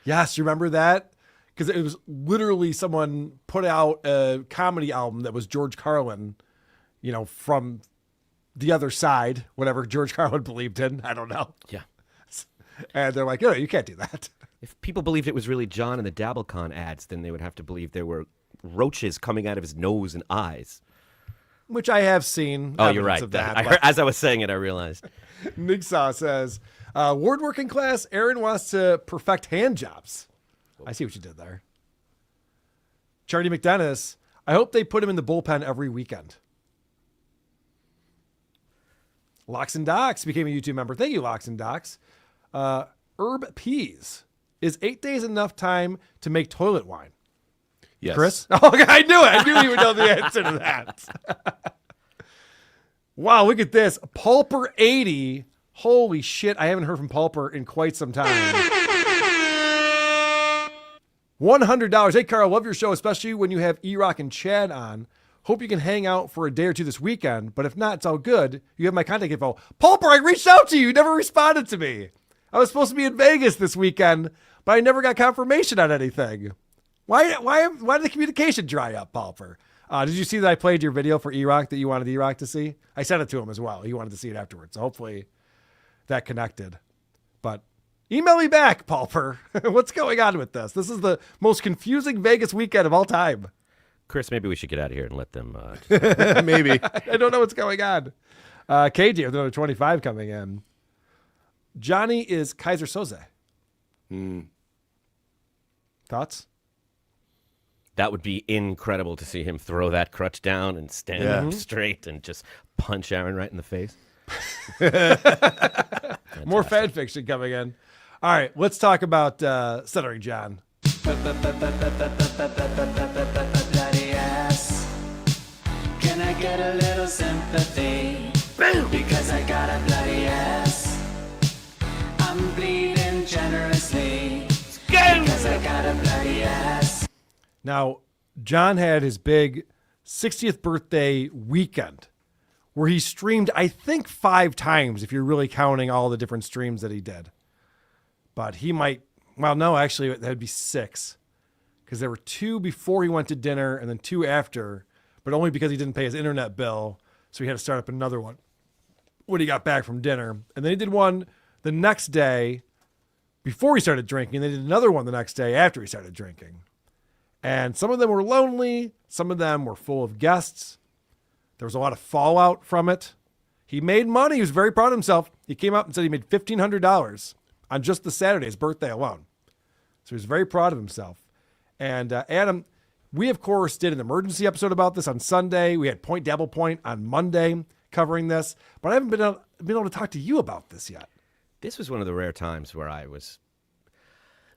Yes, you remember that? Because it was literally someone put out a comedy album that was George Carlin, from the other side, whatever George Carlin believed in. I don't know. Yeah. And they're like, you can't do that. If people believed it was really John in the DabbleCon ads, then they would have to believe there were roaches coming out of his nose and eyes. Which I have seen. Oh, you're evidence right. of that, I but- heard, as I was saying it, I realized. Nigsaw says, ward working class, Aaron wants to perfect hand jobs. I see what you did there. Charlie McDennis, I hope they put him in the bullpen every weekend. Locks and Docs became a YouTube member. Thank you, Locks and Docs. Herb Peas, is 8 days enough time to make toilet wine? Yes. Chris? Oh, I knew it. I knew you would know the answer to that. Wow, look at this. Pulper 80. Holy shit, I haven't heard from Pulper in quite some time. $100. Hey, Carl, love your show, especially when you have E-Rock and Chad on. Hope you can hang out for a day or two this weekend, but if not, it's all good. You have my contact info. Pulper, I reached out to you. You never responded to me. I was supposed to be in Vegas this weekend, but I never got confirmation on anything. Why did the communication dry up, Pulper? Did you see that I played your video for E-Rock that you wanted E-Rock to see? I sent it to him as well. He wanted to see it afterwards. So hopefully that connected. But email me back, Pulper. What's going on with this? This is the most confusing Vegas weekend of all time. Chris, maybe we should get out of here and let them. Maybe. I don't know what's going on. KJ with another 25 coming in. Johnny is Kaiser Soze. Thoughts? That would be incredible to see him throw that crutch down and stand up straight and just punch Aaron right in the face. More fan fiction coming in. All right, let's talk about Stuttering John. Bloody ass. Can I get a little sympathy? Because I got a bloody ass. I'm bleeding generously. Because I got a bloody ass. Now, John had his big 60th birthday weekend where he streamed, I think, 5 times, if you're really counting all the different streams that he did. But he might, well, no, actually, that'd be 6. Because there were 2 before he went to dinner and then 2 after, but only because he didn't pay his internet bill. So he had to start up another one when he got back from dinner. And then he did one the next day before he started drinking. They did another one the next day after he started drinking. And some of them were lonely. Some of them were full of guests. There was a lot of fallout from it. He made money. He was very proud of himself. He came out and said he made $1,500 on just the Saturday, his birthday alone. So he was very proud of himself. And Adam, we, of course, did an emergency episode about this on Sunday. We had Point Dabble Point on Monday covering this. But I haven't been able to talk to you about this yet. This was one of the rare times where I was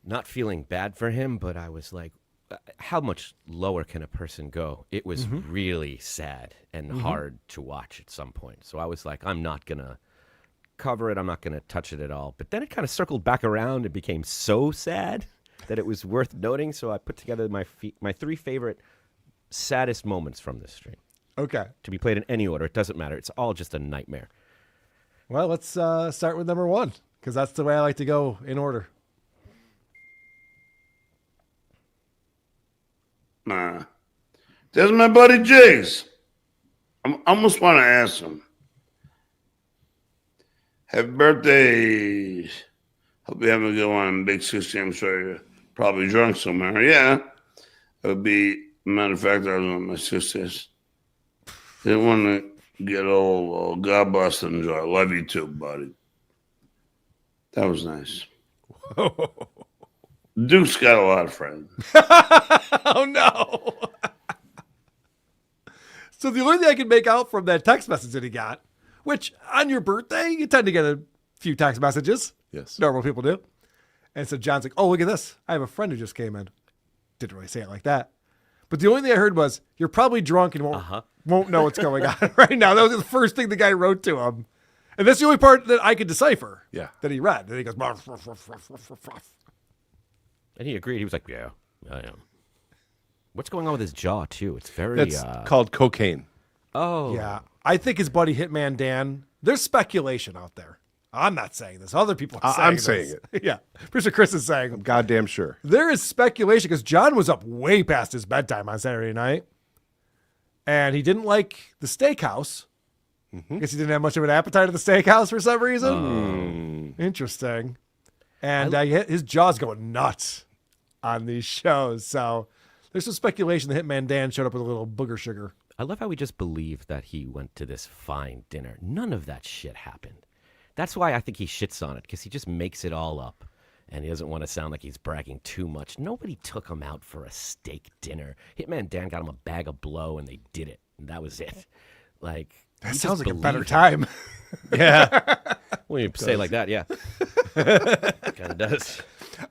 not feeling bad for him, but I was like, how much lower can a person go? It was really sad and hard to watch at some point. So I was like, I'm not going to cover it. I'm not going to touch it at all. But then it kind of circled back around and became so sad that it was worth noting. So I put together my 3 favorite saddest moments from this stream. Okay. To be played in any order. It doesn't matter. It's all just a nightmare. Well, let's start with number 1, because that's the way I like to go in order. Nah. There's my buddy Jace. I almost want to ask him. Happy birthday. Hope you're having a good one. Big 60, I'm sure you're probably drunk somewhere. Yeah. It would be, matter of fact, I was on my sister's. Didn't want to get old. God bless and enjoy. Love you too, buddy. That was nice. Duke's got a lot of friends. Oh, no. So the only thing I can make out from that text message that he got, which on your birthday, you tend to get a few text messages. Yes. Normal people do. And so John's like, oh, look at this. I have a friend who just came in. Didn't really say it like that. But the only thing I heard was, you're probably drunk and won't know what's going on right now. That was the first thing the guy wrote to him. And that's the only part that I could decipher. Yeah. That he read. And he goes, and he agreed. He was like, yeah, I am. What's going on with his jaw, too? It's very... That's called cocaine. Oh. Yeah. I think his buddy Hitman Dan, there's speculation out there. I'm not saying this. Other people are saying I'm this. saying it. Yeah. Producer Chris is saying I'm goddamn sure. There is speculation because John was up way past his bedtime on Saturday night. And he didn't like the steakhouse. Guess he didn't have much of an appetite at the steakhouse for some reason. Interesting. And his jaw's going nuts on these shows. So there's some speculation that Hitman Dan showed up with a little booger sugar. I love how we just believe that he went to this fine dinner. None of that shit happened. That's why I think he shits on it, because he just makes it all up. And he doesn't want to sound like he's bragging too much. Nobody took him out for a steak dinner. Hitman Dan got him a bag of blow, and they did it. And that was it. Like, that sounds like a better him. time. Yeah. When you say it like that, yeah. Kind of does.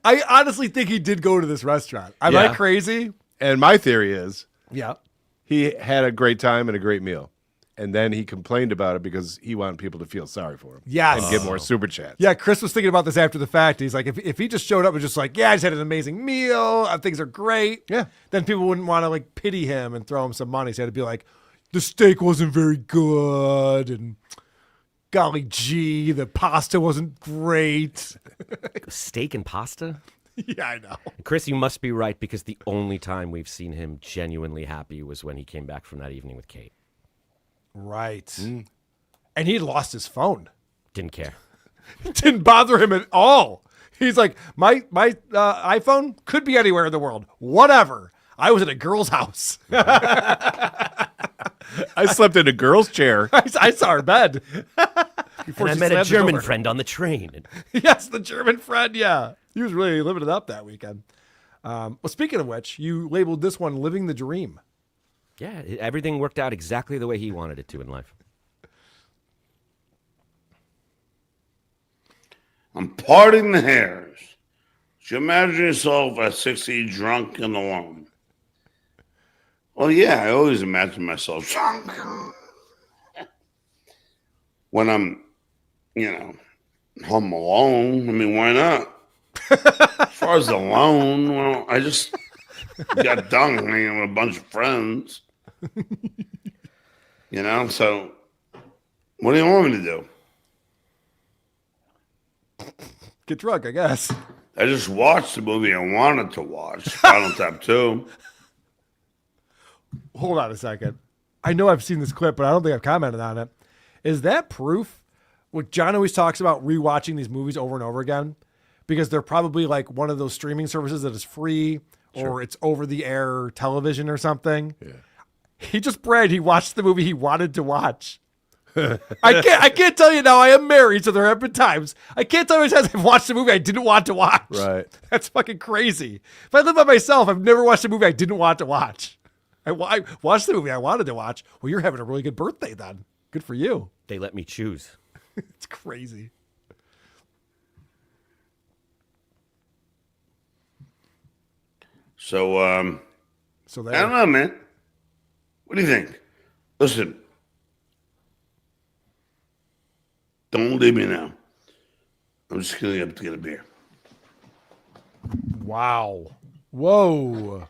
I honestly think he did go to this restaurant. Am I crazy? And my theory is, yeah, he had a great time and a great meal. And then he complained about it because he wanted people to feel sorry for him. Yes. And get more super chats. Yeah, Chris was thinking about this after the fact. He's like, if he just showed up and just like, yeah, I just had an amazing meal. Things are great. Yeah. Then people wouldn't want to like pity him and throw him some money. So he had to be like, the steak wasn't very good. And golly gee, the pasta wasn't great. Steak and pasta? Yeah, I know. Chris, you must be right, because the only time we've seen him genuinely happy was when he came back from that evening with Kate. Right. And he had lost his phone. Didn't care. Didn't bother him at all. He's like, my iPhone could be anywhere in the world. Whatever. I was at a girl's house. I slept in a girl's chair. I saw her bed. And I met a German friend on the train. Yes, the German friend, yeah. He was really living it up that weekend. Well, speaking of which, you labeled this one Living the Dream. Yeah, everything worked out exactly the way he wanted it to in life. I'm parting the hairs. Do you imagine yourself at 60 drunk and alone? Well, yeah, I always imagine myself drunk. When I'm, home alone, I mean, why not? As far as alone, well, I just got done hanging with a bunch of friends. So what do you want me to do? Get drunk, I guess. I just watched the movie I wanted to watch, Final Tap 2. Hold on a second. I know I've seen this clip, but I don't think I've commented on it. Is that proof? What John always talks about rewatching these movies over and over again, because they're probably like one of those streaming services that is free or it's over the air television or something. Yeah. He just bragged he watched the movie he wanted to watch. I can't tell you now. I am married, so there have been times I can't tell you I've watched a movie I didn't want to watch. Right. That's fucking crazy. If I live by myself, I've never watched a movie I didn't want to watch. I watched the movie I wanted to watch. Well, you're having a really good birthday then. Good for you. They let me choose. It's crazy. So, I there. don't know, man. What do you think? Listen, Don't leave me now. I'm just going up to get a beer. Wow. Whoa.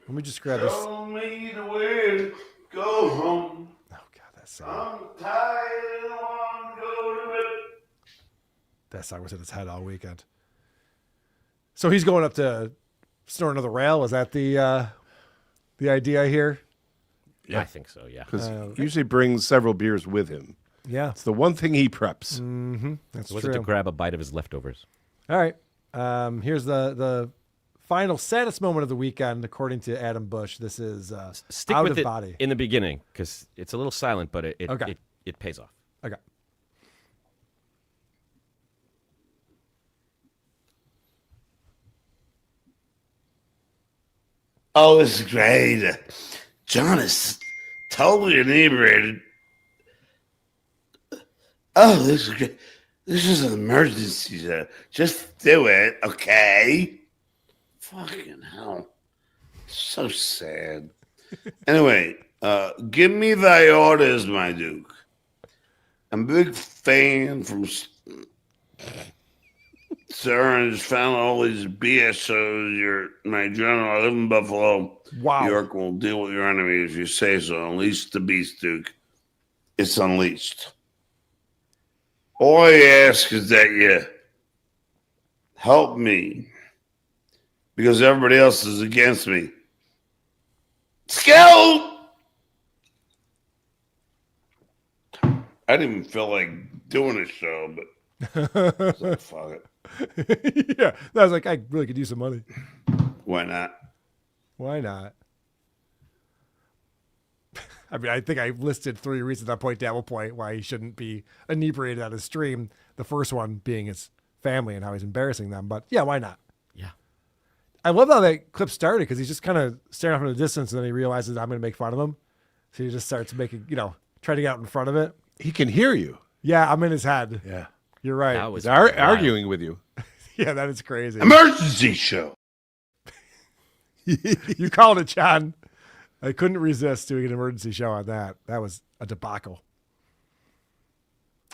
Let me just grab this. Show me the way to go home. Oh, God, that song. I'm tired and want to go to bed. That song was in his head all weekend. So he's going up to snort another rail. Is that the idea here? Yeah. I think so, yeah. Because he usually brings several beers with him. Yeah. It's the one thing he preps. Mm-hmm. That's was true. it to grab a bite of his leftovers? All right. Here's the final saddest moment of the weekend, according to Adam Bush. This is Stick Out with of it Body. in the beginning, because it's a little silent, but it Okay. it pays off. Okay. Oh, this is great. John is totally inebriated. Oh, this is great. This is an emergency. Just do it, okay? Fucking hell. So sad. Anyway, give me thy orders, my duke. I'm a big fan from Sir, and just found all these BS shows. You're my general. I live in Buffalo. Wow. New York will deal with your enemy if you say so. Unleash the beast, Duke. It's unleashed. All I ask is that you help me because everybody else is against me. Skill! I didn't even feel like doing a show, but so fuck it. Yeah, I was like, I really could use some money. Why not? Why not? I mean, I think I listed 3 reasons on Point Dabble Point why he shouldn't be inebriated on his stream. The first one being his family and how he's embarrassing them. But yeah, why not? Yeah. I love how that clip started because he's just kind of staring off in the distance and then he realizes I'm going to make fun of him. So he just starts making, trying to get out in front of it. He can hear you. Yeah, I'm in his head. Yeah. You're right. That was He's arguing with you. Yeah, that is crazy. Emergency show. You called it, John. I couldn't resist doing an emergency show on that. That was a debacle.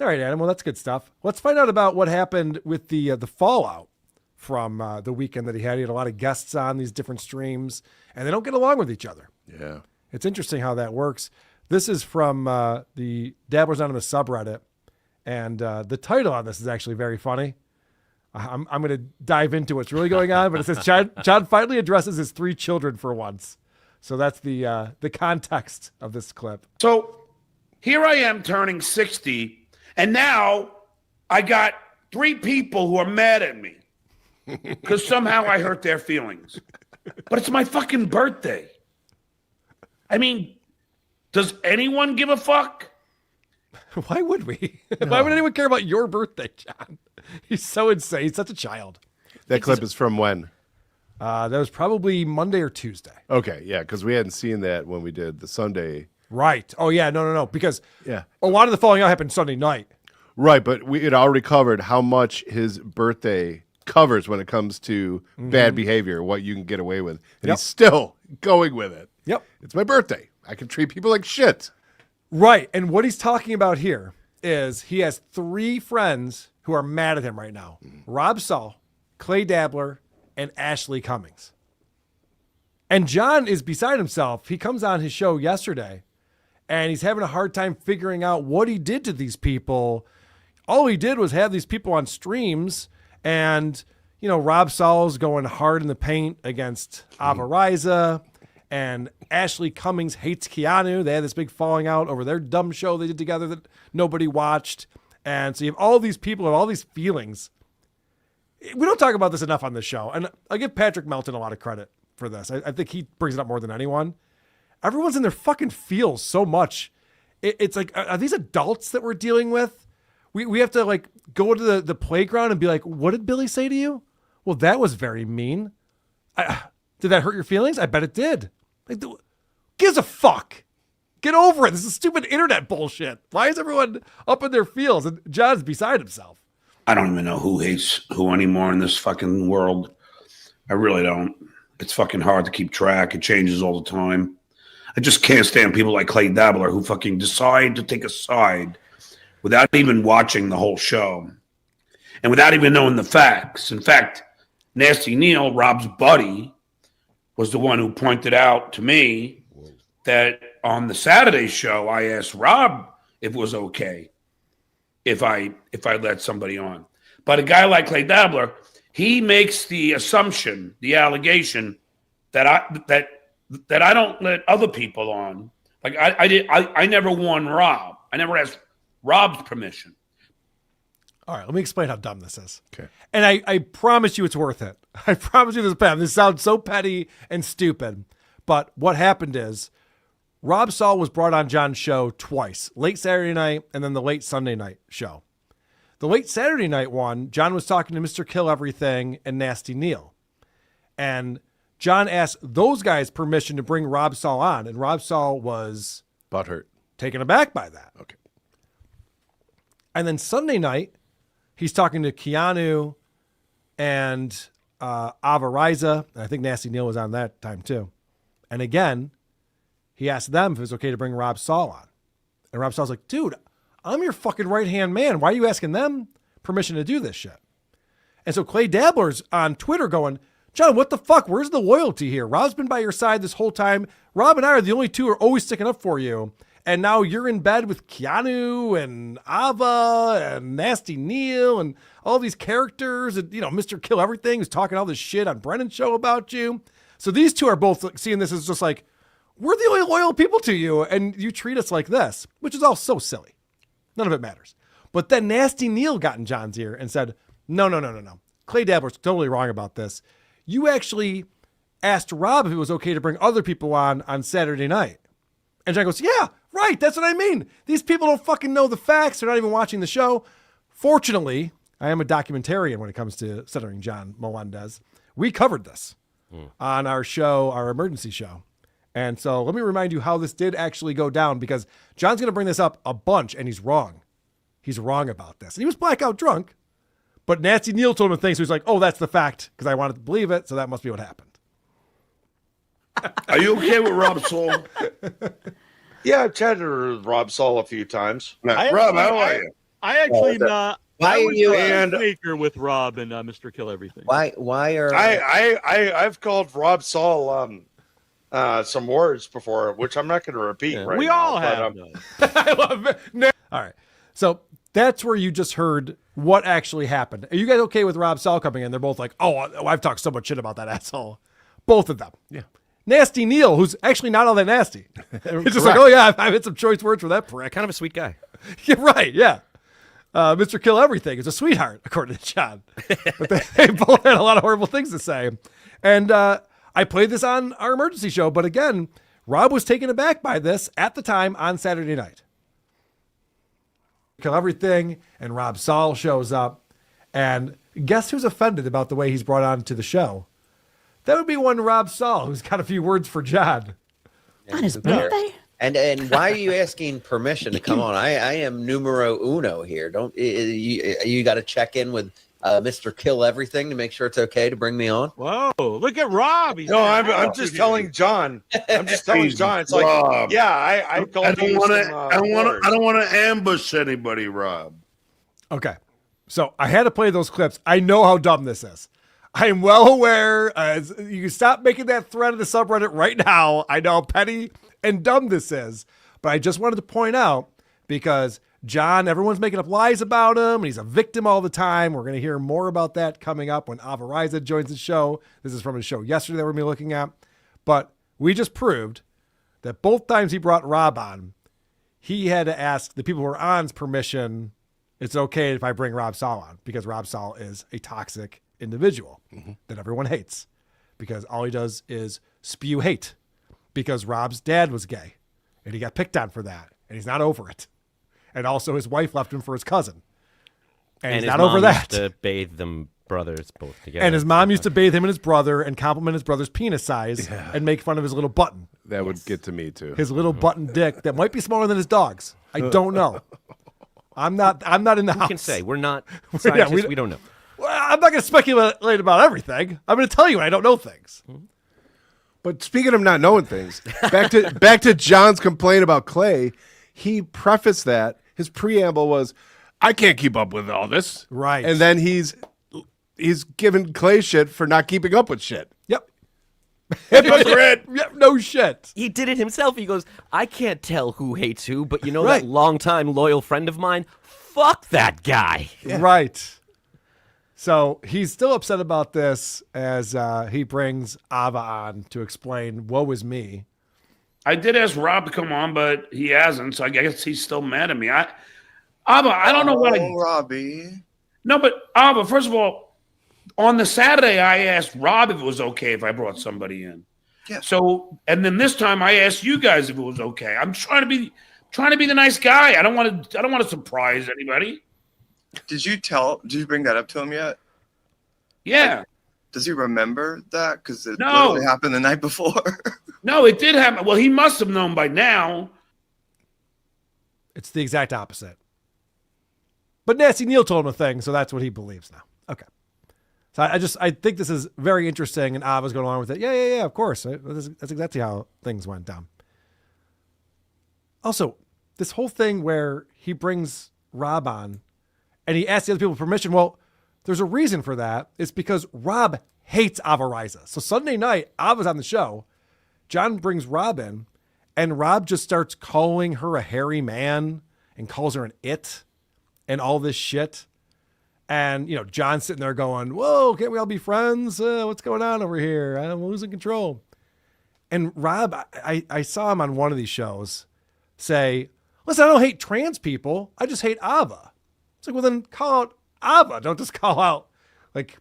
All right, Adam. Well, that's good stuff. Let's find out about what happened with the fallout from the weekend that he had. He had a lot of guests on these different streams, and they don't get along with each other. Yeah. It's interesting how that works. This is from the Dabblers Anonymous subreddit, and the title on this is actually very funny. I'm going to dive into what's really going on, but it says John finally addresses his 3 children for once. So that's the context of this clip. So here I am turning 60, and now I got 3 people who are mad at me because somehow I hurt their feelings. But it's my fucking birthday. I mean, does anyone give a fuck? Why would we? Why would anyone care about your birthday, John? He's so insane. He's such a child. That clip is from when? That was probably Monday or Tuesday. Okay, yeah, because we hadn't seen that when we did the Sunday. Right. Oh, yeah. No. Because yeah, a lot of the falling out happened Sunday night. Right, but we had already covered how much his birthday covers when it comes to bad behavior, what you can get away with. And he's still going with it. Yep. It's my birthday. I can treat people like shit. Right. And what he's talking about here is he has 3 friends who are mad at him right now. Rob Saul, Clay Dabbler, and Ashley Cummings. And John is beside himself. He comes on his show yesterday, and he's having a hard time figuring out what he did to these people. All he did was have these people on streams, and, Rob Saul's going hard in the paint against Avariza, and Ashley Cummings hates Keanu. They had this big falling out over their dumb show they did together that nobody watched. And so you have all these people and all these feelings. We don't talk about this enough on this show. And I give Patrick Melton a lot of credit for this. I think he brings it up more than anyone. Everyone's in their fucking feels so much. It's like, are these adults that we're dealing with? We have to go to the playground and be like, what did Billy say to you? Well, that was very mean. Did that hurt your feelings? I bet it did. Gives a fuck. Get over it. This is stupid internet bullshit. Why is everyone up in their feels? And John's beside himself. I don't even know who hates who anymore in this fucking world. I really don't. It's fucking hard to keep track. It changes all the time. I just can't stand people like Clay Dabbler who fucking decide to take a side without even watching the whole show and without even knowing the facts. In fact, Nasty Neil, Rob's buddy, was the one who pointed out to me that on the Saturday show, I asked Rob if it was okay if I let somebody on. But a guy like Clay Dabbler, he makes the assumption, the allegation that I don't let other people on. Like I never warned Rob. I never asked Rob's permission. All right, let me explain how dumb this is. Okay. And I promise you it's worth it. I promise you this sounds so petty and stupid. But what happened is Rob Saul was brought on John's show twice, late Saturday night and then the late Sunday night show. The late Saturday night one, John was talking to Mr. Kill Everything and Nasty Neil. And John asked those guys permission to bring Rob Saul on, and Rob Saul was butthurt, taken aback by that. Okay. And then Sunday night, he's talking to Keanu and Ava Riza, and I think Nasty Neil was on that time too. And again, he asked them if it was okay to bring Rob Saul on. And Rob Saul's like, dude, I'm your fucking right-hand man. Why are you asking them permission to do this shit? And so Clay Dabbler's on Twitter going, John, what the fuck? Where's the loyalty here? Rob's been by your side this whole time. Rob and I are the only two who are always sticking up for you. And now you're in bed with Keanu and Ava and Nasty Neil and all these characters. And, you know, Mr. Kill Everything is talking all this shit on Brennan's show about you. So these two are both seeing this as just like, we're the only loyal people to you. And you treat us like this, which is all so silly. None of it matters. But then Nasty Neil got in John's ear and said, no. Clay Dabbler's totally wrong about this. You actually asked Rob if it was okay to bring other people on Saturday night. And John goes, yeah, right. That's what I mean. These people don't fucking know the facts. They're not even watching the show. Fortunately, I am a documentarian when it comes to Stuttering John Melendez. We covered this on our show, our emergency show. And so let me remind you how this did actually go down, because John's going to bring this up a bunch, and he's wrong. He's wrong about this. And he was blackout drunk, but Nasty Neil told him a thing, so he's like, oh, that's the fact, because I wanted to believe it, so that must be what happened. Are you okay with Rob Saul? Yeah, I've chatted with Rob Saul a few times. Rob, how are you? I actually Why I are was you a maker with Rob and Mr. Kill Everything. Why are I've called Rob Saul some words before, which I'm not going to repeat right we now. all have. I love it. All right. So that's where you just heard what actually happened. Are you guys okay with Rob Saul coming in? They're both like, oh, I've talked so much shit about that asshole. Both of them. Yeah. Nasty Neil, who's actually not all that nasty. It's just like, oh yeah, I've had some choice words for that prick. Kind of a sweet guy. Yeah, right. Yeah. Mr. Kill Everything is a sweetheart, according to John. But they both had a lot of horrible things to say. And I played this on our emergency show, but again, Rob was taken aback by this at the time on Saturday night. Kill Everything, and Rob Saul shows up. And guess who's offended about the way he's brought on to the show? That would be one Rob Saul, who's got a few words for John. on his birthday? And why are you asking permission to come on? I am numero uno here. Don't you got to check in with Mr. Kill Everything to make sure it's okay to bring me on? Whoa, look at Rob. I'm just telling John. I'm just telling John. It's like, Rob. yeah, I don't want to ambush anybody, Rob. Okay. So I had to play those clips. I know how dumb this is. I am well aware. You can stop making that thread in the subreddit right now. I know how petty and dumb this is, but I just wanted to point out, because John, everyone's making up lies about him, and he's a victim all the time. We're going to hear more about that coming up when Avariza joins the show. This is from his show yesterday that we're going to be looking at. But we just proved that both times he brought Rob on, he had to ask the people who were on's permission. It's okay if I bring Rob Saul on, because Rob Saul is a toxic individual that everyone hates, because all he does is spew hate, because Rob's dad was gay and he got picked on for that and he's not over it. And also his wife left him for his cousin and he's not over that. Used to bathe them brothers both together. And his mom used to bathe him and his brother and compliment his brother's penis size and make fun of his little button. That would get to me too. His little button dick that might be smaller than his dog's. I don't know. I'm not in the house. We can say we're not scientists. We don't know. Well, I'm not going to speculate about everything. I'm going to tell you I don't know things. But speaking of not knowing things, back to John's complaint about Clay, he prefaced that. His preamble was, I can't keep up with all this. Right. And then he's giving Clay shit for not keeping up with shit. Yep. Hypocrite. Yep, no shit. He did it himself. He goes, I can't tell who hates who, but you know Right. that longtime loyal friend of mine? Fuck that guy. Right. So he's still upset about this as he brings Ava on to explain, woe is me. I did ask Rob to come on, but he hasn't, so I guess he's still mad at me. Ava, I don't know what Robbie. No, but Ava, first of all, on the Saturday, I asked Rob if it was okay if I brought somebody in. Yeah. So, and then this time I asked you guys if it was okay. I'm trying to be the nice guy. I don't want to surprise anybody. Did you bring that up to him yet? Yeah. Does he remember that? Because it No. literally happened the night before. No, it did happen. Well, he must have known by now. It's the exact opposite. But Nasty Neil told him a thing, so that's what he believes now. Okay. So I think this is very interesting, and Ava's going along with it. Yeah, of course. That's exactly how things went down. Also, this whole thing where he brings Rob on, and he asks the other people permission. Well, there's a reason for that. It's because Rob hates Ava Riza. So Sunday night, Ava's on the show. John brings Rob in, and Rob just starts calling her a hairy man and calls her an it and all this shit. And, John's sitting there going, whoa, can't we all be friends? What's going on over here? I'm losing control. And Rob, I saw him on one of these shows say, listen, I don't hate trans people. I just hate Ava. It's like, well, then call out Ava. Don't just call out, like,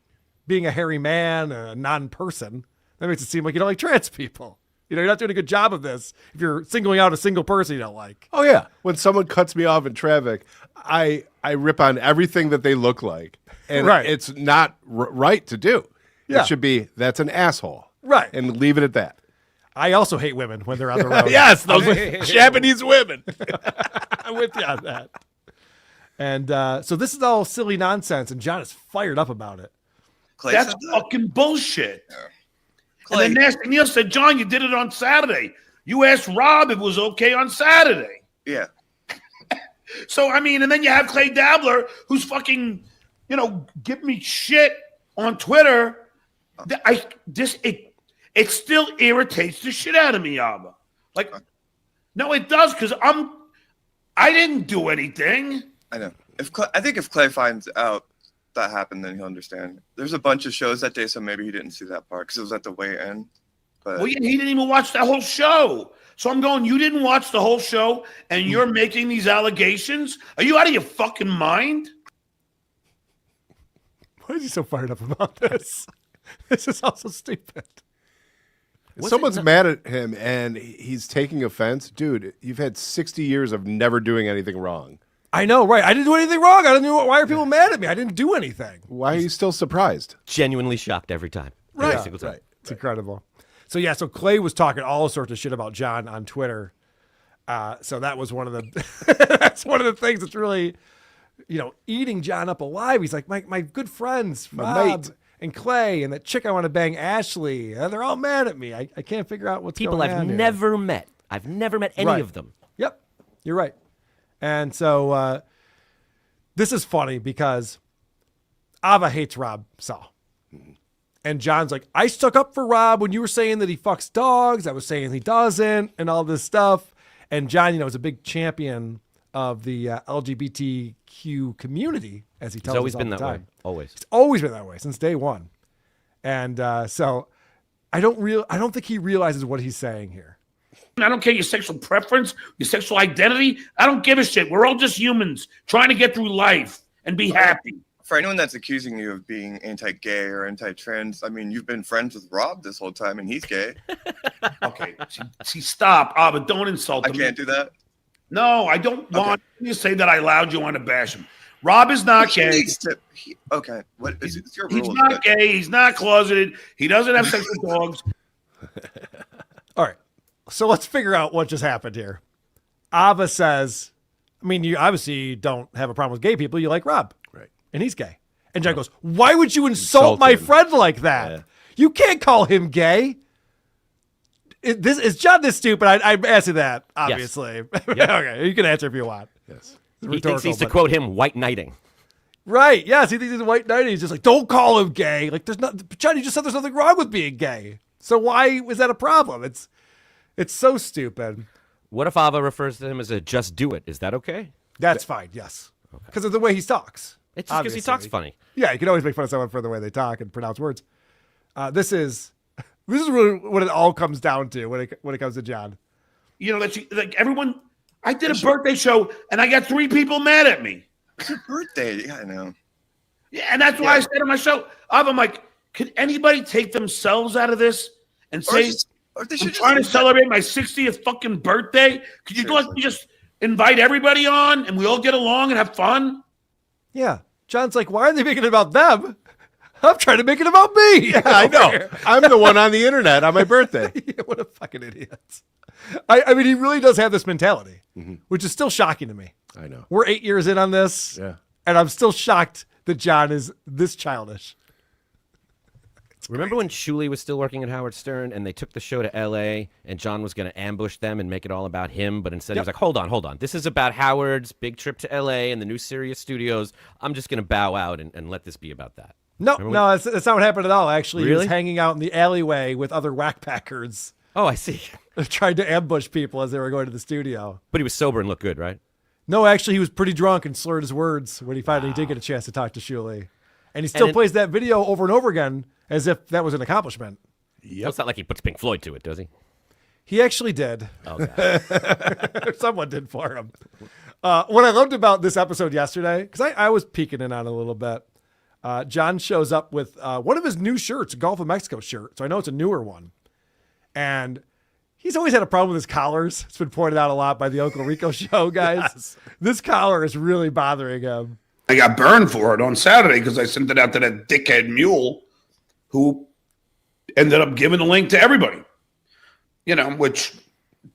being a hairy man, a non-person. That makes it seem like you don't like trans people. You're not doing a good job of this if you're singling out a single person you don't like. Oh, yeah. When someone cuts me off in traffic, I rip on everything that they look like. And it's not right to do. Yeah. It should be, that's an asshole. Right. And leave it at that. I also hate women when they're on the road. Yes, those Japanese women. I'm with you on that. And so this is all silly nonsense, and John is fired up about it. That's fucking bullshit. And then Nasty Neil said, John, you did it on Saturday. You asked Rob if it was okay on Saturday. Yeah. So, I mean, and then you have Clay Dabbler, who's fucking, give me shit on Twitter. It still irritates the shit out of me, Ava. Like, no, it does, because I didn't do anything. I know. I think if Clay finds out that happened, then he'll understand. There's a bunch of shows that day, so maybe he didn't see that part because it was at the weigh-in. But Well, he didn't even watch that whole show. So I'm going, you didn't watch the whole show, and you're making these allegations? Are you out of your fucking mind? Why is he so fired up about this? This is also stupid. Someone's mad at him and he's taking offense. Dude, you've had 60 years of never doing anything wrong. I know, right? I didn't do anything wrong. I don't know. Why are people mad at me? I didn't do anything. Why are you still surprised? Genuinely shocked every time. Right. Every single time. Right. It's incredible. So Clay was talking all sorts of shit about John on Twitter. So that was one of the that's one of the things that's really, eating John up alive. He's like, my good friends, Rob mate. and Clay, and that chick I want to bang, Ashley. They're all mad at me. I can't figure out what's People going on. I've here. never met. I've never met any Right. of them. Yep, you're right. And so this is funny because Ava hates Rob Saul. And John's like, I stuck up for Rob when you were saying that he fucks dogs. I was saying he doesn't and all this stuff. And John, is a big champion of the LGBTQ community, as he tells us always all been the that way. time. Always. It's always been that way since day one. And so I don't think he realizes what he's saying here. I don't care your sexual preference, your sexual identity. I don't give a shit. We're all just humans trying to get through life and be happy. for anyone that's accusing you of being anti-gay or anti-trans, I mean, you've been friends with Rob this whole time, and he's gay. Okay, see, stop, but don't insult him. I can't do that. No, I don't want you to say that I allowed you on to bash him. Rob is not gay. Okay, what is it's your He's rule? not gay. He's not closeted. He doesn't have sex with dogs. All right. So let's figure out what just happened here. Ava says, I mean, you obviously don't have a problem with gay people. You like Rob. Right. And he's gay. And John goes, why would you insult my friend like that? Yeah. You can't call him gay. Is John this stupid? I'm asking that, obviously. Yes. Okay, you can answer if you want. Yes. He thinks he's to quote him, white knighting. Right. Yes, he thinks he's a white knight. He's just like, don't call him gay. Like, there's not. John, you just said there's nothing wrong with being gay. So why is that a problem? It's so stupid. What if Ava refers to him as a just do it? Is that okay? That's fine. Yes. Because of the way he talks. It's just because he talks funny. Yeah, you can always make fun of someone for the way they talk and pronounce words. This is really what it all comes down to when it comes to John. You know, like everyone. I did a birthday show and I got 3 people mad at me. It's your birthday. Yeah, I know. Yeah, and that's why I said on my show, I'm like, could anybody take themselves out of this and say, I'm trying to celebrate my 60th fucking birthday? Could you just invite everybody on and we all get along and have fun? Yeah. John's like, why are they making it about them? I'm trying to make it about me. Yeah, I know. I'm the one on the internet on my birthday. Yeah, what a fucking idiot. I mean, he really does have this mentality, which is still shocking to me. I know. We're 8 years in on this, and I'm still shocked that John is this childish. Remember when Shuley was still working at Howard Stern and they took the show to L.A. and John was going to ambush them and make it all about him, but instead he was like, hold on. This is about Howard's big trip to L.A. and the new Sirius studios. I'm just going to bow out and let this be about that. No, that's not what happened at all, actually. Really? He was hanging out in the alleyway with other whackpackers. Oh, I see. Trying to ambush people as they were going to the studio. But he was sober and looked good, right? No, actually, he was pretty drunk and slurred his words when he finally did get a chance to talk to Shuley. And he still plays that video over and over again as if that was an accomplishment. Well, it's not like he puts Pink Floyd to it, does he? He actually did. Okay. Someone did for him. What I loved about this episode yesterday, because I was peeking in on it a little bit, John shows up with one of his new shirts, a Gulf of Mexico shirt. So I know it's a newer one. And he's always had a problem with his collars. It's been pointed out a lot by the Uncle Rico show, guys. Yes. This collar is really bothering him. I got burned for it on Saturday because I sent it out to that dickhead mule who ended up giving the link to everybody. You know, which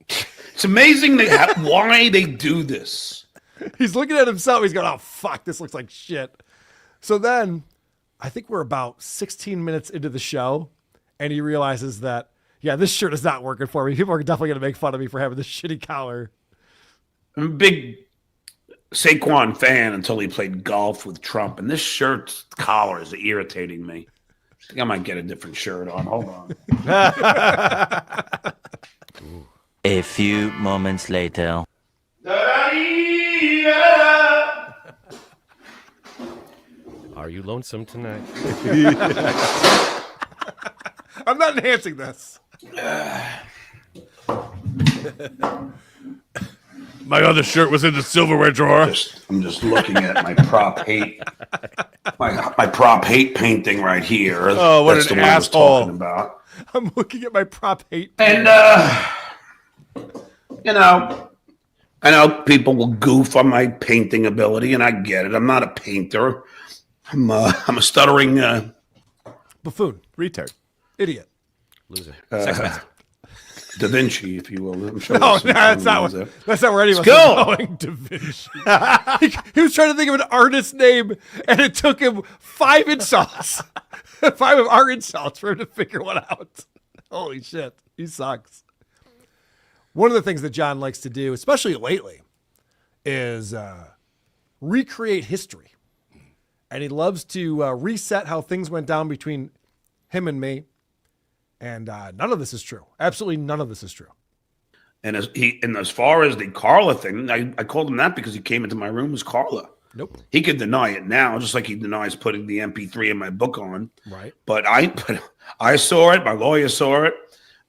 it's amazing why they do this. He's looking at himself. He's going, oh, fuck, this looks like shit. So then I think we're about 16 minutes into the show, and he realizes that, yeah, this shirt is not working for me. People are definitely going to make fun of me for having this shitty collar. I'm a big Saquon fan until he played golf with Trump, and this shirt's collar is irritating me. I think I might get a different shirt on. Hold on. A few moments later. Are you lonesome tonight? I'm not enhancing this. My other shirt was in the silverware drawer. I'm just looking at my prop hate, my prop hate painting right here. Oh, what That's an the one I was asshole! talking about. I'm looking at my prop hate. And you know, I know people will goof on my painting ability, and I get it. I'm not a painter. I'm a stuttering buffoon, retard, idiot, loser, sex bastard. Da Vinci, if you will. I'm sure no, that's not where any of us are going. Da Vinci. he was trying to think of an artist name, and it took him 5 insults, 5 of our insults for him to figure one out. Holy shit, he sucks. One of the things that John likes to do, especially lately, is recreate history. And he loves to reset how things went down between him and me. And none of this is true. Absolutely none of this is true. And as far as the Carla thing, I called him that because he came into my room as Carla. Nope. He could deny it now, just like he denies putting the MP3 in my book on. Right. But I saw it. My lawyer saw it.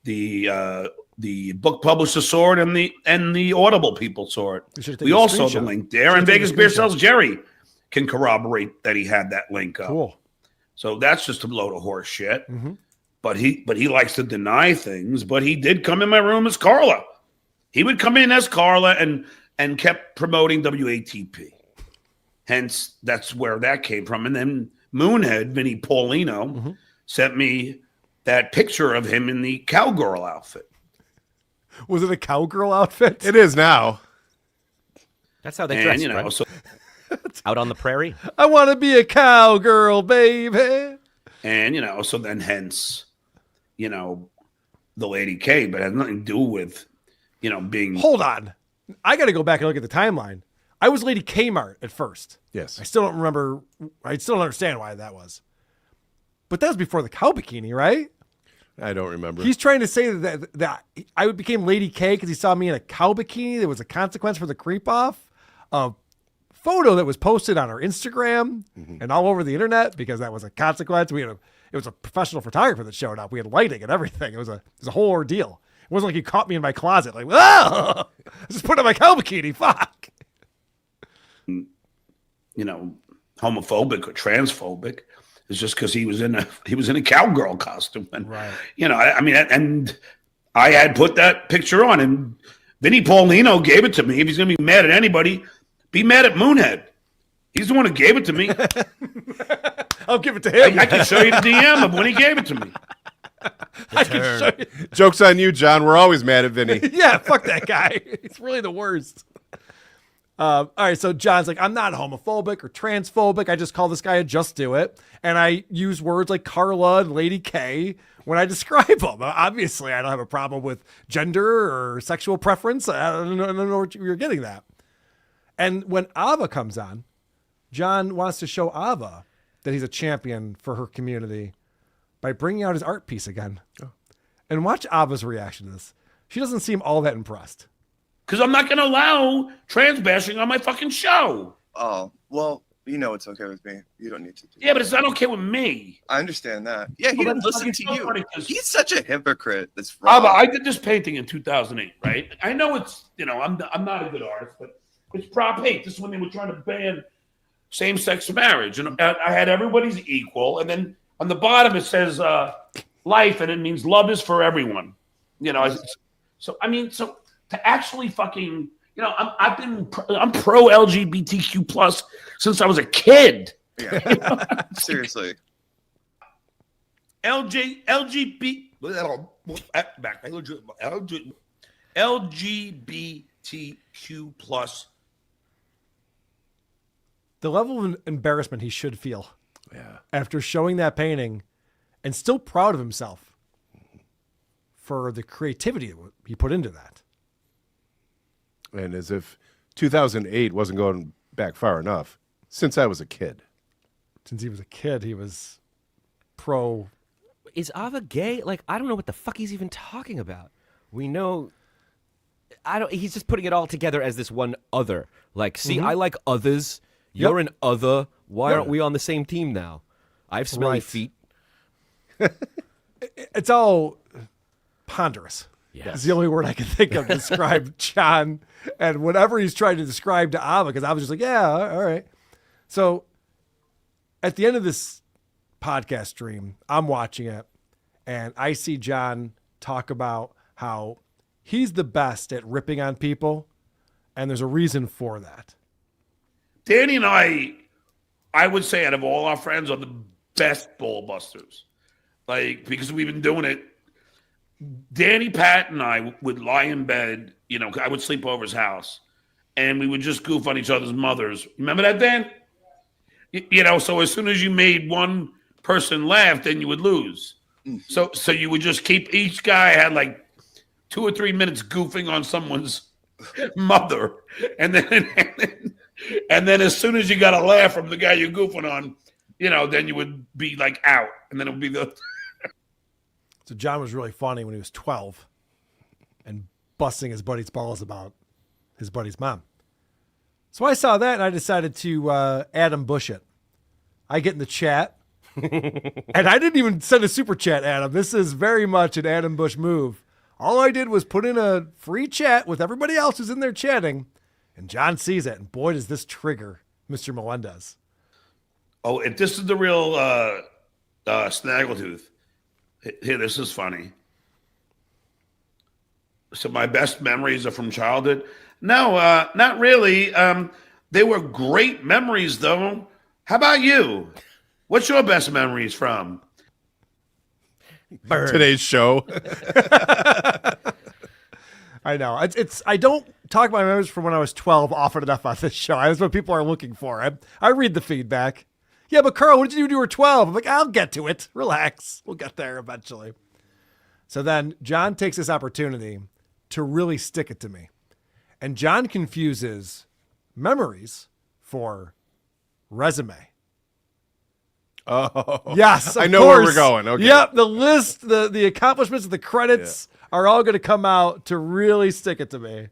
The book publisher saw it, and the Audible people saw it. We all saw the link there. And Vegas Beer Sells Jerry can corroborate that he had that link up. Cool. So that's just a load of horse shit. Mm-hmm. But he likes to deny things. But he did come in my room as Carla. He would come in as Carla and kept promoting WATP. Hence, that's where that came from. And then Moonhead, Vinny Paulino, sent me that picture of him in the cowgirl outfit. Was it a cowgirl outfit? It is now. That's how they dress, right? So, out on the prairie. I want to be a cowgirl, baby. And, so then hence, the Lady K, but it has nothing to do with, being. Hold on. I got to go back and look at the timeline. I was Lady Kmart at first. Yes. I still don't remember. I still don't understand why that was. But that was before the cow bikini, right? I don't remember. He's trying to say that I became Lady K because he saw me in a cow bikini. There was a consequence for the creep off. A photo that was posted on our Instagram and all over the internet because that was a consequence. It was a professional photographer that showed up. We had lighting and everything. It was a whole ordeal. It wasn't like he caught me in my closet like, oh, I just put on my cow bikini. Fuck. Homophobic or transphobic. It's just because he was in a cowgirl costume, and and I had put that picture on, and Vinnie Paulino gave it to me. If he's gonna be mad at anybody, be mad at Moonhead. He's the one who gave it to me. I'll give it to him. I can show you the DM of when he gave it to me. I can show you. Joke's on you, John. We're always mad at Vinny. Yeah, fuck that guy. He's really the worst. All right, so John's like, I'm not homophobic or transphobic. I just call this guy a just do it. And I use words like Carla and Lady K when I describe them. Obviously, I don't have a problem with gender or sexual preference. I don't know what you're getting that. And when Ava comes on, John wants to show Ava that he's a champion for her community by bringing out his art piece again. Oh. And watch Ava's reaction to this. She doesn't seem all that impressed. Because I'm not going to allow trans bashing on my fucking show. Oh, well, it's okay with me. You don't need to do Yeah, but it's not okay with me. I understand that. Yeah, he Well, didn't that's listen fucking to so funny you. 'cause- He's such a hypocrite. That's wrong. I did this painting in 2008, right? I know it's, I'm not a good artist, but it's Prop 8. This is when they were trying to ban same-sex marriage. And I had everybody's equal. And then on the bottom it says life, and it means love is for everyone. So to actually fucking, I'm pro LGBTQ plus since I was a kid. Yeah. Seriously. LGBTQ plus. The level of embarrassment he should feel after showing that painting and still proud of himself for the creativity he put into that. And as if 2008 wasn't going back far enough, since I was a kid. Since he was a kid, he was pro. Is Ava gay? Like, I don't know what the fuck he's even talking about. We know. He's just putting it all together as this one other. Like, see, I like others. You're an other. Why aren't we on the same team now? I have smelly feet. It's all ponderous. Yes. It's the only word I can think of to describe John and whatever he's trying to describe to Ava, because I was just like, yeah, all right. So at the end of this podcast stream, I'm watching it, and I see John talk about how he's the best at ripping on people, and there's a reason for that. Danny and I would say out of all our friends, are the best ball busters. Like, because we've been doing it. Danny, Pat, and I would lie in bed. I would sleep over his house, and we would just goof on each other's mothers. Remember that, Dan? So as soon as you made one person laugh, then you would lose. So you would just keep, each guy had like 2 or 3 minutes goofing on someone's mother, and then as soon as you got a laugh from the guy you're goofing on, then you would be like out, and then it would be the. So John was really funny when he was 12 and busting his buddy's balls about his buddy's mom. So I saw that and I decided to Adam Bush it. I get in the chat and I didn't even send a super chat, Adam. This is very much an Adam Bush move. All I did was put in a free chat with everybody else who's in there chatting, and John sees it. And boy, does this trigger Mr. Melendez. Oh, if this is the real snaggletooth. Here, this is funny. So my best memories are from childhood. No, not really. They were great memories, though. How about you? What's your best memories from? Today's show. I know. I don't talk about my memories from when I was 12 often enough on this show. That's what people are looking for. I read the feedback. Yeah, but Carl, what did you do when you were 12? I'm like, I'll get to it. Relax. We'll get there eventually. So then John takes this opportunity to really stick it to me. And John confuses memories for resume. Oh, yes, I of know course. where we're going. Okay. Yep, the list, the accomplishments, the credits are all going to come out to really stick it to me.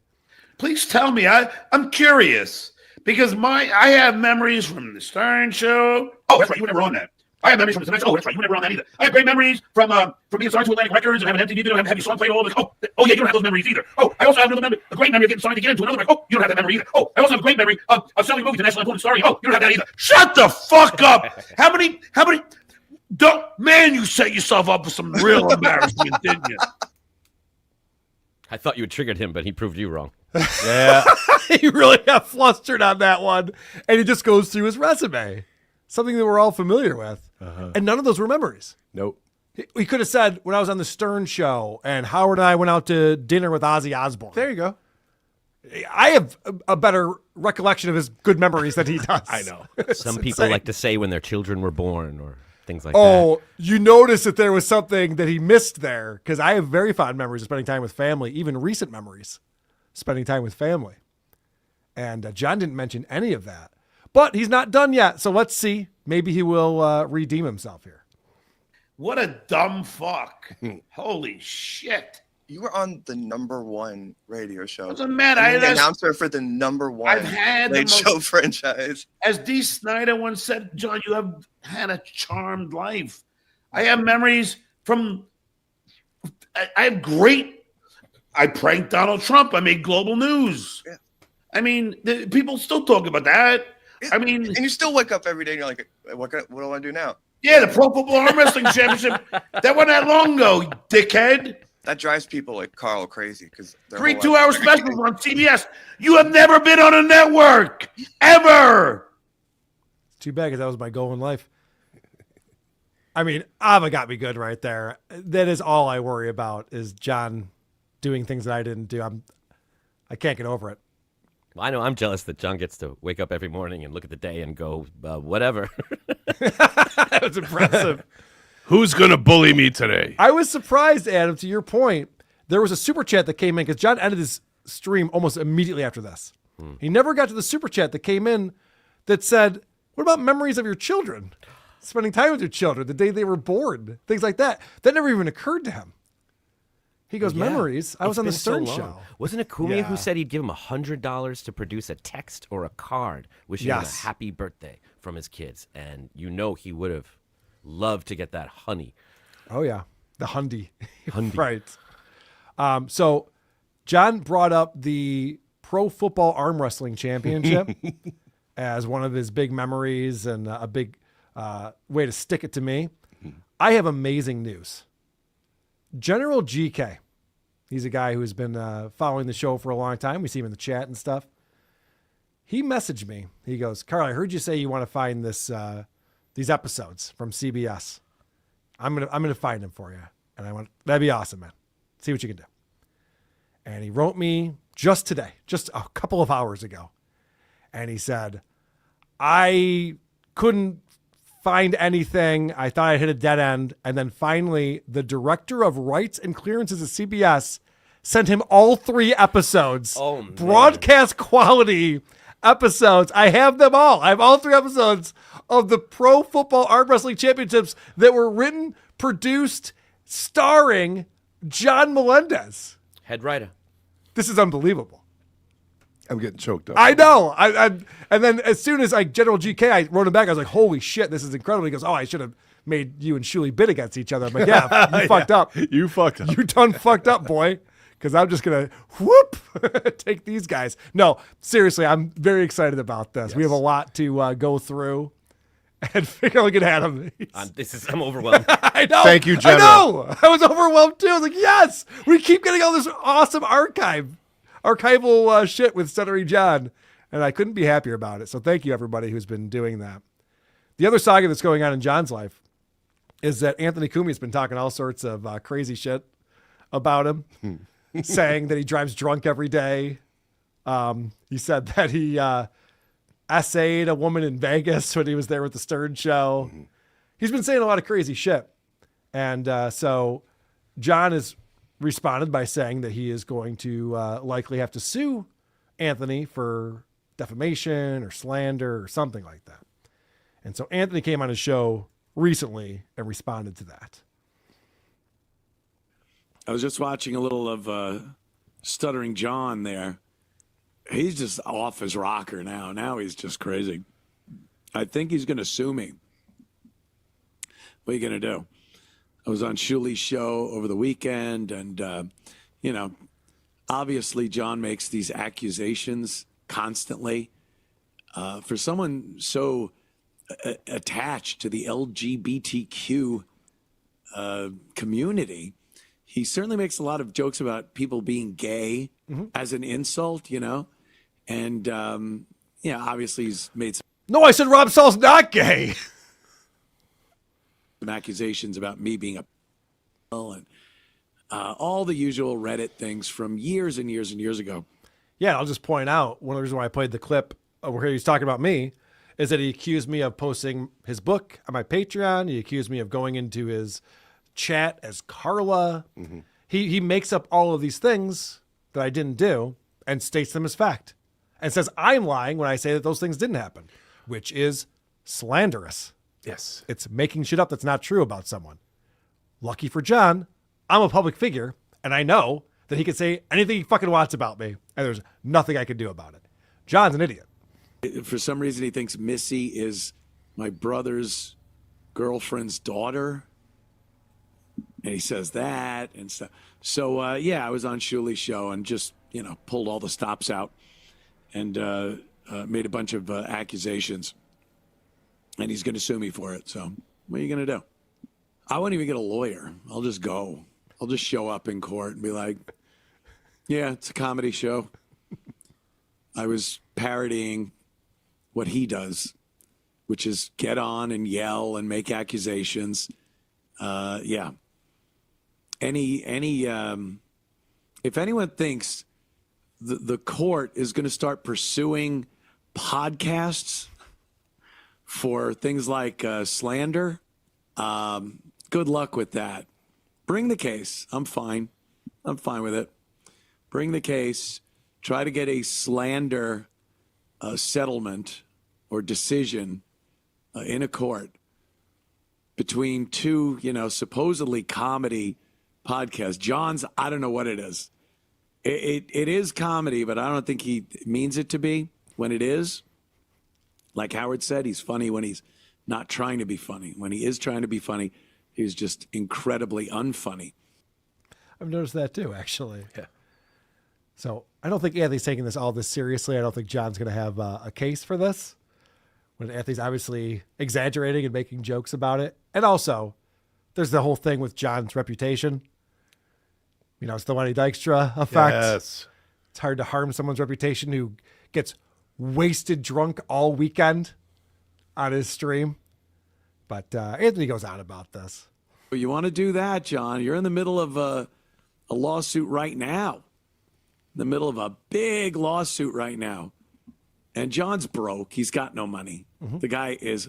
Please tell me. I'm curious because I have memories from the Stern Show. Oh, that's right. You were never on that. I have memories from the Tonight Show. Oh, that's right. You were never on that either. I have great memories from being signed to Atlantic Records and having an MTV video and having your song played all the. Oh, yeah, you don't have those memories either. Oh, I also have a great memory of getting signed again to another record. Oh, you don't have that memory either. Oh, I also have a great memory of selling movies to National Lampoon Starring. Oh, you don't have that either. Shut the fuck up. How many? Man, you set yourself up for some real embarrassment, didn't you? I thought you had triggered him, but he proved you wrong. Yeah. He really got flustered on that one. And he just goes through his resume. Something that we're all familiar with. And none of those were memories. Nope. He could have said, when I was on the Stern Show and Howard and I went out to dinner with Ozzy Osbourne. There you go. I have a better recollection of his good memories than he does. I know. Some people like to say when their children were born or things like that. You notice that there was something that he missed there, because I have very fond memories of spending time with family, even recent memories, spending time with family. And John didn't mention any of that. But he's not done yet, so let's see. Maybe he will redeem himself here. What a dumb fuck. Holy shit. You were on the #1 radio show. Doesn't matter. I the announcer for the #1 late show franchise. As Dee Snider once said, John, you have had a charmed life. I have memories from. I pranked Donald Trump. I made global news. Yeah. I mean, people still talk about that. I mean, and you still wake up every day and you're like, what do I do now? Yeah, the Pro Football Arm Wrestling Championship. That wasn't that long ago, dickhead. That drives people like Carl crazy because 3 2-hour specials on CBS. You have never been on a network ever. Too bad, because that was my goal in life. I mean, Ava got me good right there. That is all I worry about, is John doing things that I didn't do. I can't get over it. Well, I know I'm jealous that John gets to wake up every morning and look at the day and go, whatever. That was impressive. Who's going to bully me today? I was surprised, Adam, to your point. There was a super chat that came in, because John ended his stream almost immediately after this. He never got to the super chat that came in that said, what about memories of your children? Spending time with your children, the day they were born, things like that. That never even occurred to him. He goes, memories? I was on the Stern Show. Wasn't it Cumia who said he'd give him $100 to produce a text or a card wishing him a happy birthday from his kids? And you know he would have loved to get that honey. Oh, yeah. The hundy. Right. So John brought up the Pro Football Arm Wrestling Championship as one of his big memories and a big way to stick it to me. I have amazing news. General GK, he's a guy who's been following the show for a long time. We see him in the chat and stuff. He messaged me. He goes, Carl, I heard you say you want to find these episodes from CBS. I'm gonna find them for you. And I went, that'd be awesome, man. See what you can do. And he wrote me just today, just a couple of hours ago. And he said, I couldn't find anything. I thought I hit a dead end. And then finally, the director of rights and clearances at CBS sent him all 3 episodes. Oh, man. Broadcast quality episodes. I have them all. I have all 3 episodes of the Pro Football Arm Wrestling Championships that were written, produced, starring John Melendez. Head writer. This is unbelievable. I'm getting choked up. I know. And then as soon as General GK, I wrote him back. I was like, holy shit, this is incredible. He goes, oh, I should have made you and Shuli bid against each other. I'm like, yeah, you fucked up. You fucked up. You done fucked up, boy. Because I'm just going to whoop, take these guys. No, seriously, I'm very excited about this. Yes. We have a lot to go through and figure out, look at him. I'm overwhelmed. I know. Thank you, General. I know. I was overwhelmed too. I was like, yes, we keep getting all this awesome archival shit with Stuttering John, and I couldn't be happier about it. So thank you, everybody who's been doing that. The other saga that's going on in John's life is that Anthony Cumia has been talking all sorts of crazy shit about him, saying that he drives drunk every day. He said that he essayed a woman in Vegas when he was there with the Stern Show. He's been saying a lot of crazy shit. And so John has responded by saying that he is going to likely have to sue Anthony for defamation or slander or something like that. And so Anthony came on his show recently and responded to that. I was just watching a little of Stuttering John there. He's just off his rocker now. Now he's just crazy. I think he's going to sue me. What are you going to do? I was on Shuli's show over the weekend, and, obviously John makes these accusations constantly. For someone so attached to the LGBTQ community, he certainly makes a lot of jokes about people being gay as an insult, And, obviously he's made some... No, I said Rob Saul's not gay. Some accusations about me being a... and all the usual Reddit things from years and years and years ago. Yeah, I'll just point out, one of the reasons why I played the clip where he was talking about me is that he accused me of posting his book on my Patreon. He accused me of going into his chat as Carla. Mm-hmm. He makes up all of these things that I didn't do and states them as fact and says I'm lying when I say that those things didn't happen, which is slanderous. Yes. It's making shit up that's not true about someone. Lucky for John, I'm a public figure, and I know that he can say anything he fucking wants about me, and there's nothing I can do about it. John's an idiot. For some reason, he thinks Missy is my brother's girlfriend's daughter. And he says that and stuff. So, I was on Shuli's show and just, pulled all the stops out and made a bunch of accusations. And he's going to sue me for it. So what are you going to do? I won't even get a lawyer. I'll just go. I'll just show up in court and be like, yeah, it's a comedy show. I was parodying what he does, which is get on and yell and make accusations. If anyone thinks the court is going to start pursuing podcasts for things like slander, good luck with that. Bring the case. I'm fine. I'm fine with it. Bring the case. Try to get a slander settlement or decision in a court between two, supposedly comedy podcasts. John's, I don't know what it is. It is comedy, but I don't think he means it to be when it is. Like Howard said, he's funny when he's not trying to be funny. When he is trying to be funny, he's just incredibly unfunny. I've noticed that too, actually. Yeah. So I don't think Anthony's taking all this seriously. I don't think John's going to have a case for this. When Anthony's obviously exaggerating and making jokes about it. And also, there's the whole thing with John's reputation. It's the Wendy Dykstra effect. Yes. It's hard to harm someone's reputation who gets wasted drunk all weekend on his stream. But Anthony goes on about this. You want to do that, John? You're in the middle of a lawsuit right now. In the middle of a big lawsuit right now. And John's broke. He's got no money. Mm-hmm. The guy is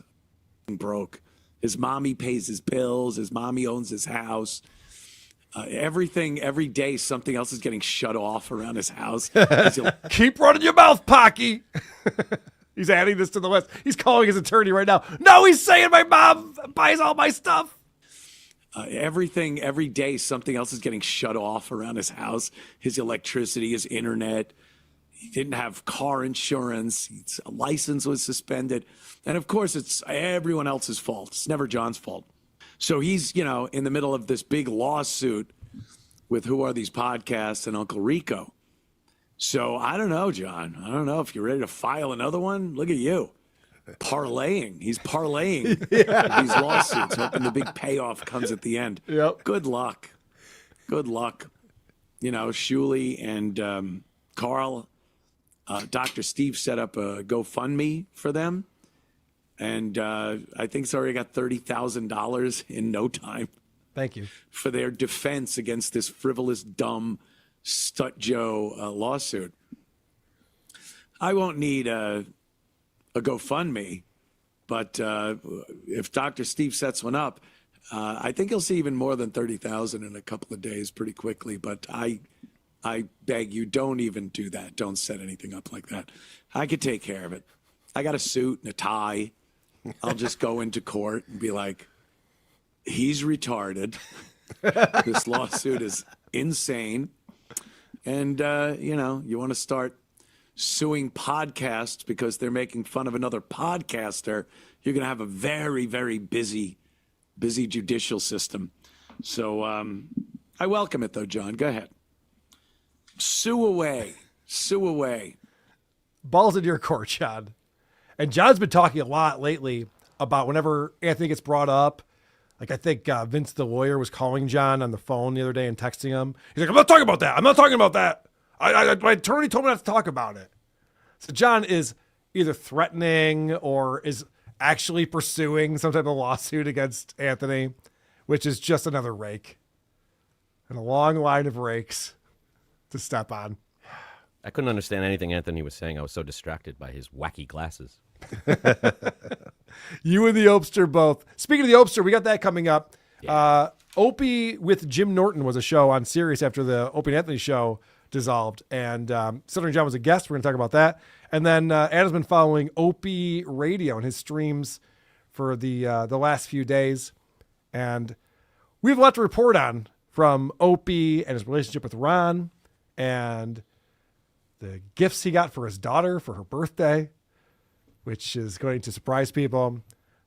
broke. His mommy pays his bills. His mommy owns his house. Everything, every day, something else is getting shut off around his house. Keep running your mouth, Pocky. He's adding this to the list. He's calling his attorney right now. No, he's saying my mom buys all my stuff. Everything, every day, something else is getting shut off around his house. His electricity, his internet. He didn't have car insurance. His license was suspended. And of course, it's everyone else's fault. It's never John's fault. So he's, in the middle of this big lawsuit with Who Are These Podcasts and Uncle Rico. So I don't know, John. I don't know if you're ready to file another one. Look at you. Parlaying. He's parlaying these lawsuits, hoping the big payoff comes at the end. Yep. Good luck. Good luck. Shuli and Carl, Dr. Steve set up a GoFundMe for them. And I think it's already got $30,000 in no time. Thank you. For their defense against this frivolous, dumb StutJo lawsuit. I won't need a GoFundMe, but if Dr. Steve sets one up, I think he'll see even more than 30,000 in a couple of days pretty quickly. But I beg you, don't even do that. Don't set anything up like that. I could take care of it. I got a suit and a tie. I'll just go into court and be like, he's retarded. This lawsuit is insane. And, you want to start suing podcasts because they're making fun of another podcaster, you're going to have a very, very busy judicial system. So I welcome it, though, John. Go ahead. Sue away. Sue away. Balls in your court, John. And John's been talking a lot lately about whenever Anthony gets brought up. Like, I think Vince the lawyer was calling John on the phone the other day and texting him. He's like, I'm not talking about that. I'm not talking about that. My attorney told me not to talk about it. So John is either threatening or is actually pursuing some type of lawsuit against Anthony, which is just another rake. And a long line of rakes to step on. I couldn't understand anything Anthony was saying. I was so distracted by his wacky glasses. You and the Opster both. Speaking of the Opster, we got that coming up. Yeah. Opie with Jim Norton was a show on Sirius after the Opie and Anthony show dissolved. And Stuttering John was a guest. We're going to talk about that. And then Adam's been following Opie Radio and his streams for the last few days. And we have a lot to report on from Opie and his relationship with Ron and the gifts he got for his daughter for her birthday, which is going to surprise people.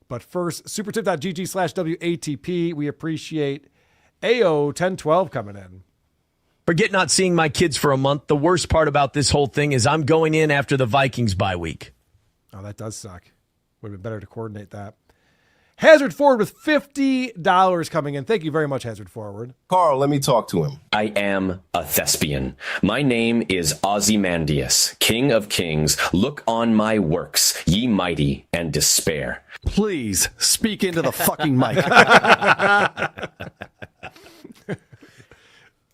But first, supertip.gg/WATP. We appreciate AO1012 coming in. Forget not seeing my kids for a month. The worst part about this whole thing is I'm going in after the Vikings bye week. Oh, that does suck. Would have been better to coordinate that. Hazard Forward with $50 coming in. Thank you very much, Hazard Forward. Carl, let me talk to him. I am a thespian. My name is Ozymandias, King of Kings. Look on my works, ye mighty, and despair. Please speak into the fucking mic.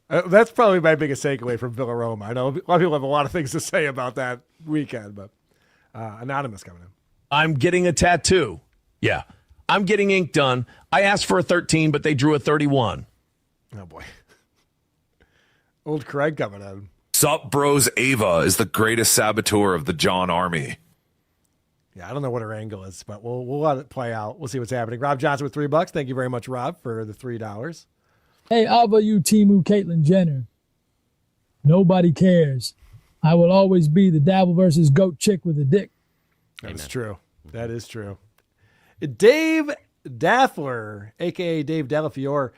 That's probably my biggest takeaway from Villaroma. I know a lot of people have a lot of things to say about that weekend, but Anonymous coming in. I'm getting a tattoo. Yeah. I'm getting ink done. I asked for a 13, but they drew a 31. Oh, boy. Old Craig coming in. Sup, bros. Ava is the greatest saboteur of the John Army. Yeah, I don't know what her angle is, but we'll let it play out. We'll see what's happening. Rob Johnson with $3. Thank you very much, Rob, for the $3. Hey, how about you, Timu Caitlyn Jenner? Nobody cares. I will always be the dabble versus goat chick with a dick. That's true. That is true. Dave Daffler, a.k.a. Dave Delafiore,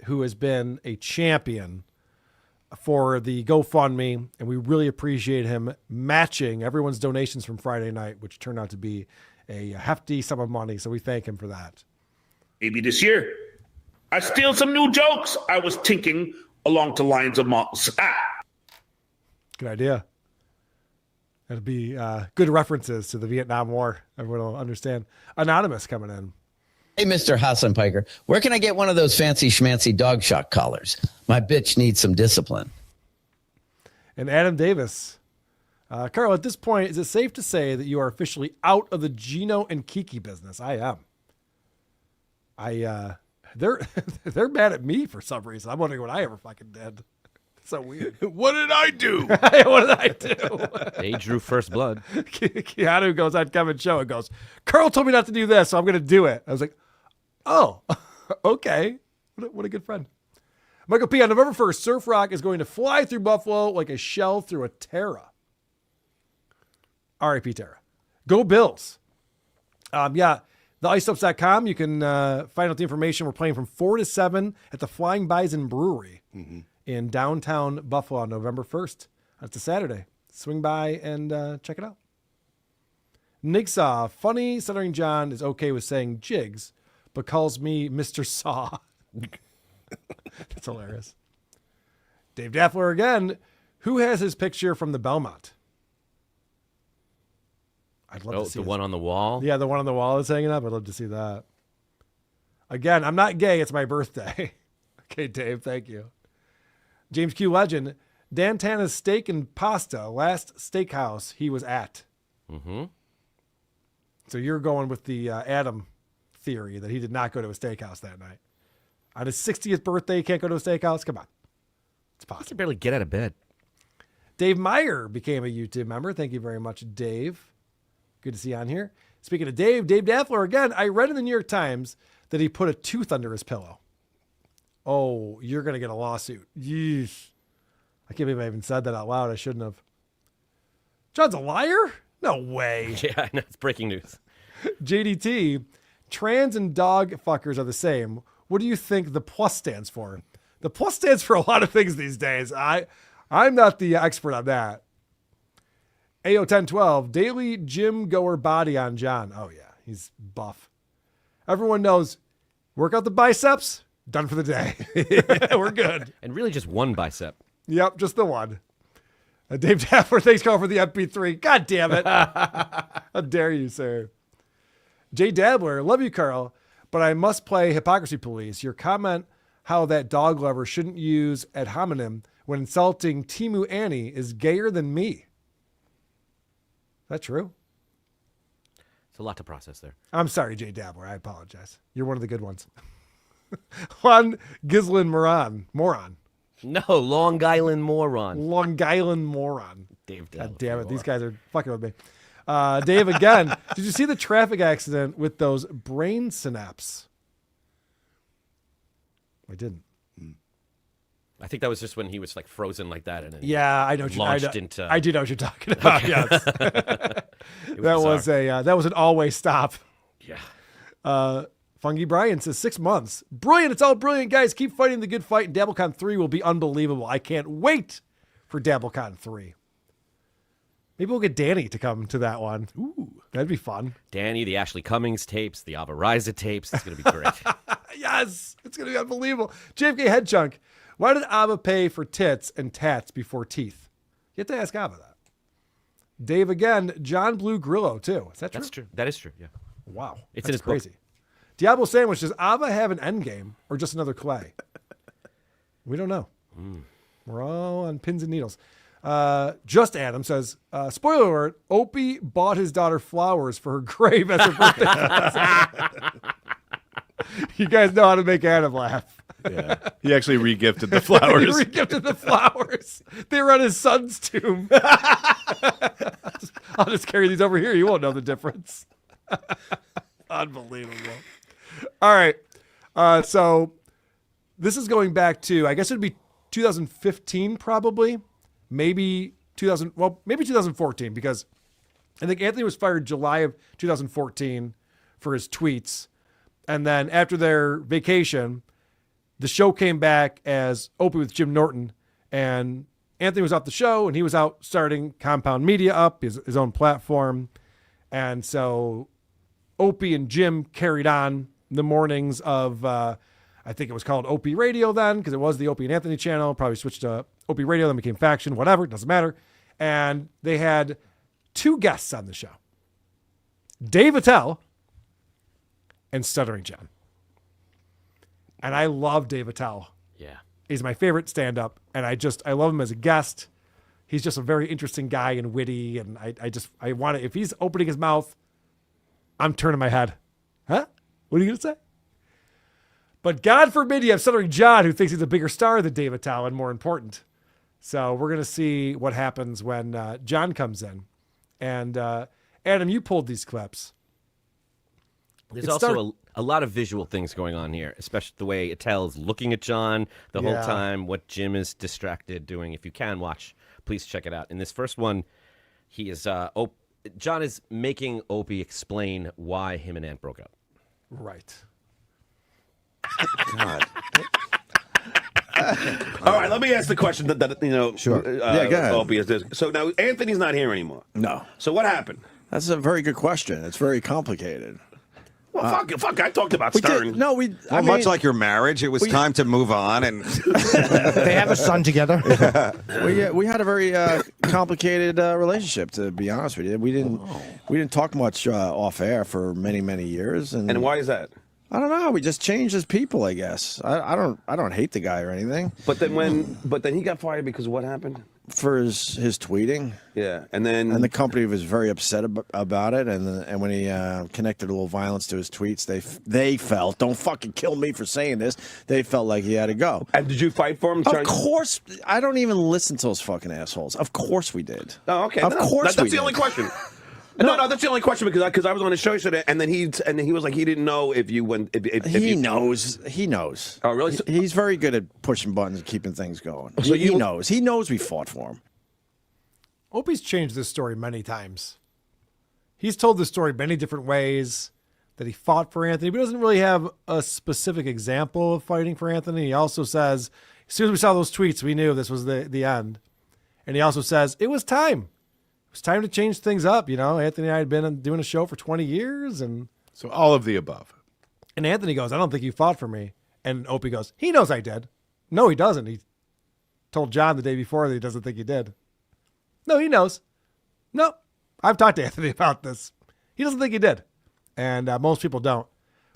who has been a champion for the GoFundMe, and we really appreciate him matching everyone's donations from Friday night, which turned out to be a hefty sum of money, so we thank him for that. Maybe this year, I steal some new jokes. I was thinking along the lines of Good idea. That'll be good references to the Vietnam War. Everyone will understand. Anonymous coming in. Hey, Mr. Hassan Piker, where can I get one of those fancy schmancy dog shock collars? My bitch needs some discipline. And Adam Davis. Carl, at this point, is it safe to say that you are officially out of the Gino and Kiki business? I am. They're mad at me for some reason. I'm wondering what I ever fucking did. So weird. What did I do? What did I do? They drew first blood. Keanu goes on Kevin's show and goes, Carl told me not to do this, so I'm going to do it. I was like, oh, okay. What a good friend. Michael P. On November 1st, Surf Rock is going to fly through Buffalo like a shell through a Terra. R.I.P. Terra. Go Bills. Yeah, theiceups.com. You can find out the information. We're playing from 4 to 7 at the Flying Bison Brewery in downtown Buffalo on November 1st. That's a Saturday. Swing by and check it out. Nigsaw, funny Stuttering John is okay with saying jigs, but calls me Mr. Saw. That's hilarious. Dave Daffler again. Who has his picture from the Belmont? I'd love to see the one on the wall? Yeah, the one on the wall is hanging up. I'd love to see that. Again, I'm not gay. It's my birthday. Okay, Dave, thank you. James Q. Legend. Dan Tana's Steak and Pasta, last steakhouse he was at. Mm-hmm. So you're going with the Adam theory that he did not go to a steakhouse that night. On his 60th birthday, he can't go to a steakhouse? Come on. It's possible. He can barely get out of bed. Dave Meyer became a YouTube member. Thank you very much, Dave. Good to see you on here. Speaking of Dave Daffler, again, I read in the New York Times that he put a tooth under his pillow. Oh, you're going to get a lawsuit. Yeesh. I can't believe I even said that out loud. I shouldn't have. John's a liar? No way. Yeah, no, it's breaking news. JDT, trans and dog fuckers are the same. What do you think the plus stands for? The plus stands for a lot of things these days. I'm not the expert on that. AO1012, daily gym goer body on John. Oh, yeah, he's buff. Everyone knows, work out the biceps, done for the day. We're good. And really just one bicep. Yep, just the one. Dave Daffler, thanks, Carl, for the MP3. God damn it. How dare you, sir. Jay Dabbler, love you, Carl, but I must play hypocrisy police. Your comment how that dog lover shouldn't use ad hominem when insulting Timu Annie is gayer than me. Is that true? It's a lot to process there. I'm sorry, Jay Dabbler. I apologize. You're one of the good ones. Juan Gislin Moron. No, Long Island moron. Long Island moron. Dave Dabbler. God damn it. These guys are fucking with me. Dave, again, did you see the traffic accident with those brain synapses? I didn't. I think that was just when he was like frozen like that, and then yeah, I know. I do know what you're talking about. Okay. Yes, that was an always stop. Yeah. Fungi Brian says 6 months. Brilliant! It's all brilliant, guys. Keep fighting the good fight, and DabbleCon 3 will be unbelievable. I can't wait for DabbleCon 3. Maybe we'll get Danny to come to that one. Ooh, that'd be fun. Danny, the Ashley Cummings tapes, the Ava Riza tapes. It's gonna be great. Yes, it's gonna be unbelievable. JFK Headchunk. Why did Ava pay for tits and tats before teeth? You have to ask Ava that. Dave again. John Blue Grillo too. Is that true? That's true. That is true. Yeah. Wow, It's that's in his crazy. book. Diablo Sandwich, does Ava have an end game or just another Clay? We don't know. We're all on pins and needles. Just Adam says, spoiler alert, Opie bought his daughter flowers for her grave as her birthday. You guys know how to make Adam laugh. Yeah. He actually regifted the flowers. He regifted the flowers. They were on his son's tomb. I'll just carry these over here. You won't know the difference. Unbelievable. All right. So this is going back to, I guess it'd be 2015 probably. Maybe 2014, because I think Anthony was fired July of 2014 for his tweets. And then after their vacation, the show came back as Opie with Jim Norton, and Anthony was off the show, and he was out starting Compound Media up, his own platform. And so Opie and Jim carried on the mornings of, I think it was called Opie Radio then, because it was the Opie and Anthony channel, probably switched to Opie Radio, then became Faction, whatever, doesn't matter. And they had 2 guests on the show, Dave Attell and Stuttering John. And I love Dave Attell. Yeah. He's my favorite stand-up, and I love him as a guest. He's just a very interesting guy and witty, and I want to, if he's opening his mouth, I'm turning my head. Huh? What are you going to say? But God forbid you have Stuttering John, who thinks he's a bigger star than Dave Attell and more important. So we're going to see what happens when John comes in. And Adam, you pulled these clips. There's also a lot of visual things going on here, especially the way Attell's looking at John the whole time, what Jim is distracted doing. If you can watch, please check it out. In this first one, he is John is making Opie explain why him and Ant broke up. Right. God. All right, let me ask the question that you know. Sure. Yeah, go ahead. Opie is this. So now Anthony's not here anymore. No. So what happened? That's a very good question. It's very complicated. Well, fuck! I talked about stirring. Much like your marriage, it was time to move on, and they have a son together. We had a very complicated relationship. To be honest with you, we didn't talk much off air for many years. And why is that? I don't know. We just changed as people, I guess. I don't hate the guy or anything. But then he got fired because of what happened? for his tweeting. Yeah, and the company was very upset about it, and when he connected a little violence to his tweets, they felt, don't fucking kill me for saying this, they felt like he had to go. And did you fight for him? Of course, I don't even listen to those fucking assholes. Of course we did. Oh, okay. Of course that's we the did. only question. No, that's the only question because I was on his show yesterday, and then he was like he didn't know if you went. If He knows. He knows. Oh, really? He's very good at pushing buttons and keeping things going. So He knows. He knows we fought for him. Opie's changed this story many times. He's told this story many different ways that he fought for Anthony, but he doesn't really have a specific example of fighting for Anthony. He also says, as soon as we saw those tweets, we knew this was the end. And he also says, it was time. It was time to change things up. You know, Anthony and I had been doing a show for 20 years. And so all of the above. And Anthony goes, I don't think you fought for me. And Opie goes, he knows I did. No, he doesn't. He told John the day before that he doesn't think he did. No, he knows. No, I've talked to Anthony about this. He doesn't think he did. And most people don't.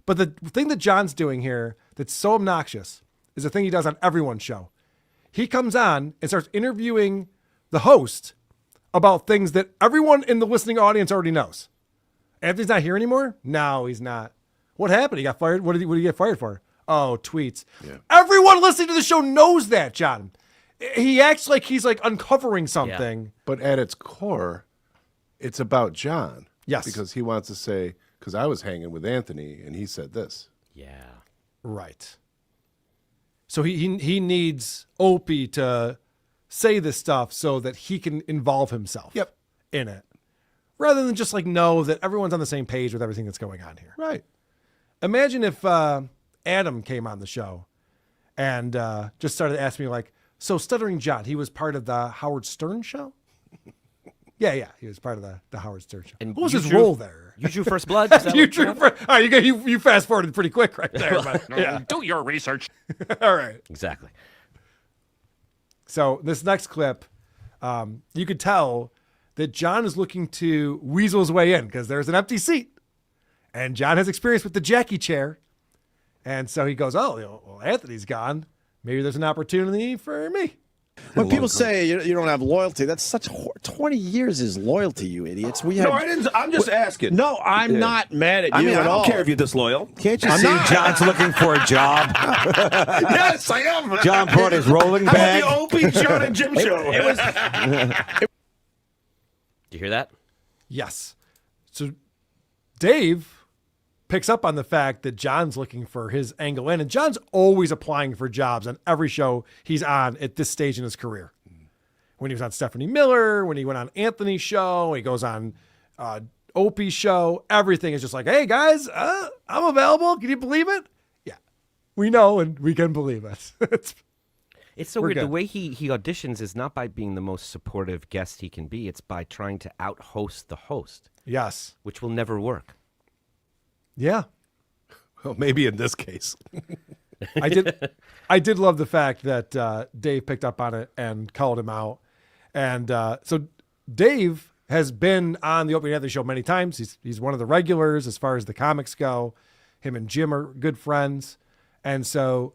But the thing that John's doing here that's so obnoxious is the thing he does on everyone's show. He comes on and starts interviewing the host about things that everyone in the listening audience already knows. Anthony's not here anymore? No, he's not. What happened? He got fired? What did he get fired for? Oh, tweets. Yeah. Everyone listening to the show knows that, John. He acts like he's like uncovering something. Yeah. But at its core, it's about John. Yes. Because he wants to say, because I was hanging with Anthony and he said this. Yeah. Right. So he needs Opie to say this stuff so that he can involve himself in it. Rather than just like know that everyone's on the same page with everything that's going on here. Right. Imagine if Adam came on the show and just started asking me like, so Stuttering John, he was part of the Howard Stern show? Yeah, he was part of the Howard Stern show. And what was you his drew- role there? You drew first blood? Is that you what drew happened? all right, you fast forwarded pretty quick right there. But, yeah. Do your research. All right. Exactly. So this next clip, you could tell that John is looking to weasel his way in because there's an empty seat. And John has experience with the Jackie chair. And so he goes, well, Anthony's gone. Maybe there's an opportunity for me. When people say you don't have loyalty, that's such 20 years is loyalty, you idiots. No, I didn't. I'm just asking. No, I'm not mad at you I at all. don't care if you're disloyal. Can't you see John's looking for a job? Yes, I am. John brought his rolling bag. How about the Opie, John, and Jim show? Do you hear that? Yes. So Dave picks up on the fact that John's looking for his angle in, and John's always applying for jobs on every show he's on at this stage in his career. When he was on Stephanie Miller, when he went on Anthony's show, he goes on Opie's show, everything is just like, hey guys, I'm available. Can you believe it? Yeah, we know and we can believe it. It's so We're weird. good. The way he auditions is not by being the most supportive guest he can be. It's by trying to out-host the host. Yes. Which will never work. Yeah. Well, maybe in this case. I did love the fact that Dave picked up on it and called him out. And so Dave has been on the Opie and Anthony show many times. He's one of the regulars as far as the comics go. Him and Jim are good friends. And so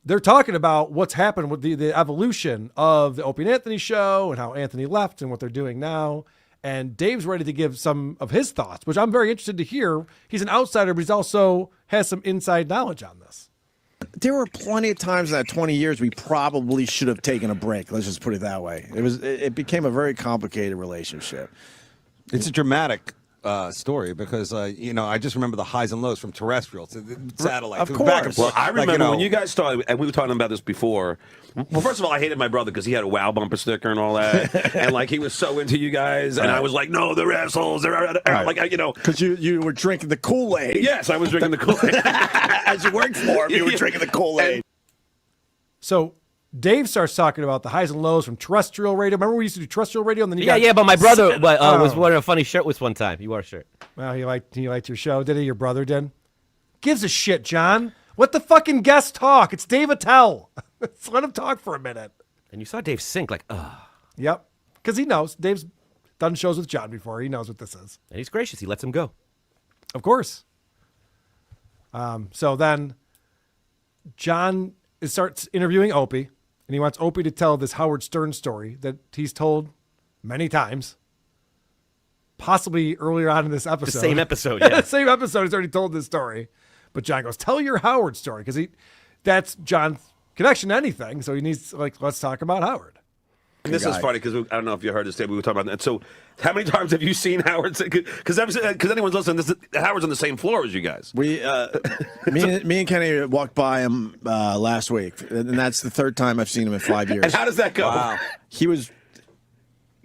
they're talking about what's happened with the evolution of the Opie and Anthony show and how Anthony left and what they're doing now. And Dave's ready to give some of his thoughts, which I'm very interested to hear. He's an outsider, but he's also has some inside knowledge on this. There were plenty of times in that 20 years we probably should have taken a break. Let's just put it that way. It became a very complicated relationship. It's a dramatic story because I just remember the highs and lows from terrestrial to satellite. Of to back and course. forth. Well, I remember when you you guys started, and we were talking about this before. Well, first of all, I hated my brother because he had a WoW bumper sticker and all that, and like he was so into you guys, and I was like, no, they're assholes. They're like, because you were drinking the Kool-Aid. Yes, I was drinking the Kool-Aid. As you worked for him, you were drinking the Kool-Aid. So Dave starts talking about the highs and lows from terrestrial radio. Remember we used to do terrestrial radio? And then But my brother was wearing a funny shirt one time. He wore a shirt. Well, he liked your show. Did he? Your brother did? Gives a shit, John. Let the fucking guest talk. It's Dave Attell. Let's let him talk for a minute. And you saw Dave sink like, ugh. Yep. Because he knows. Dave's done shows with John before. He knows what this is. And he's gracious. He lets him go. Of course. So then John starts interviewing Opie. and he wants Opie to tell this Howard Stern story that he's told many times. Possibly earlier on in this episode. The same episode, yeah. The same episode, he's already told this story. But John goes, tell your Howard story, because that's John's connection to anything. So he needs, let's talk about Howard. And this is funny because I don't know if you heard this, Dave. We were talking about that. So, how many times have you seen Howard? Because anyone's listening, Howard's on the same floor as you guys. Me and Kenny walked by him last week, and that's the third time I've seen him in 5 years. And how does that go? Wow.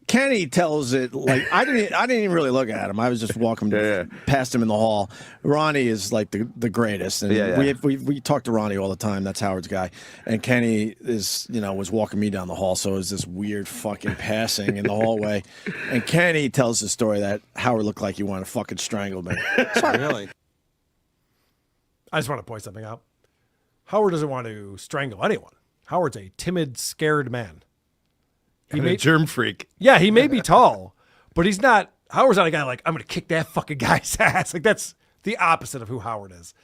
Kenny tells it like I didn't even really look at him. I was just walking past him in the hall. Ronnie is like the greatest, and we talk to Ronnie all the time. That's Howard's guy, and Kenny is was walking me down the hall. So it was this weird fucking passing in the hallway, and Kenny tells the story that Howard looked like he wanted to fucking strangle me. Really? I just want to point something out. Howard doesn't want to strangle anyone. Howard's a timid, scared man. He a germ freak. Yeah, he may be tall, but he's not. Howard's not a guy like, I'm going to kick that fucking guy's ass. Like, that's the opposite of who Howard is.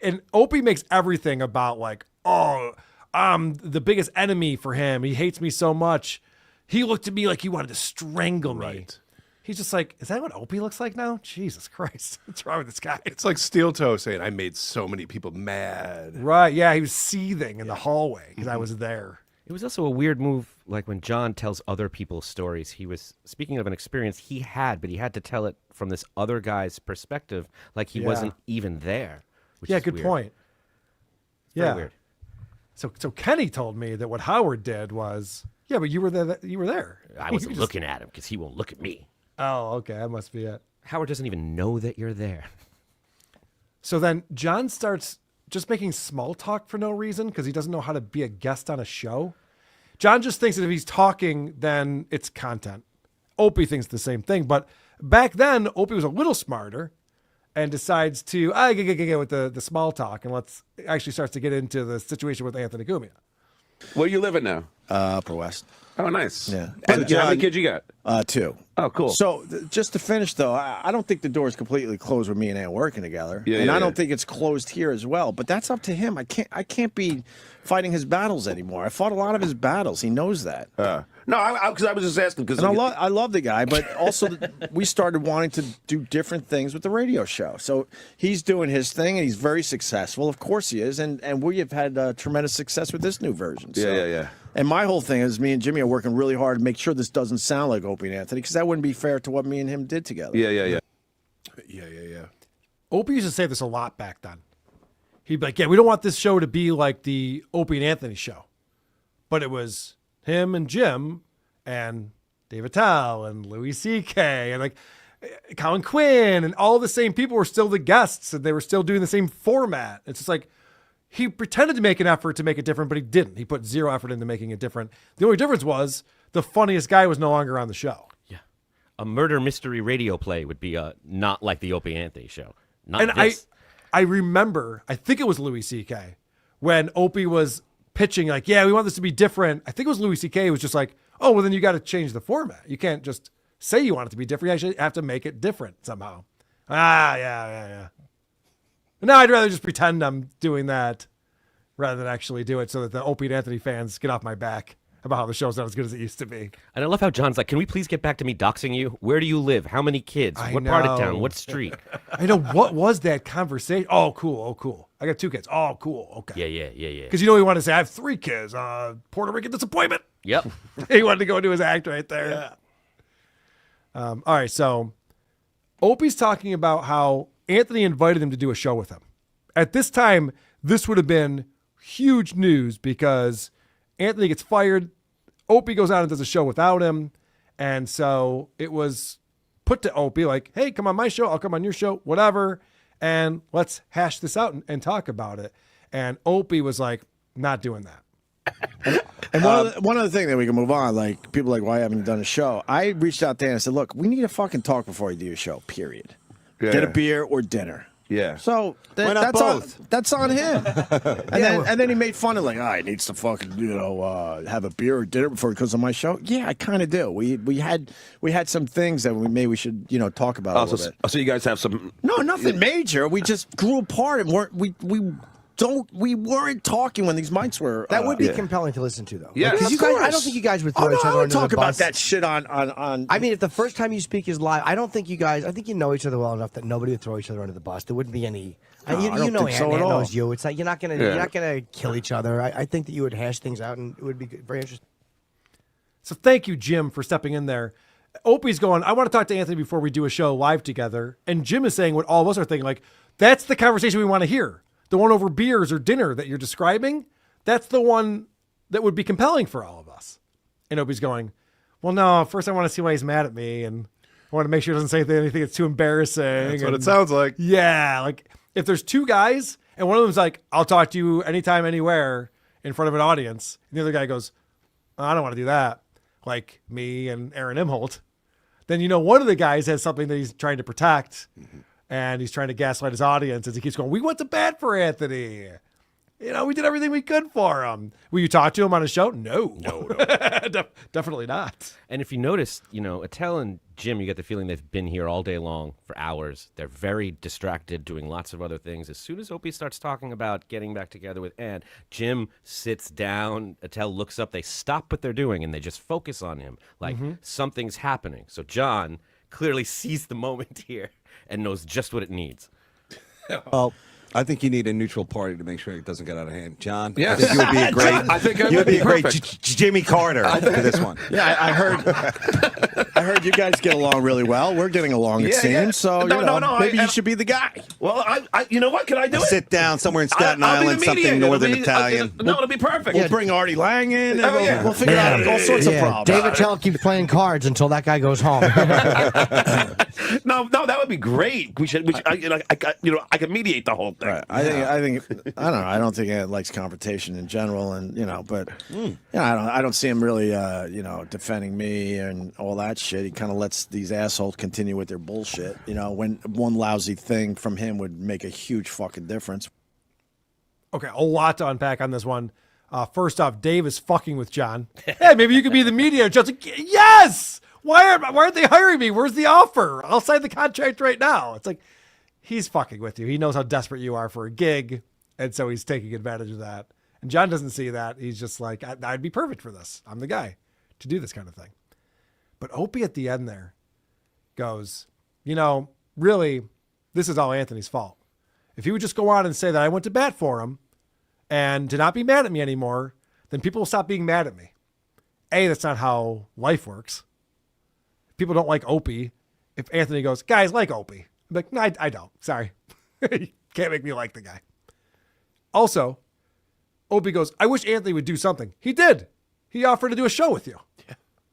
And Opie makes everything about, like, oh, I'm the biggest enemy for him. He hates me so much. He looked at me like he wanted to strangle me. Right. He's just like, is that what Opie looks like now? Jesus Christ. What's wrong with this guy? It's like Steel Toe saying, I made so many people mad. Right, yeah, he was seething in the hallway because I was there. It was also a weird move, like when John tells other people's stories. He was speaking of an experience he had, but he had to tell it from this other guy's perspective, like he wasn't even there. Which is good weird. point. Very weird. So Kenny told me that what Howard did was, but you were there. You were there. I wasn't looking at him because he won't look at me. Oh, okay, that must be it. Howard doesn't even know that you're there. So then John starts just making small talk for no reason because he doesn't know how to be a guest on a show. John just thinks that if he's talking, then it's content. Opie thinks the same thing. But back then, Opie was a little smarter and decides to get with the small talk, and actually starts to get into the situation with Anthony Cumia. Where you living now? Upper West. Oh, nice. Yeah. And how many kids you got? 2. Oh, cool. So just to finish, though, I don't think the door is completely closed with me and Ann working together, and I don't think it's closed here as well. But that's up to him. I can't be fighting his battles anymore. I fought a lot of his battles. He knows that. No, because I was just asking. Because I love the guy, but also we started wanting to do different things with the radio show. So he's doing his thing, and he's very successful. Of course he is, and we have had tremendous success with this new version. So. Yeah. And my whole thing is me and Jimmy are working really hard to make sure this doesn't sound like Opie and Anthony, because that wouldn't be fair to what me and him did together. Yeah. Opie used to say this a lot back then. He'd be like, we don't want this show to be like the Opie and Anthony show. But it was him and Jim and Dave Attell and Louis C.K. and like Colin Quinn and all the same people were still the guests and they were still doing the same format. It's just like, he pretended to make an effort to make it different, but he didn't. He put zero effort into making it different. The only difference was the funniest guy was no longer on the show. Yeah. A murder mystery radio play would be not like the Opie and Anthony show. Not And this. I remember, I think it was Louis C.K. when Opie was pitching like, we want this to be different. I think it was Louis C.K. who was just like, oh, well, then you got to change the format. You can't just say you want it to be different. You actually have to make it different somehow. Yeah. No, I'd rather just pretend I'm doing that rather than actually do it so that the Opie and Anthony fans get off my back about how the show's not as good as it used to be. And I love how John's like, can we please get back to me doxing you? Where do you live? How many kids? What part of town? What street? I know. What was that conversation? Oh, cool. I got 2 kids. Oh, cool. Okay. Yeah. Because he wanted to say, I have 3 kids. Puerto Rican disappointment. Yep. He wanted to go into his act right there. Yeah. All right, so Opie's talking about how Anthony invited him to do a show with him. At this time, this would have been huge news because Anthony gets fired. Opie goes out and does a show without him. And so it was put to Opie like, hey, come on my show. I'll come on your show, whatever. And let's hash this out and talk about it. And Opie was like, not doing that. And one other thing that we can move on, like people are like, why haven't you done a show? I reached out to him and said, look, we need to fucking talk before you do a show, period. Yeah. Get a beer or dinner. Yeah. So Why not both? That's on him. And then he made fun of like, he needs to fucking have a beer or dinner before he goes on my show. Yeah, I kind of do. We had some things that we should talk about a little bit. So you guys have some? No, nothing major. We just grew apart and we we weren't talking when these mics were. That would be compelling to listen to, though. Yeah, because of you guys, I course. don't think you guys would Oh, throw no, each I other don't under talk the about bus. that shit on. I mean, if the first time you speak is live, I don't think you guys. I think you know each other well enough that nobody would throw each other under the bus. There wouldn't be any. No, I you don't know, think so Ant at all. knows you. It's like you're not gonna kill each other. I think that you would hash things out, and it would be very interesting. So thank you, Jim, for stepping in there. Opie's going, I want to talk to Anthony before we do a show live together. And Jim is saying what all of us are thinking, like, that's the conversation we want to hear. The one over beers or dinner that you're describing, that's the one that would be compelling for all of us. And Opie's going, well, no, first I want to see why he's mad at me. And I want to make sure he doesn't say anything that's too embarrassing. That's what it sounds like. Yeah. Like if there's two guys and one of them's like, I'll talk to you anytime, anywhere in front of an audience. And the other guy goes, I don't want to do that. Like me and Aaron Imholte. Then, one of the guys has something that he's trying to protect. And he's trying to gaslight his audience as he keeps going, we went to bat for Anthony. We did everything we could for him. Will you talk to him on a show? No. Definitely not. And if you notice, Attell and Jim, you get the feeling they've been here all day long for hours. They're very distracted, doing lots of other things. As soon as Opie starts talking about getting back together with Ann, Jim sits down, Attell looks up, they stop what they're doing, and they just focus on him. Like something's happening. So John clearly sees the moment here and knows just what it needs. Well, I think you need a neutral party to make sure it doesn't get out of hand. John, Yes. I think you would be a great. I think it you would would be be a great perfect. Jimmy Carter for this one. Yeah, I heard you guys get along really well. We're getting along, it seems. So maybe you should be the guy. Well, I you know what? Can I do it? Sit down somewhere in Staten I'll be the Island, something mediator. northern It'll be- Italian. No, it'll be perfect. We'll bring Artie Lang in, and Oh, yeah. we'll figure out all sorts of problems. Dave Attell keeps playing cards until that guy goes home. No, that would be great. We should I can mediate the whole thing. Right. I think I don't know. I don't think Ed likes confrontation in general, and but I don't see him really defending me and all that shit. He kind of lets these assholes continue with their bullshit. When one lousy thing from him would make a huge fucking difference. Okay, a lot to unpack on this one. First off, Dave is fucking with John. Hey, maybe you could be the mediator. John's like, yes! Why aren't they hiring me? Where's the offer? I'll sign the contract right now. It's like, he's fucking with you. He knows how desperate you are for a gig, and so he's taking advantage of that. And John doesn't see that. He's just like, I'd be perfect for this. I'm the guy to do this kind of thing. But Opie at the end there goes, really, this is all Anthony's fault. If he would just go on and say that I went to bat for him and to not be mad at me anymore, then people will stop being mad at me. That's not how life works. People don't like Opie. If Anthony goes, guys like Opie, I'm like, no, I don't. Sorry. You can't make me like the guy. Also, Opie goes, I wish Anthony would do something. He did. He offered to do a show with you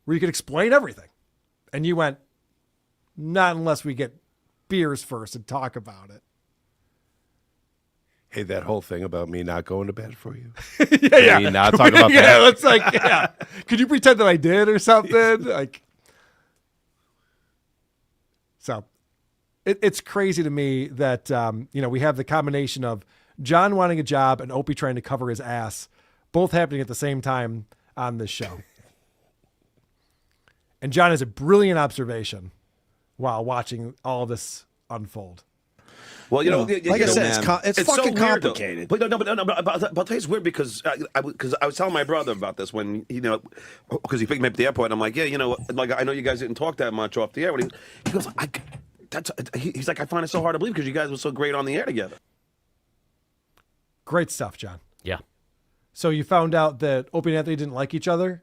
where you could explain everything. And you went, not unless we get beers first and talk about it. Hey, that whole thing about me not going to bed for you. Yeah. Me not talking about that. Yeah, let's could you pretend that I did or something? So it's crazy to me that, we have the combination of John wanting a job and Opie trying to cover his ass, both happening at the same time on this show. And John has a brilliant observation while watching all of this unfold. Well, like I said, it's fucking so weird, complicated. But I'll tell you it's weird because I was telling my brother about this when because he picked me up at the airport and I'm like, I know you guys didn't talk that much off the air. But he goes, he's like, I find it so hard to believe because you guys were so great on the air together. Great stuff, John. Yeah. So you found out that Opie and Anthony didn't like each other,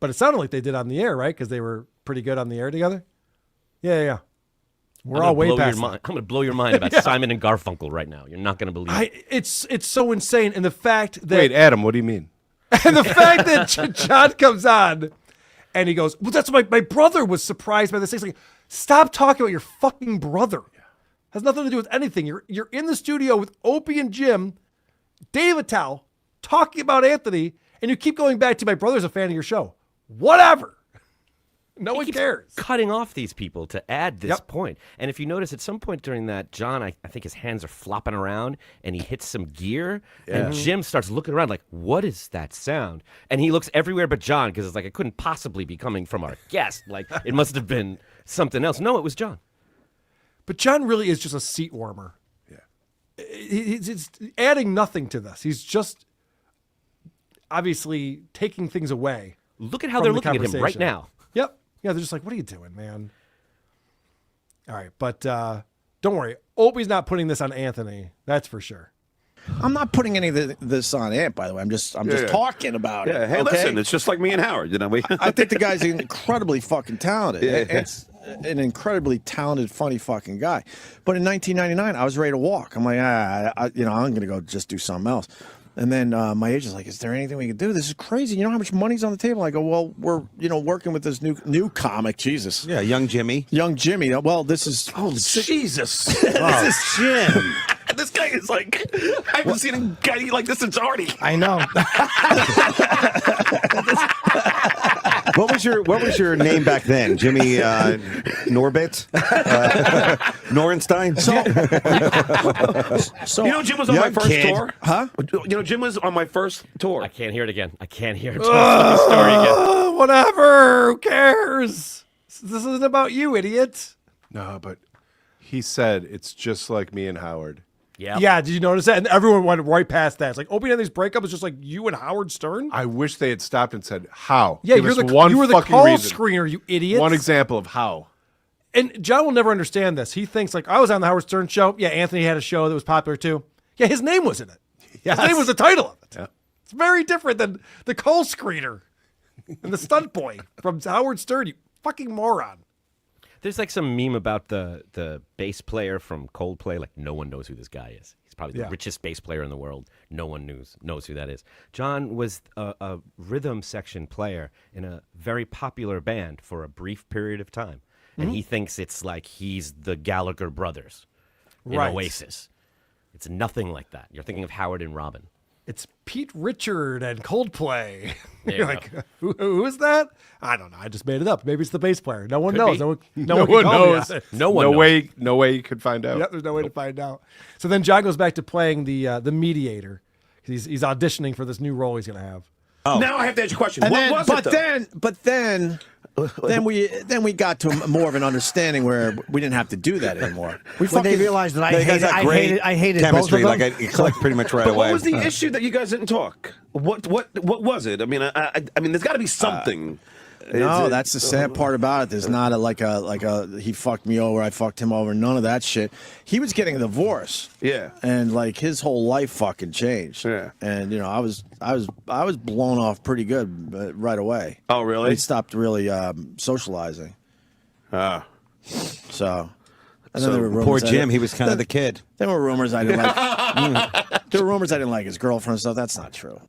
but it sounded like they did on the air, right? Because they were pretty good on the air together. Yeah. We're all way past that. I'm going to blow your mind about Simon and Garfunkel right now. You're not going to believe it. It's so insane. And the fact that... Wait, Adam, what do you mean? And the fact that John comes on and he goes, well, that's my brother was surprised by this. He's like, stop talking about your fucking brother. Has nothing to do with anything. You're in the studio with Opie and Jim, Dave Attell, talking about Anthony, and you keep going back to my brother's a fan of your show. Whatever. No one cares. Cutting off these people to add this point. And if you notice at some point during that, John, I think his hands are flopping around and he hits some gear and Jim starts looking around like, what is that sound? And he looks everywhere but John because it's like, it couldn't possibly be coming from our guest. Like it must have been something else. No, it was John. But John really is just a seat warmer. Yeah. He's adding nothing to this. He's just obviously taking things away. Look at how they're looking at him right now. Yep. Yeah, they're just like, what are you doing, man? All right, but don't worry. Opie's not putting this on Anthony. That's for sure. I'm not putting any of this on Ant, by the way. I'm just talking about it. Yeah, hey, okay? listen, it's just like me and Howard. You know, I think the guy's incredibly fucking talented. It's an incredibly talented, funny fucking guy. But in 1999, I was ready to walk. I'm like, I'm going to go just do something else. And then my agent's like, "Is there anything we can do? This is crazy. You know how much money's on the table?" I go, "Well, we're working with this new comic, Jesus." Yeah, young Jimmy. Young Jimmy. Well, this is Jesus. This is Jim. This guy is like, I haven't seen a guy like this since Artie. I know. What was your name back then? Jimmy Norbit? Norenstein? So you know, Jim was on my first tour. Huh? You know, Jim was on my first tour. I can't hear it again. I can't hear it. Tell us the story again. Whatever. Who cares? This isn't about you, idiot. No, but he said it's just like me and Howard. Yeah. Yeah, did you notice that? And everyone went right past that. It's like, Opie and Anthony's breakup is just like you and Howard Stern? I wish they had stopped and said, how? Yeah, Give you us were one the fucking call reason. screener, you idiot. One example of how. And John will never understand this. He thinks, like, I was on the Howard Stern show. Yeah, Anthony had a show that was popular too. Yeah, his name was in it. Yes. His name was the title of it. Yeah. It's very different than the call screener and the stunt boy from Howard Stern, you fucking moron. There's like some meme about the bass player from Coldplay. Like, no one knows who this guy is. He's probably the richest bass player in the world. No one knows who that is. John was a rhythm section player in a very popular band for a brief period of time. And he thinks it's like he's the Gallagher brothers in Oasis. It's nothing like that. You're thinking of Howard and Robin. It's Pete Richard and Coldplay. There You're you like, who is that? I don't know. I just made it up. Maybe it's the bass player. No one Could knows. be. No one No can one call me knows. on it. No one knows. No way you could find out. Yep, there's no way to find out. So then John goes back to playing the mediator. He's auditioning for this new role he's going to have. Now I have to ask you a question. And What then, was but it, though? then we got to more of an understanding where we didn't have to do that anymore. When they realized that I hated chemistry. both of them. Like it clicked pretty much right But away. what was the issue that you guys didn't talk? What was it? I mean, I mean, there's got to be something. No, that's the sad part about it. There's not like a he fucked me over, I fucked him over, none of that shit. He was getting a divorce. Yeah. And like his whole life fucking changed. Yeah. And you know, I was blown off pretty good right away. Oh, really? He stopped really socializing. Ah. So and then there were rumors Poor Jim, he was kind of the kid. There were rumors I didn't like. There were rumors I didn't like his girlfriend and stuff. That's not true.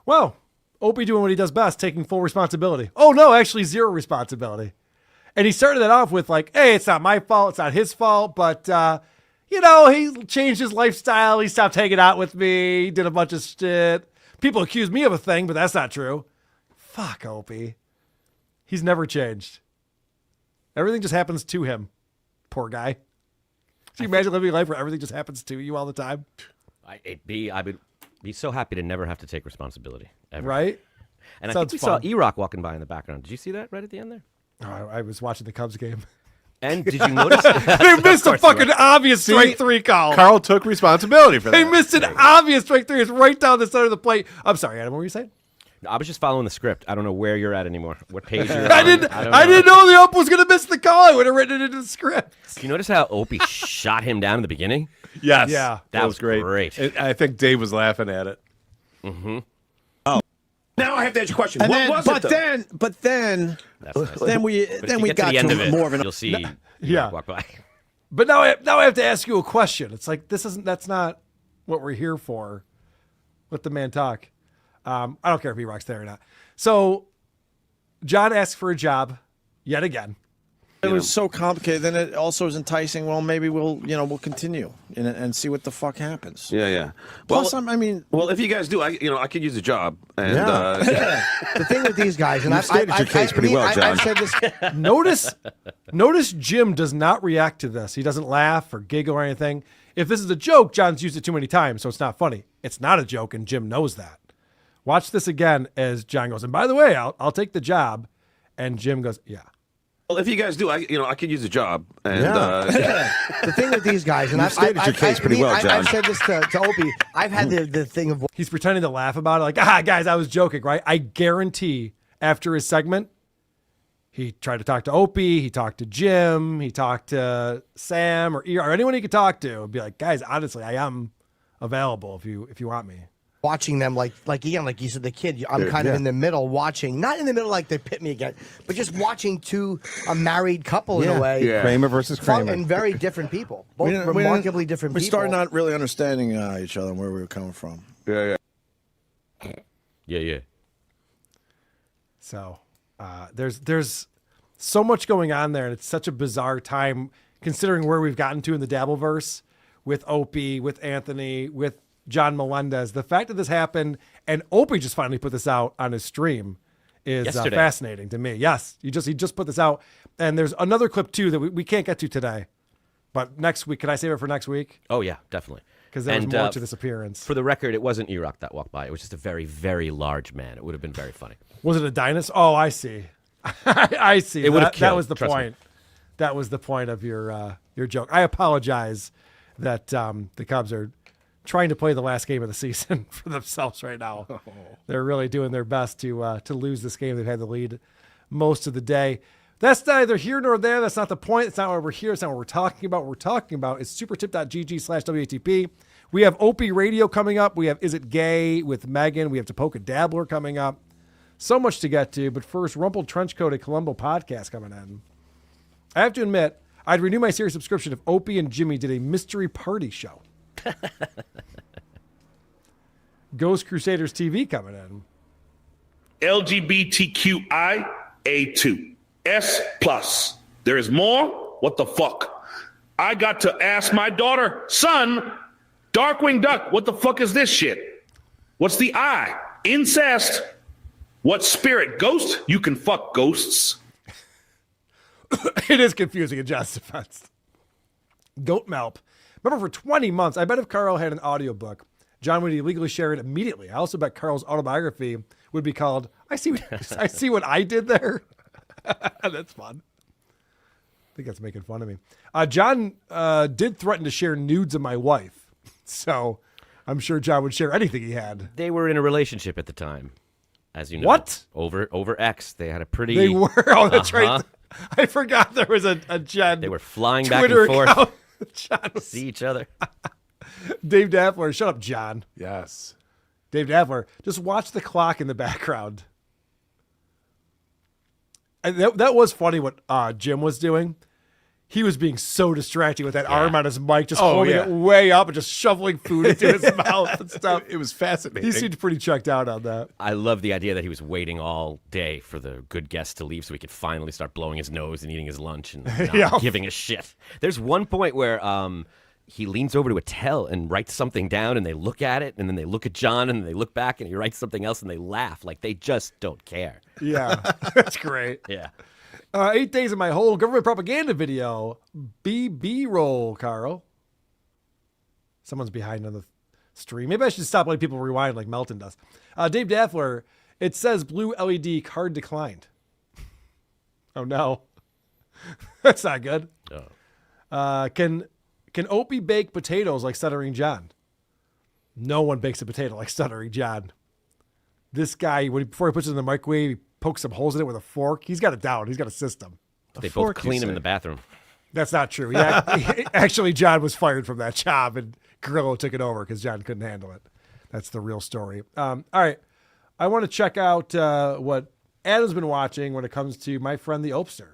Well, Opie doing what he does best, taking full responsibility. Oh, no, actually zero responsibility. And he started that off with like, hey, it's not my fault. It's not his fault. But, you know, he changed his lifestyle. He stopped hanging out with me. He did a bunch of shit. People accuse me of a thing, but that's not true. Fuck Opie. He's never changed. Everything just happens to him. Poor guy. Can you imagine living a life where everything just happens to you all the time? I would be so happy to never have to take responsibility. Ever. Right? And Sounds I think we fun. saw E-Rock walking by in the background. Did you see that right at the end there? Oh, I was watching the Cubs game. And did you notice? They missed a fucking obvious strike three call. Carl took responsibility for that. They missed an obvious strike three. It's right down the center of the plate. I'm sorry, Adam. What were you saying? I was just following the script. I don't know where you're at anymore. What page you're on. I didn't know the ump was going to miss the call. I would have written it into the script. You notice how Opie shot him down in the beginning? Yes. Yeah. That was great. And I think Dave was laughing at it. Mm-hmm. Now I have to ask you a question. And What then, was but it, though? then we get got to the end of to it, more of an. you'll see Yeah. walk by. But now I have to ask you a question. It's like, that's not what we're here for. Let the man talk. I don't care if E-Rock's there or not. So John asks for a job yet again. It was so complicated. Then it also was enticing. Well, maybe we'll continue and see what the fuck happens. Yeah. Plus, Well, I mean, well, if you guys do, I could use a job. And The thing with these guys, and You've stated your case pretty well, John. I've said this. Notice Jim does not react to this. He doesn't laugh or giggle or anything. If this is a joke, John's used it too many times, so it's not funny. It's not a joke, and Jim knows that. Watch this again as John goes, and by the way, I'll take the job. And Jim goes, yeah. Well, if you guys do, I could use a job. And The thing with these guys, and I've stated your case pretty well, John. I've said this to Opie. I've had the thing of He's pretending to laugh about it, like, guys, I was joking, right? I guarantee after his segment, he tried to talk to Opie, he talked to Jim, he talked to Sam or anyone he could talk to. Be like, guys, honestly, I am available if you want me. watching them, like again, like you said, the kid. I'm kind of in the middle watching, not in the middle like they pit me again, but just watching a married couple in a way. Yeah. Kramer versus Kramer. And very different people, both remarkably different we people. started not really understanding each other and where we were coming from. Yeah. So there's so much going on there, and it's such a bizarre time considering where we've gotten to in the Dabbleverse with Opie, with Anthony, with John Melendez. The fact that this happened and Opie just finally put this out on his stream is fascinating to me. Yes, he just put this out, and there's another clip too that we can't get to today, but next week. Can I save it for next week? Oh yeah, definitely. Because there was more to this appearance. For the record, it wasn't E-Rock that walked by. It was just a very, very large man. It would have been very funny. Was it a dinosaur? Oh, I see. I see. It would have killed. That was the point. That was the point of your joke. I apologize that the Cubs are trying to play the last game of the season for themselves right now. Oh. They're really doing their best to lose this game. They've had the lead most of the day. That's neither here nor there. That's not the point. It's not why we're here. It's not what we're talking about. What we're talking about is supertip.gg/WATP. We have Opie Radio coming up. We have Is It Gay with Megan. We have Tapoka Dabbler coming up. So much to get to. But first, Rumpled Trenchcoat, a Columbo podcast coming in. I have to admit, I'd renew my series subscription if Opie and Jimmy did a mystery party show. Ghost Crusaders TV coming in. LGBTQIA2. S+. There is more? What the fuck? I got to ask my daughter, son, Darkwing Duck, what the fuck is this shit? What's the I? Incest. What spirit? Ghost? You can fuck ghosts. It is confusing in John's defense. Goat Melp. Remember, for 20 months, I bet if Carl had an audiobook, John would illegally share it immediately. I also bet Carl's autobiography would be called I See What I Did There. That's fun. I think that's making fun of me. John did threaten to share nudes of my wife. So I'm sure John would share anything he had. They were in a relationship at the time, as you know. What? Over X. They had a pretty... They were? Oh, that's right. I forgot there was a Jen. They were flying Twitter back and account. forth. John was... See each other. Dave Daffler. Shut up, John. Yes. Dave Daffler. Just watch the clock in the background. And that was funny what Jim was doing. He was being so distracting with that arm on his mic, just holding it way up and just shoveling food into his mouth and stuff. It was fascinating. He seemed pretty checked out on that. I love the idea that he was waiting all day for the good guest to leave so he could finally start blowing his nose and eating his lunch and not giving a shit. There's one point where he leans over to Attell and writes something down, and they look at it, and then they look at John, and they look back, and he writes something else, and they laugh. Like, they just don't care. Yeah, that's great. Yeah. 8 days of my whole government propaganda video. BB roll, Carl. Someone's behind on the stream. Maybe I should stop letting people rewind like Melton does. Dave Daffler, it says blue LED card declined. Oh, no. That's not good. Oh. Can Opie bake potatoes like Stuttering John? No one bakes a potato like Stuttering John. This guy, before he puts it in the microwave, he pokes some holes in it with a fork. He's got it down. He's got a system. They both clean him in the bathroom. That's not true. Actually, John was fired from that job, and Grillo took it over because John couldn't handle it. That's the real story. All right. I want to check out what Adam's been watching when it comes to my friend the Opester.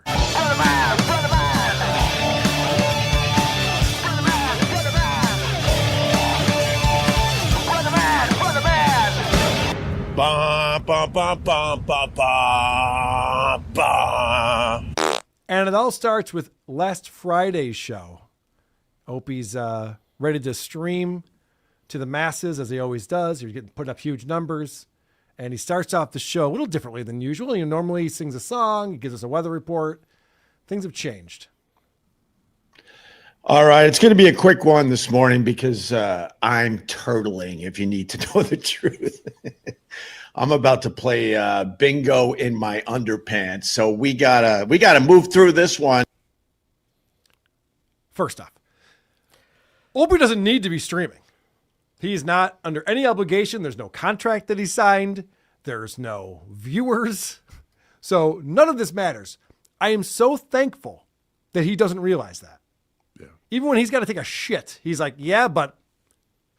Bah, bah, bah, bah, bah, bah, bah. And it all starts with last Friday's show. Opie's ready to stream to the masses, as he always does. He's getting put up huge numbers. And he starts off the show a little differently than usual. Normally he sings a song, he gives us a weather report. Things have changed. All right, it's going to be a quick one this morning because I'm turtling, if you need to know the truth. I'm about to play bingo in my underpants. So we gotta move through this one. First off, Opie doesn't need to be streaming. He's not under any obligation. There's no contract that he signed. There's no viewers. So none of this matters. I am so thankful that he doesn't realize that. Yeah. Even when he's got to take a shit, he's like, yeah, but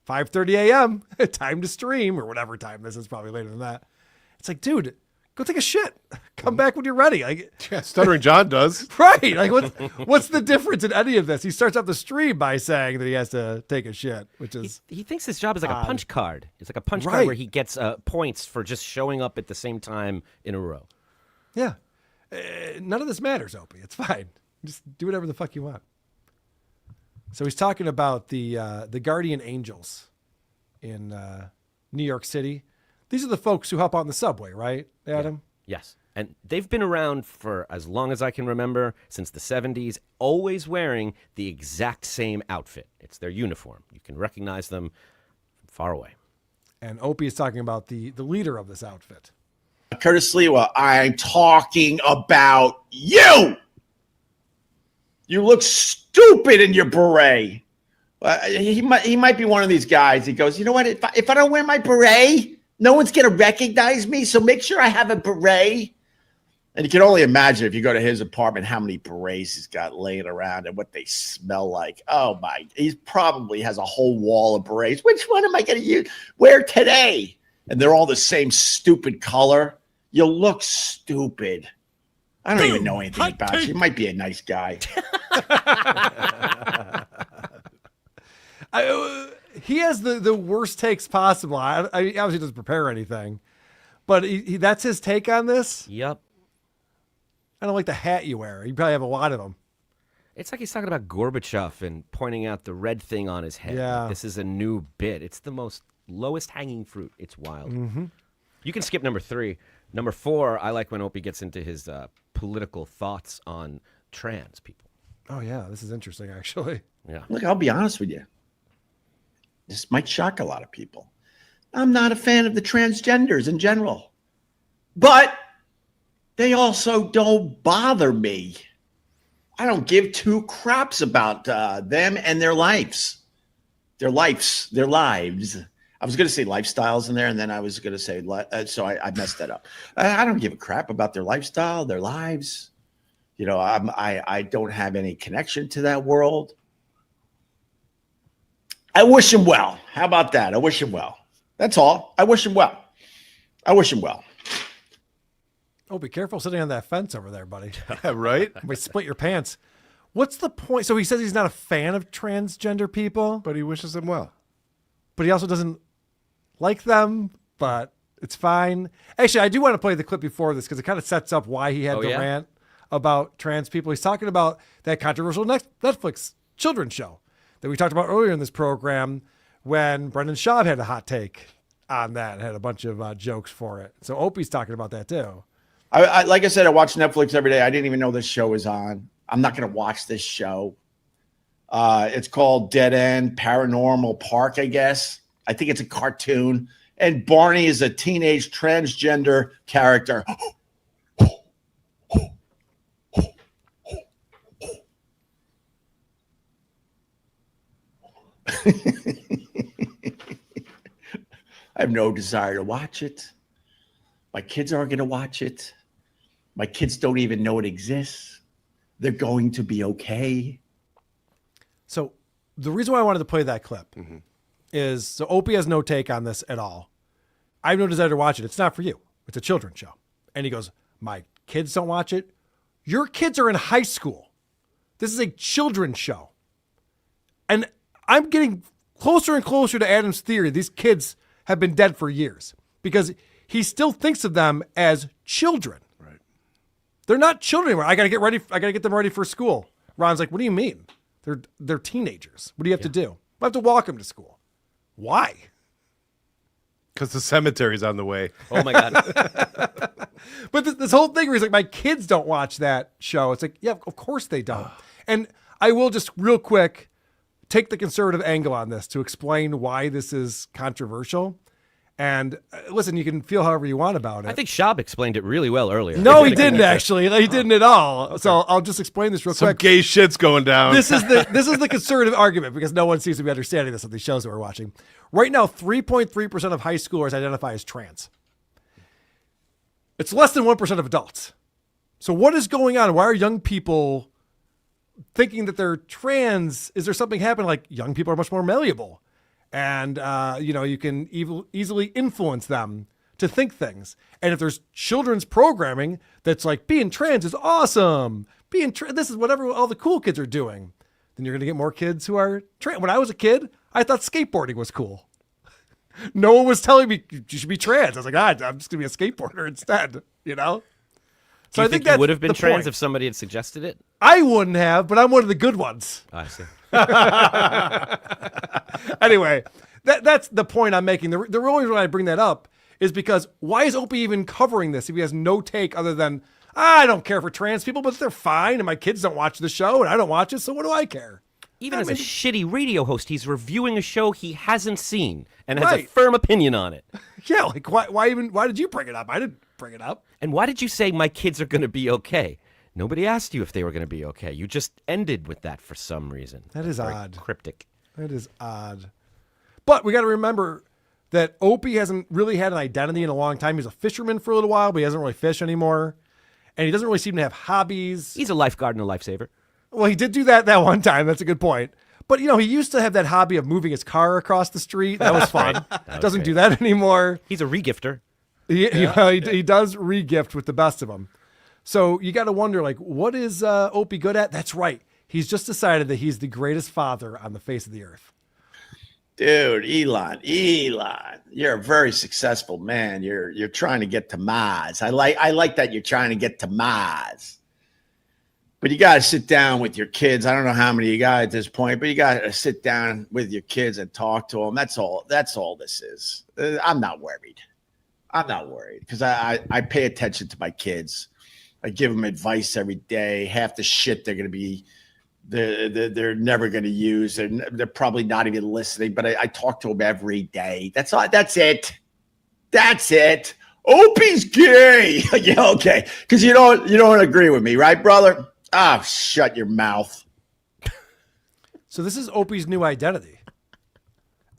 5:30 a.m., time to stream, or whatever time this is, probably later than that. It's like, dude, go take a shit. Come back when you're ready. Like, yeah, Stuttering John does. Right. Like, what's the difference in any of this? He starts off the stream by saying that he has to take a shit, which is... He thinks his job is like a punch card. It's like a punch Right. card where he gets points for just showing up at the same time in a row. Yeah. None of this matters, Opie. It's fine. Just do whatever the fuck you want. So he's talking about the Guardian Angels in New York City. These are the folks who help out in the subway, right, Adam? Yeah. Yes. And they've been around for as long as I can remember, since the 70s, always wearing the exact same outfit. It's their uniform. You can recognize them from far away. And Opie is talking about the leader of this outfit. Curtis Lewa, I'm talking about you. You look stupid in your beret. He might be one of these guys. He goes, you know what? If I don't wear my beret, no one's going to recognize me. So make sure I have a beret. And you can only imagine if you go to his apartment how many berets he's got laying around and what they smell like. Oh my! He probably has a whole wall of berets. Which one am I going to wear today? And they're all the same stupid color. You look stupid. I don't even know anything about you. You might be a nice guy. He has the worst takes possible. I obviously doesn't prepare anything, but that's his take on this. Yep. I don't like the hat you wear. You probably have a lot of them. It's like he's talking about Gorbachev and pointing out the red thing on his head. Yeah. Like, this is a new bit. It's the most lowest hanging fruit. It's wild. Mm-hmm. You can skip number 3. Number 4, I like when Opie gets into his political thoughts on trans people. Oh, yeah. This is interesting, actually. Yeah. Look, I'll be honest with you. This might shock a lot of people. I'm not a fan of the transgenders in general. But they also don't bother me. I don't give two craps about them and their lives. Their lives. I was going to say lifestyles in there, and then I was going to say, so I messed that up. I don't give a crap about their lifestyle, their lives. You know, I don't have any connection to that world. I wish him well. How about that? I wish him well. That's all. I wish him well. Oh, be careful sitting on that fence over there, buddy. Right? We split your pants. What's the point? So he says he's not a fan of transgender people, but he wishes them well. But he also doesn't like them, but it's fine. Actually, I do want to play the clip before this because it kind of sets up why he had the rant about trans people. He's talking about that controversial Netflix children's show that we talked about earlier in this program when Brendan Schaub had a hot take on that and had a bunch of jokes for it. So Opie's talking about that too. I like I said, I watch Netflix every day. I didn't even know this show was on. I'm not going to watch this show. It's called Dead End Paranormal Park, I guess. I think it's a cartoon. And Barney is a teenage transgender character. I have no desire to watch it. My kids aren't going to watch it. My kids don't even know it exists. They're going to be okay. So the reason why I wanted to play that clip is so Opie has no take on this at all. I have no desire to watch it. It's not for you. It's a children's show. And he goes, my kids don't watch it. Your kids are in high school. This is a children's show. And I'm getting closer and closer to Adam's theory. These kids have been dead for years because he still thinks of them as children. Right. They're not children anymore. I got to get them ready for school. Ron's like, what do you mean? They're teenagers. What do you have to do? I have to walk them to school. Why? Because the cemetery's on the way. Oh my God. But this whole thing where he's like, my kids don't watch that show. It's like, yeah, of course they don't. And I will just real quick take the conservative angle on this to explain why this is controversial. And listen, you can feel however you want about it. I think Shab explained it really well earlier. No, he didn't actually. He didn't at all. Okay. So I'll just explain this real Some quick. gay shit's going down. This is the conservative argument because no one seems to be understanding this on these shows that we're watching. Right now, 3.3% of high schoolers identify as trans. It's less than 1% of adults. So what is going on? Why are young people thinking that they're trans? Is there something happening? Like young people are much more malleable. And, you can easily influence them to think things. And if there's children's programming that's like being trans is awesome, this is whatever all the cool kids are doing, then you're going to get more kids who are trans. When I was a kid, I thought skateboarding was cool. No one was telling me you should be trans. I was like, I'm just going to be a skateboarder instead, So I think you would have been trans if somebody had suggested it? I wouldn't have, but I'm one of the good ones. I see. Anyway, that's the point I'm making. The real reason why I bring that up is because why is Opie even covering this if he has no take other than, I don't care for trans people, but they're fine, and my kids don't watch the show, and I don't watch it, so what do I care? Even as a shitty radio host, he's reviewing a show he hasn't seen and has a firm opinion on it. Yeah, like why did you bring it up? I didn't bring it up. And why did you say my kids are going to be okay? Nobody asked you if they were going to be okay. You just ended with that for some reason. That is very odd. Cryptic. That is odd. But we got to remember that Opie hasn't really had an identity in a long time. He was a fisherman for a little while, but he doesn't really fish anymore. And he doesn't really seem to have hobbies. He's a lifeguard and a lifesaver. Well, he did do that one time. That's a good point. But, he used to have that hobby of moving his car across the street. That was fun. Doesn't do that anymore. He's a regifter. He does regift with the best of them. So you got to wonder, what is Opie good at? That's right. He's just decided that he's the greatest father on the face of the earth. Dude, Elon, you're a very successful man. You're trying to get to Mars. I like that you're trying to get to Mars. But you got to sit down with your kids. I don't know how many you got at this point, but you got to sit down with your kids and talk to them. That's all this is. I'm not worried because I pay attention to my kids. I give them advice every day. Half the shit they're going to be, they're never going to use. They're probably not even listening, but I talk to them every day. That's all. That's it. Opie's gay. Yeah, okay. Because you don't agree with me, right, brother? Ah, shut your mouth. So this is Opie's new identity.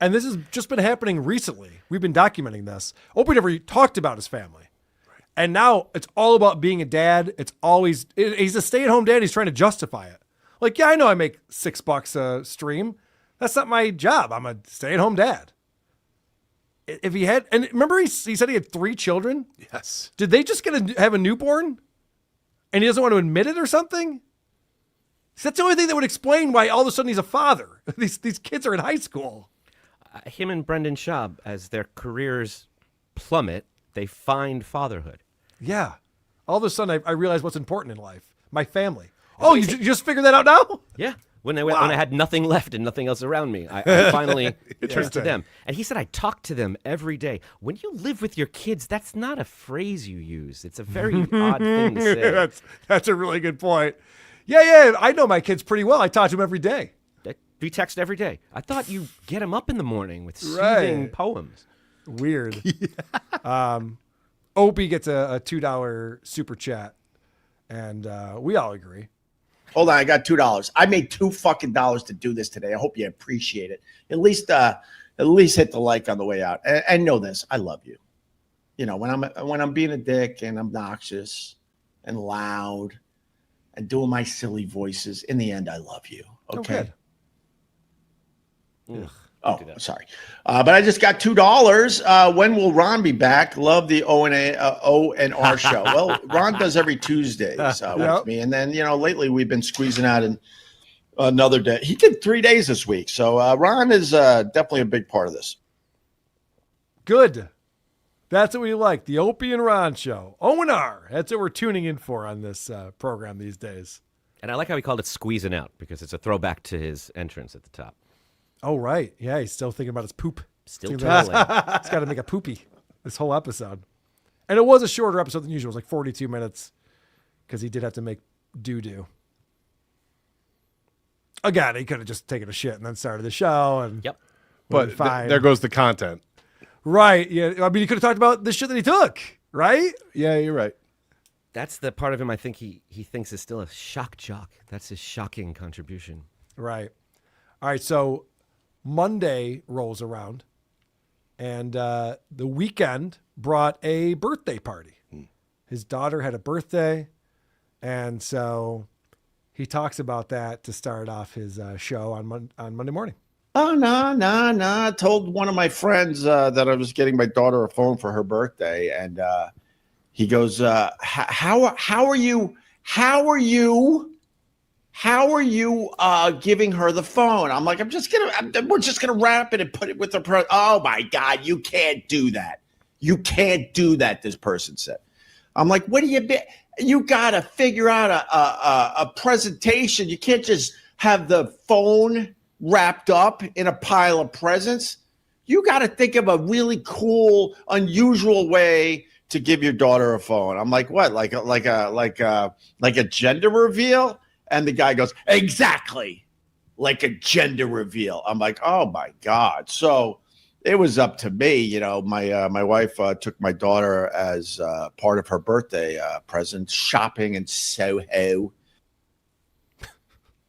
And this has just been happening recently. We've been documenting this. Opie never talked about his family. And now it's all about being a dad. He's a stay-at-home dad. He's trying to justify it. Like, yeah, I know I make $6 a stream. That's not my job. I'm a stay-at-home dad. If he had, and remember he said he had 3 children? Yes. Did they just have a newborn? And he doesn't want to admit it or something? That's the only thing that would explain why all of a sudden he's a father. These kids are in high school. Him and Brendan Schaub, as their careers plummet, they find fatherhood. Yeah. All of a sudden I realize what's important in life. My family. Oh, you just figured that out now? Yeah. When I had nothing left and nothing else around me, I finally turned to them. And he said, I talk to them every day. When you live with your kids, that's not a phrase you use. It's a very odd thing to say. That's a really good point. Yeah. I know my kids pretty well. I talk to them every day. We text every day. I thought you get them up in the morning with soothing poems. Weird. Opie gets a $2 super chat, and we all agree. Hold on, I got $2. I made $2 to do this today. I hope you appreciate it. At least hit the like on the way out, and know this: I love you. When I'm being a dick and obnoxious and loud and doing my silly voices, in the end, I love you. Okay. Oh, sorry. But I just got $2. When will Ron be back? Love the O and R show. Well, Ron does every Tuesdays with me. And then, lately we've been squeezing out another day. He did 3 days this week. So Ron is definitely a big part of this. Good. That's what we like. The Opie and Ron show. O and R. That's what we're tuning in for on this program these days. And I like how he called it Squeezing Out because it's a throwback to his entrance at the top. Oh, right. Yeah, he's still thinking about his poop. Still twirling. He's got to make a poopy this whole episode. And it was a shorter episode than usual. It was like 42 minutes because he did have to make doo-doo. Again, he could have just taken a shit and then started the show. And yep. But fine. There goes the content. Right. Yeah. I mean, he could have talked about the shit that he took, right? Yeah, you're right. That's the part of him I think he thinks is still a shock jock. That's his shocking contribution. Right. All right. So Monday rolls around, and the weekend brought a birthday party. His daughter had a birthday, and so he talks about that to start off his show on Monday morning. Oh, no. I told one of my friends that I was getting my daughter a phone for her birthday, and he goes, how are you giving her the phone? I'm like, we're just gonna wrap it and put it with the oh my God, you can't do that. You can't do that, this person said. I'm like, what do you gotta figure out a presentation. You can't just have the phone wrapped up in a pile of presents. You got to think of a really cool, unusual way to give your daughter a phone. I'm like, what? Like a gender reveal? And the guy goes, exactly, like a gender reveal. I'm like, oh my God. So it was up to me. You know, my wife took my daughter as part of her birthday present shopping in Soho.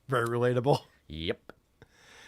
Very relatable. Yep.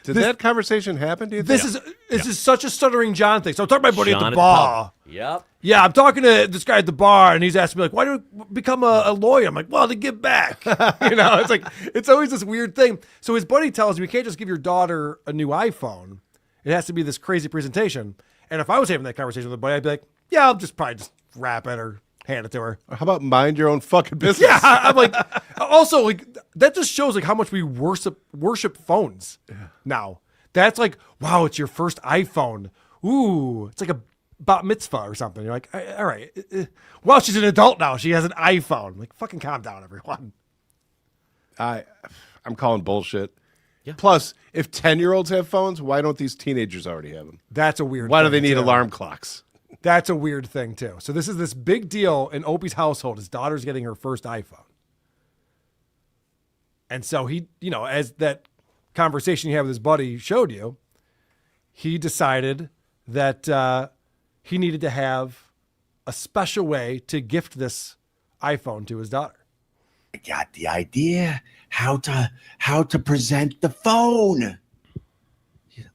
Did that conversation happen? Do you think? This is such a Stuttering John thing. So I'm talking to my buddy John at at the the bar. pub. Yep. Yeah, I'm talking to this guy at the bar, and he's asking me like, "Why do you become a lawyer?" I'm like, "Well, to give back." It's like it's always this weird thing. So his buddy tells me you can't just give your daughter a new iPhone. It has to be this crazy presentation. And if I was having that conversation with a buddy, I'd be like, "Yeah, I'll probably just wrap it or hand it to her." How about mind your own fucking business? Yeah, I'm like, also like that just shows like how much we worship phones now. That's like, wow, it's your first iPhone. Ooh, it's like a bat mitzvah or something. You're like, all right. Well, she's an adult now. She has an iPhone. Like, fucking calm down, everyone. I'm calling bullshit. Yeah. Plus, if 10-year-olds have phones, why don't these teenagers already have them? That's a weird Why thing. do they need too. alarm clocks? That's a weird thing, too. So this is this big deal in Opie's household. His daughter's getting her first iPhone. And so he, as that conversation you had with his buddy showed you, he decided that he needed to have a special way to gift this iPhone to his daughter. I got the idea how to present the phone.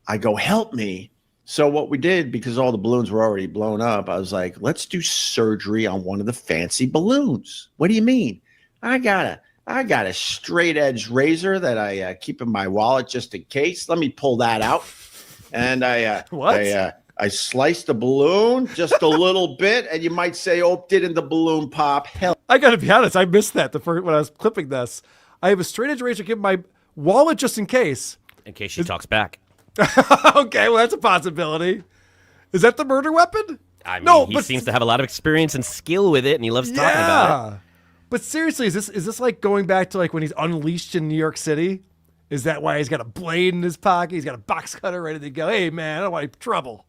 I go, help me. So what we did, because all the balloons were already blown up, I was like, let's do surgery on one of the fancy balloons. What do you mean? I got a straight edge razor that I keep in my wallet just in case. Let me pull that out. And I sliced the balloon just a little bit, and you might say, oh, didn't the balloon pop? Hell. I got to be honest, I missed that when I was clipping this. I have a straight edge razor in my wallet just in case. In case she talks back. Okay, well, that's a possibility. Is that the murder weapon? I mean, he seems to have a lot of experience and skill with it, and he loves talking about it. But seriously, is this like going back to like when he's unleashed in New York City? Is that why he's got a blade in his pocket? He's got a box cutter ready to go. Hey, man, I don't want any trouble.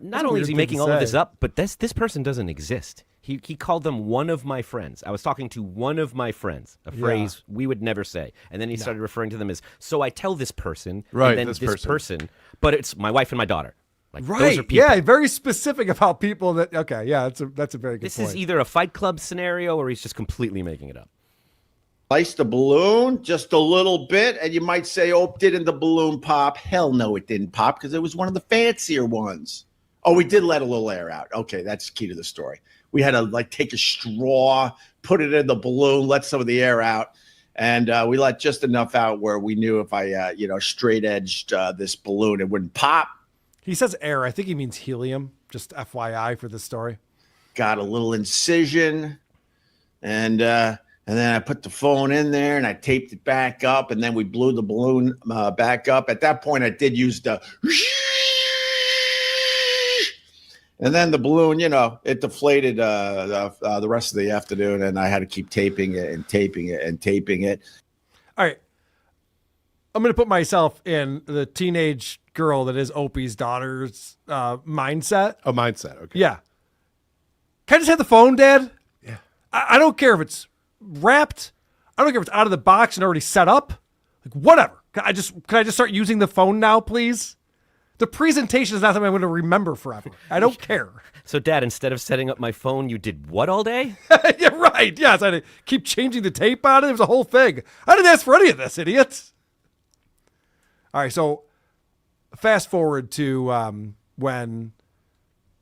Not only is he making all of this up, but this person doesn't exist. He called them one of my friends. I was talking to one of my friends, a phrase we would never say. And then he started referring to them as, so I tell this person, right, and then this person, but it's my wife and my daughter. Like, right. Those are people. Yeah, very specific about people that, okay, yeah, that's a very good point. This is either a Fight Club scenario or he's just completely making it up. Sliced the balloon just a little bit, and you might say, oh, didn't the balloon pop? Hell no, it didn't pop because it was one of the fancier ones. Oh, we did let a little air out. Okay, that's key to the story. We had to take a straw, put it in the balloon, let some of the air out, and we let just enough out where we knew if I, straight edged this balloon, it wouldn't pop. He says air. I think he means helium. Just FYI for this story. Got a little incision, and then I put the phone in there, and I taped it back up, and then we blew the balloon back up. At that point, I did use the. And then the balloon, it deflated the rest of the afternoon, and I had to keep taping it and taping it and taping it. All right. I'm going to put myself in the teenage girl that is Opie's daughter's mindset. A mindset, okay. Yeah. Can I just have the phone, Dad? Yeah. I don't care if it's wrapped. I don't care if it's out of the box and already set up. Like, whatever. Can I just start using the phone now, please? The presentation is not something I'm going to remember forever. I don't care. So, Dad, instead of setting up my phone, you did what all day? Yeah, right. Yes, I had to keep changing the tape on it. It was a whole thing. I didn't ask for any of this, idiots. All right, so fast forward to when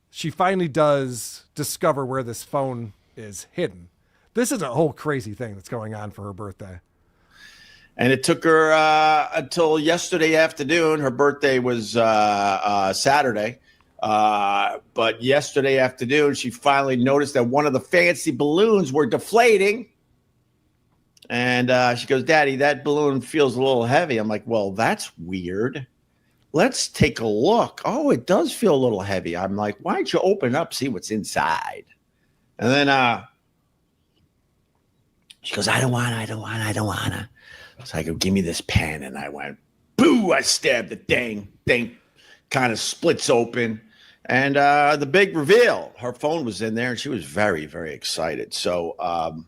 she finally does discover where this phone is hidden. This is a whole crazy thing that's going on for her birthday. And it took her until yesterday afternoon. Her birthday was Saturday. But yesterday afternoon, she finally noticed that one of the fancy balloons were deflating. And she goes, Daddy, that balloon feels a little heavy. I'm like, well, that's weird. Let's take a look. Oh, it does feel a little heavy. I'm like, why don't you open it up, see what's inside? And then she goes, I don't want to. So I go, give me this pen. And I went, boo, I stabbed the thing. Thing kind of splits open. And the big reveal, her phone was in there and she was very, very excited. So so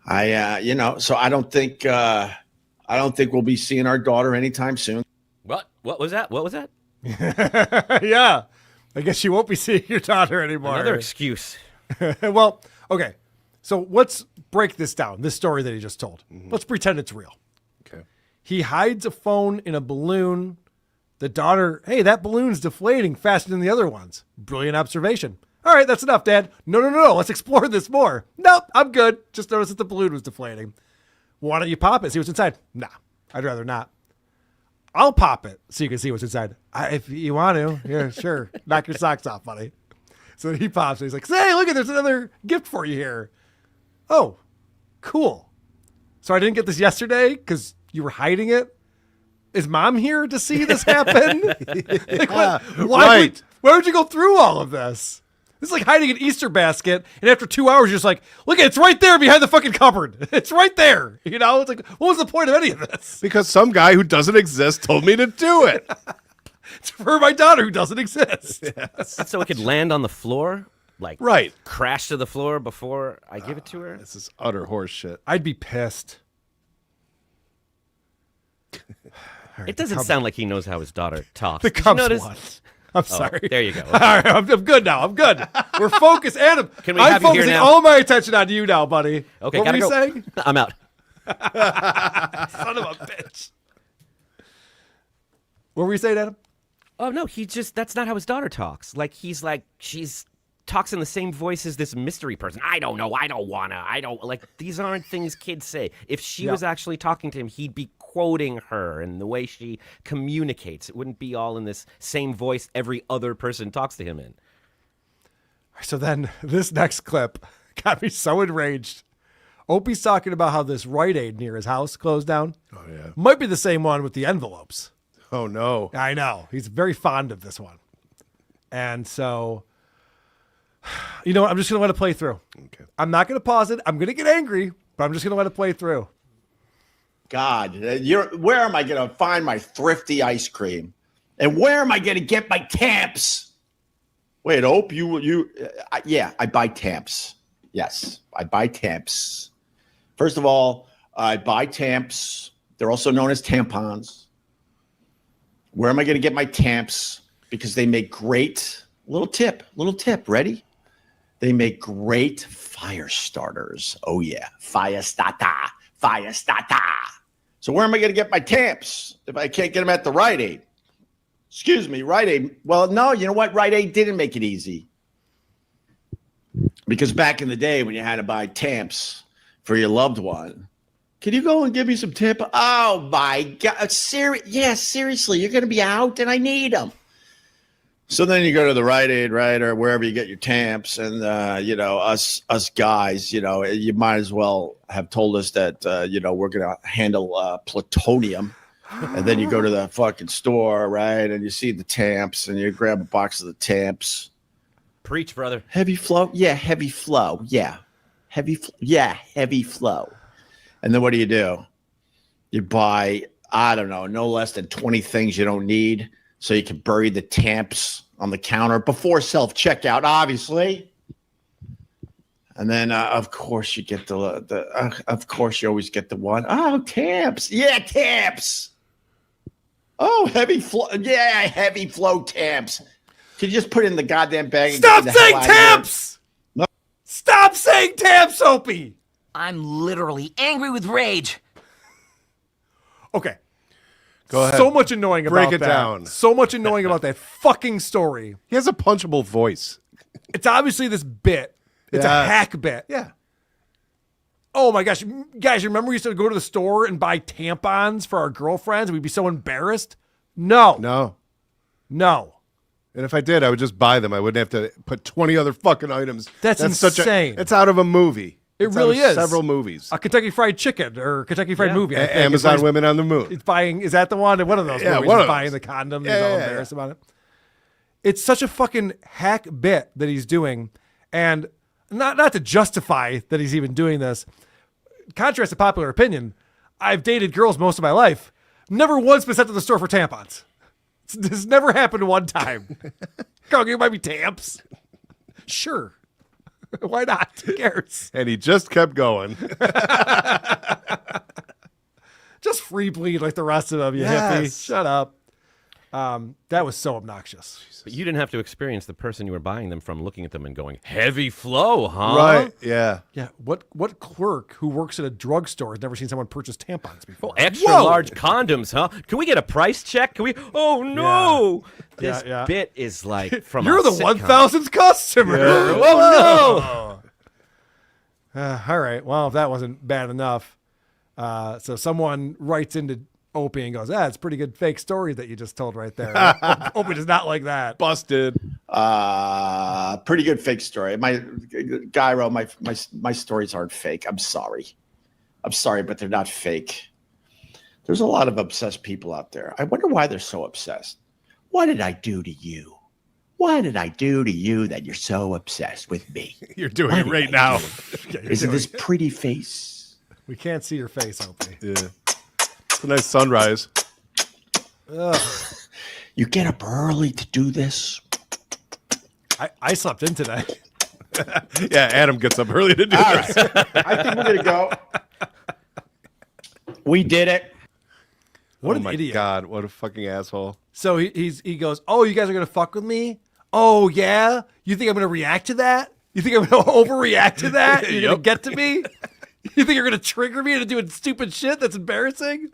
I don't think we'll be seeing our daughter anytime soon. What was that? What was that? Yeah. I guess you won't be seeing your daughter anymore. Another excuse. Well, okay. So let's break this down, this story that he just told. Mm-hmm. Let's pretend it's real. Okay. He hides a phone in a balloon. The daughter, hey, that balloon's deflating faster than the other ones. Brilliant observation. All right, that's enough, Dad. No. Let's explore this more. Nope, I'm good. Just noticed that the balloon was deflating. Why don't you pop it, see what's inside? Nah, I'd rather not. I'll pop it so you can see what's inside. If you want to. Yeah, sure. Knock your socks off, buddy. So he pops it. He's like, hey, look, there's another gift for you here. Oh, cool. So I didn't get this yesterday because you were hiding it? Is Mom here to see this happen? Why would you go through all of this? This is like hiding an Easter basket, and after 2 hours, you're just like, look, it's right there behind the fucking cupboard. It's right there. You know, it's like, what was the point of any of this? Because some guy who doesn't exist told me to do it. It's for my daughter who doesn't exist. Yes. So it could land on the floor? Like, right. Crash to the floor before I give it to her? This is utter horse shit. I'd be pissed. It doesn't sound like he knows how his daughter talks. The Did you Cubs notice? won. I'm sorry. There you go. All right, I'm good now. I'm good. We're focused. Adam, Can we I'm have you here focusing now? all my attention on you now, buddy. Okay, what gotta were you go. saying? I'm out. Son of a bitch. What were you saying, Adam? Oh, no, that's not how his daughter talks. She's talks in the same voice as this mystery person. I don't know. I don't wanna. These aren't things kids say. If she was actually talking to him, he'd be quoting her and the way she communicates. It wouldn't be all in this same voice every other person talks to him in. So then this next clip got me so enraged. Opie's talking about how this Rite Aid near his house closed down. Oh, yeah. Might be the same one with the envelopes. Oh, no. I know. He's very fond of this one. And so, you know what? I'm just going to let it play through. Okay. I'm not going to pause it. I'm going to get angry, but I'm just going to let it play through. God, where am I going to find my thrifty ice cream? And where am I going to get my Tamps? Wait, Ope, yeah, I buy Tamps. Yes, I buy Tamps. First of all, I buy Tamps. They're also known as tampons. Where am I going to get my Tamps? Because they make great, little tip, ready? They make great fire starters. Oh, yeah, fire starter. So where am I going to get my Tamps if I can't get them at the Rite Aid? Excuse me, Rite Aid. Well, no, you know what? Rite Aid didn't make it easy. Because back in the day when you had to buy Tamps for your loved one, can you go and give me some tip? Oh, my God. Seriously, you're going to be out and I need them. So then you go to the Rite Aid, right, or wherever you get your Tamps, and us guys, you might as well have told us that we're gonna handle plutonium, and then you go to the fucking store, right, and you see the Tamps, and you grab a box of the Tamps. Preach, brother. Heavy flow, yeah, heavy flow, yeah, heavy flow, and then what do? You buy, I don't know, no less than 20 things you don't need. So you can bury the Tamps on the counter before self-checkout, obviously. And then, of course, you get of course, you always get the one. Oh, Tamps. Yeah, Tamps. Oh, heavy flow. Yeah, heavy flow tamps. Could you just put it in the goddamn bag? And Stop get the saying hell out of here? tamps! No. Stop saying tamps, Opie! I'm literally angry with rage. Okay. Go ahead. So much annoying about Break it that. down. So much annoying about that fucking story. He has a punchable voice. It's obviously this bit. It's a Yes. hack bit. Yeah. Oh my gosh. Guys, you remember we used to go to the store and buy tampons for our girlfriends? We'd be so embarrassed. No. No. And if I did, I would just buy them. I wouldn't have to put 20 other fucking items. That's insane. It's out of a movie. It It's really out of is. Several movies. A Kentucky Fried Chicken or Kentucky Fried Movie. I think. Amazon It's Women on the Moon. It's buying. Is that the one? One of those. Yeah, movies one is of those. buying the condom. Yeah, He's all yeah, embarrassed about it. It's such a fucking hack bit that he's doing, and not to justify that he's even doing this. Contrast to popular opinion, I've dated girls most of my life. Never once been sent to the store for tampons. This never happened one time. Girl, you might be tamps. Sure. Why not? Who cares? And he just kept going. Just free bleed like the rest of them, you hippie. Shut up. That was so obnoxious. But you didn't have to experience the person you were buying them from looking at them and going, heavy flow, huh? Right, yeah. Yeah, what clerk who works at a drugstore has never seen someone purchase tampons before? Extra large condoms, huh? Can we get a price check? Can we? Oh, no. Yeah. This bit is like from You're a the sitcom. 1000th customer. Yeah. Oh, no. All right. Well, if that wasn't bad enough. So someone writes into Opie and goes, it's a pretty good fake story that you just told right there. Opie does not like that. Busted. Pretty good fake story. My guy wrote my stories aren't fake. I'm sorry, but they're not fake. There's a lot of obsessed people out there. I wonder why they're so obsessed. What did I do to you? What did I do to you that you're so obsessed with me? You're doing it right now. Isn't this pretty face? We can't see your face, Opie. Yeah. It's a nice sunrise. Ugh. You get up early to do this? I slept in today. Yeah, Adam gets up early to do All this. right. I think we're going to go. We did it. What oh an my idiot. God, what a fucking asshole. So he goes, oh, you guys are going to fuck with me? Oh, yeah? You think I'm going to react to that? You think I'm going to overreact to that? You're going to get to me? You think you're going to trigger me into doing stupid shit that's embarrassing?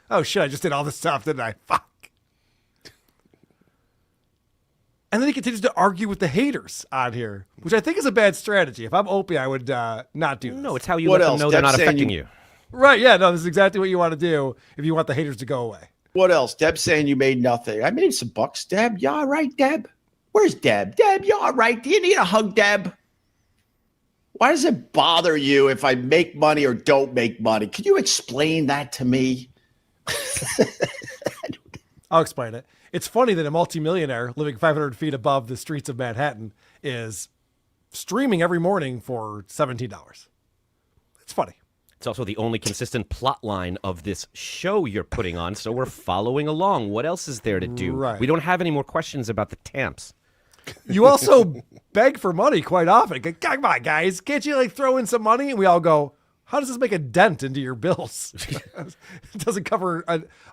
Oh, shit, I just did all this stuff, didn't I? Fuck. And then he continues to argue with the haters on here, which I think is a bad strategy. If I'm Opie, I would not do this. No, it's how you let them know they're not affecting you. Right, yeah, no, this is exactly what you want to do if you want the haters to go away. What else? Deb's saying you made nothing. I made some bucks, Deb. You all right, Deb? Where's Deb? Deb, you all right? Do you need a hug, Deb? Why does it bother you if I make money or don't make money? Can you explain that to me? I'll explain it. It's funny that a multimillionaire living 500 feet above the streets of Manhattan is streaming every morning for $17. It's funny. It's also the only consistent plot line of this show you're putting on, so we're following along. What else is there to do? Right. We don't have any more questions about the tamps. You also beg for money quite often. Come on, guys. Can't you like throw in some money? And we all go, how does this make a dent into your bills? It doesn't cover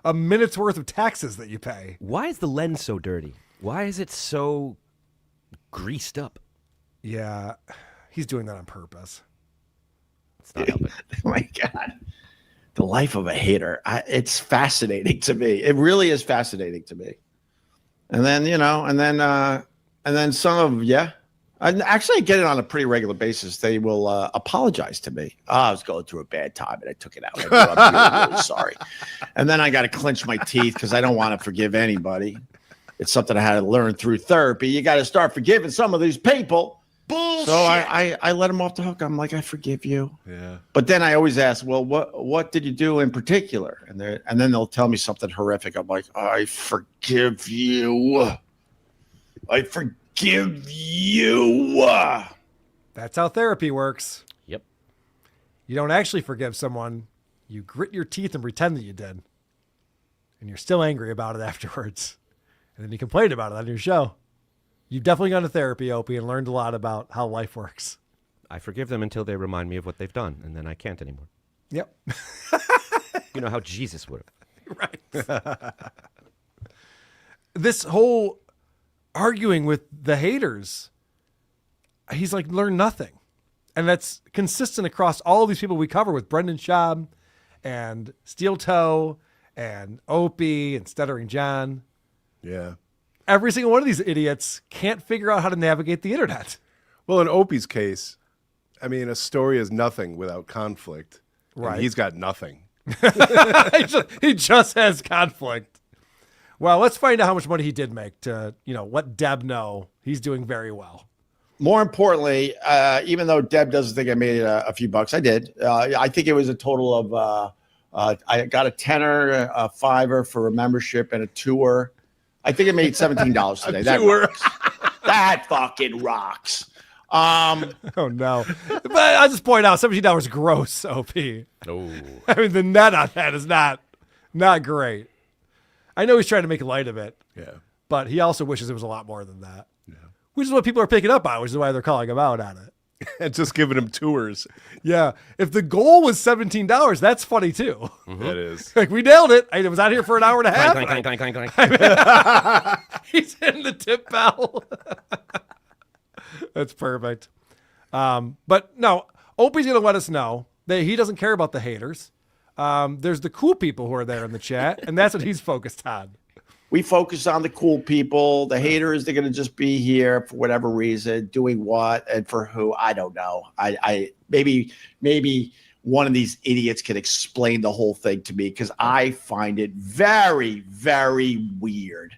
a minute's worth of taxes that you pay. Why is the lens so dirty? Why is it so greased up? Yeah, he's doing that on purpose. It's not helping. Oh my God. The life of a hater. It's fascinating to me. It really is fascinating to me. And then, and then some of, and actually I get it on a pretty regular basis. They will apologize to me. Oh, I was going through a bad time and I took it out. I'm really sorry. And then I got to clench my teeth because I don't want to forgive anybody. It's something I had to learn through therapy. You got to start forgiving some of these people. Bullshit. So I let him off the hook. I'm like, I forgive you. Yeah. But then I always ask, well, what did you do in particular? And then they'll tell me something horrific. I'm like, I forgive you. I forgive you. That's how therapy works. Yep. You don't actually forgive someone. You grit your teeth and pretend that you did. And you're still angry about it afterwards. And then you complain about it on your show. You've definitely gone to therapy, Opie, and learned a lot about how life works. I forgive them until they remind me of what they've done, and then I can't anymore. Yep. You know how Jesus would have. Right. this whole arguing with the haters, he's like learned nothing. And that's consistent across all these people we cover with Brendan Schaub and Steel Toe and Opie and Stuttering John. Yeah. Every single one of these idiots can't figure out how to navigate the internet. Well, in Opie's case, I mean, a story is nothing without conflict. Right. And he's got nothing. he just has conflict. Well, let's find out how much money he did make to, let Deb know he's doing very well. More importantly, even though Deb doesn't think I made a few bucks, I did. I think it was a total of, I got a tenner, a $5 for a membership, and a tour. I think I made $17 today. That rocks. That fucking rocks. Oh no! But I'll just point out $17 gross, OP. Oh, I mean the net on that is not great. I know he's trying to make light of it. Yeah. But he also wishes it was a lot more than that. Yeah. Which is what people are picking up on, which is why they're calling him out on it. And just giving him tours. Yeah. If the goal was $17, that's funny too. Mm-hmm. It is. Like we nailed it. I was out here for an hour and a half. Clank, clank, clank, clank, clank. He's hitting the tip bell. That's perfect. But no, Opie's going to let us know that he doesn't care about the haters. There's the cool people who are there in the chat, and that's what he's focused on. We focus on the cool people. The haters, they're going to just be here for whatever reason, doing what and for who, I don't know. I maybe one of these idiots can explain the whole thing to me because I find it very, very weird.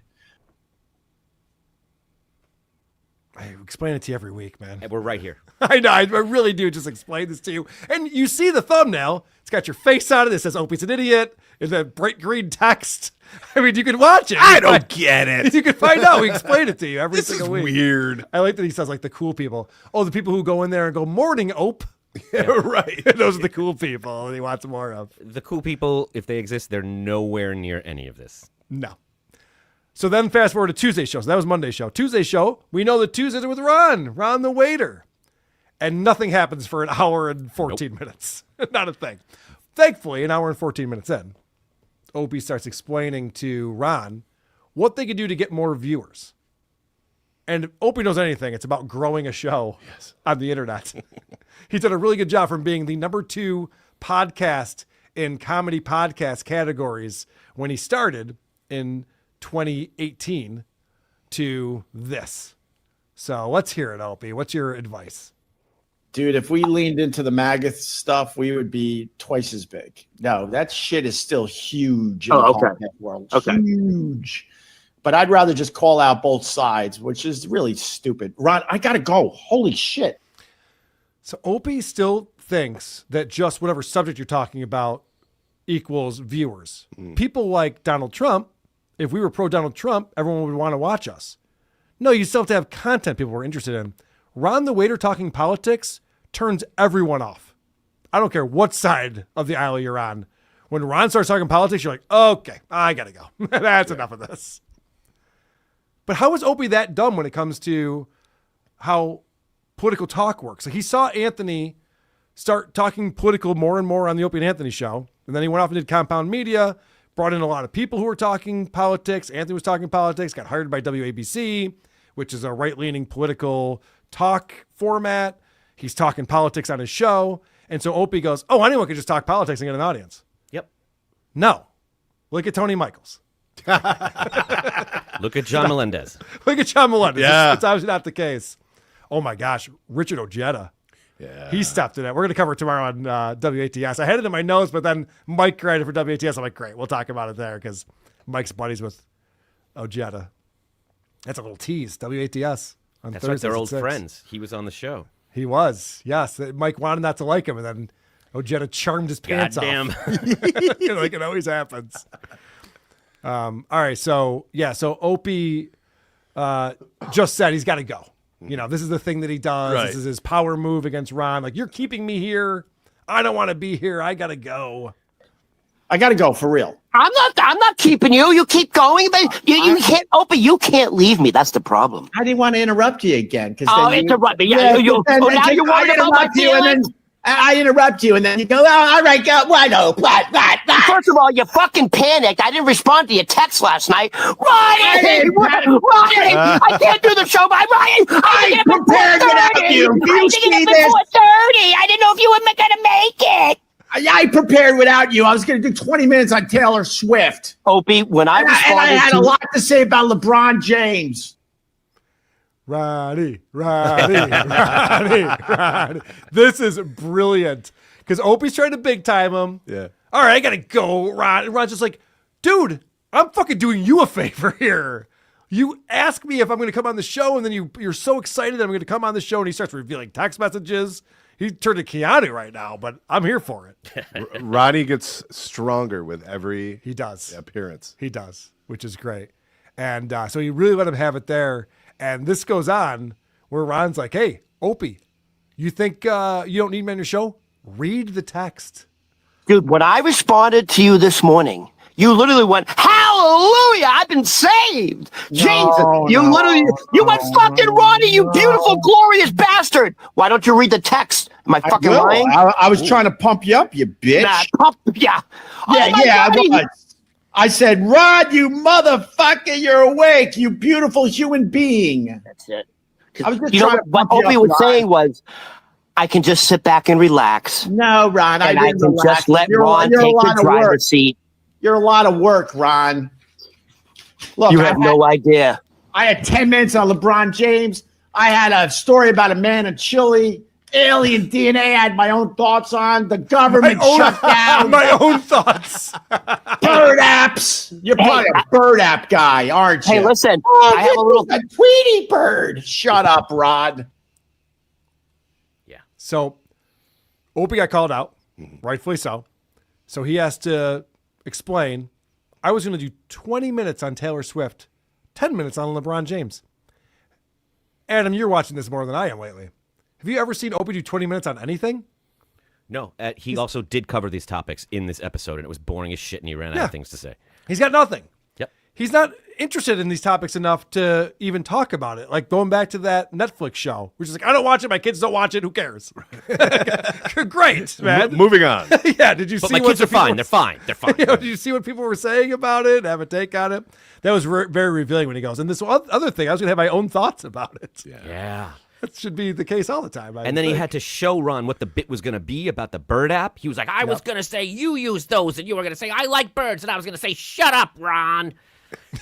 I explain it to you every week, man. And we're right here. I know. I really do just explain this to you. And you see the thumbnail. It's got your face on it. It says, Opie's an idiot. In the bright green text. I mean, you can watch it. I don't get it. You can find out. We explain it to you every This single is week. weird. I like that he says, like, the cool people. Oh, the people who go in there and go, morning, Ope. Yeah, right. Those are the cool people he wants more of. The cool people, if they exist, they're nowhere near any of this. No. So then fast forward to Tuesday's show. So that was Monday's show. Tuesday's show, we know that Tuesdays are with Ron the waiter. And nothing happens for an hour and 14 minutes. Not a thing. Thankfully, an hour and 14 minutes in, Opie starts explaining to Ron what they could do to get more viewers. And if Opie knows anything, it's about growing a show on the internet. He's done a really good job from being the #2 podcast in comedy podcast categories when he started in 2018 to this. So let's hear it, Opie. What's your advice? Dude, if we leaned into the MAGA stuff, we would be twice as big. No, that shit is still huge in the podcast world. Huge. But I'd rather just call out both sides, which is really stupid. Ron, I got to go. Holy shit. So Opie still thinks that just whatever subject you're talking about equals viewers. People like Donald Trump, if we were pro Donald Trump, everyone would want to watch us. No, you still have to have content people are interested in. Ron the waiter talking politics turns everyone off. I don't care what side of the aisle you're on. When Ron starts talking politics, you're like, okay, I got to go. That's enough of this. But how is Opie that dumb when it comes to how political talk works? Like he saw Anthony start talking political more and more on the Opie and Anthony show. And then he went off and did Compound Media, brought in a lot of people who were talking politics. Anthony was talking politics, got hired by WABC, which is a right-leaning political talk format. He's talking politics on his show. And so Opie goes, oh, anyone can just talk politics and get an audience. Yep. No. Look at Tony Michaels. Look at John Melendez. Look at John Melendez. Yeah. It's obviously not the case. Oh, my gosh. Richard Ojeda. Yeah. He stepped in it. We're going to cover it tomorrow on WATS. I had it in my notes, but then Mike cried it for WATS. I'm like, great. We'll talk about it there because Mike's buddies with Ojeda. That's a little tease. WATS. On That's right. They're old 6. friends. He was on the show. He was. Yes. Mike wanted not to like him, and then Ojeda charmed his pants Goddamn. off. Like it always happens. All right. So, yeah. So Opie just said he's got to go. You know, this is the thing that he does. Right. This is his power move against Ron. Like, you're keeping me here. I don't want to be here. I got to go. I got to go for real. I'm not keeping you. You keep going, but you can't open. You can't leave me. That's the problem. I didn't want to interrupt you again. Oh, interrupt me. Yeah, now you're worried about my feelings. I interrupt you, and then you go, oh, all right, go, what? First of all, you fucking panicked. I didn't respond to your text last night. Ronnie, I can't do the show by Ryan. I prepared without you. Do you see this? 4:30. I didn't know if you were going to make it. I prepared without you. I was going to do 20 minutes on Taylor Swift. Opie, when I responded, and I had a lot to say about LeBron James. Roddy. This is brilliant because Opie's trying to big time him. Yeah. All right, I gotta go, Ron. And Ron's just like, dude, I'm fucking doing you a favor here. You ask me if I'm going to come on the show, and then you're so excited that I'm going to come on the show, and he starts revealing text messages. He turned to Keanu right now, but I'm here for it. Ronnie gets stronger with every appearance. He does, which is great. And so he really let him have it there. And this goes on where Ron's like, hey, Opie, you think you don't need me on your show? Read the text. Dude, when I responded to you this morning, you literally went, hallelujah, I've been saved. Jesus, you went fucking Ronnie, you beautiful, glorious bastard. Why don't you read the text? Am I fucking lying? I was trying to pump you up, you bitch. Yeah. I was. I said, Rod, you motherfucker, you're awake, you beautiful human being. That's it. I was just You know trying to what pump you Opie up, was Rod. saying was, I can just sit back and relax. No, Ron, and I didn't can relax. just let You're a Ron lot take the of driver's work. seat. You're a lot of work, Ron. Look, You have no idea. I had 10 minutes on LeBron James. I had a story about a man in Chile. Alien DNA I had my own thoughts on. The government shut down. My own thoughts. Bird apps. You're probably a bird app guy, aren't you? Hey, listen. Oh, I have a little. a Tweety bird. Shut up, Rod. So Opie got called out, rightfully so. So he has to explain, I was going to do 20 minutes on Taylor Swift, 10 minutes on LeBron James. Adam, you're watching this more than I am lately. Have you ever seen Opie do 20 minutes on anything? No, he also did cover these topics in this episode, and it was boring as shit, and he ran out of things to say. He's got nothing. Yep. He's not interested in these topics enough to even talk about it. Like going back to that Netflix show, which is like, I don't watch it. My kids don't watch it. Who cares? Great, man. Moving on. Yeah. Did you But see my what kids the are fine. people- They're fine. They're fine. Did you see what people were saying about it? Have a take on it? That was very revealing when he goes, and this other thing, I was going to have my own thoughts about it. Yeah. That should be the case all the time. And then he had to show Ron what the bit was going to be about the bird app. He was like, I was going to say you use those, and you were going to say I like birds, and I was going to say shut up, Ron.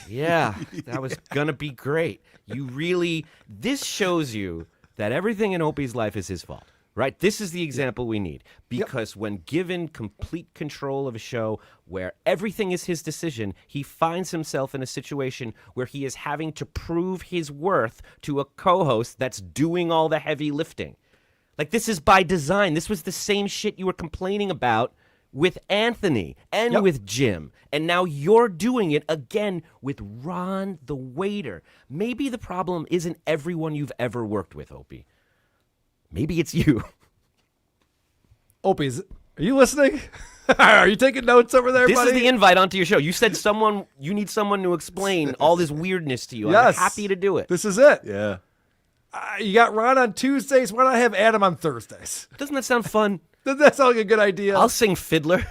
Yeah, that was going to be great. This shows you that everything in Opie's life is his fault, right? This is the example we need. Because when given complete control of a show where everything is his decision, he finds himself in a situation where he is having to prove his worth to a co-host that's doing all the heavy lifting. Like, this is by design. This was the same shit you were complaining about with Anthony and with Jim. And now you're doing it again with Ron the waiter. Maybe the problem isn't everyone you've ever worked with, Opie. Maybe it's you. Opie, are you listening? Are you taking notes over there, This buddy? is the invite onto your show. You said you need someone to explain all this weirdness to you. Yes. I'm happy to do it. This is it. Yeah. You got Ron on Tuesdays. Why not have Adam on Thursdays? Doesn't that sound fun? Doesn't that sound like a good idea? I'll sing Fiddler.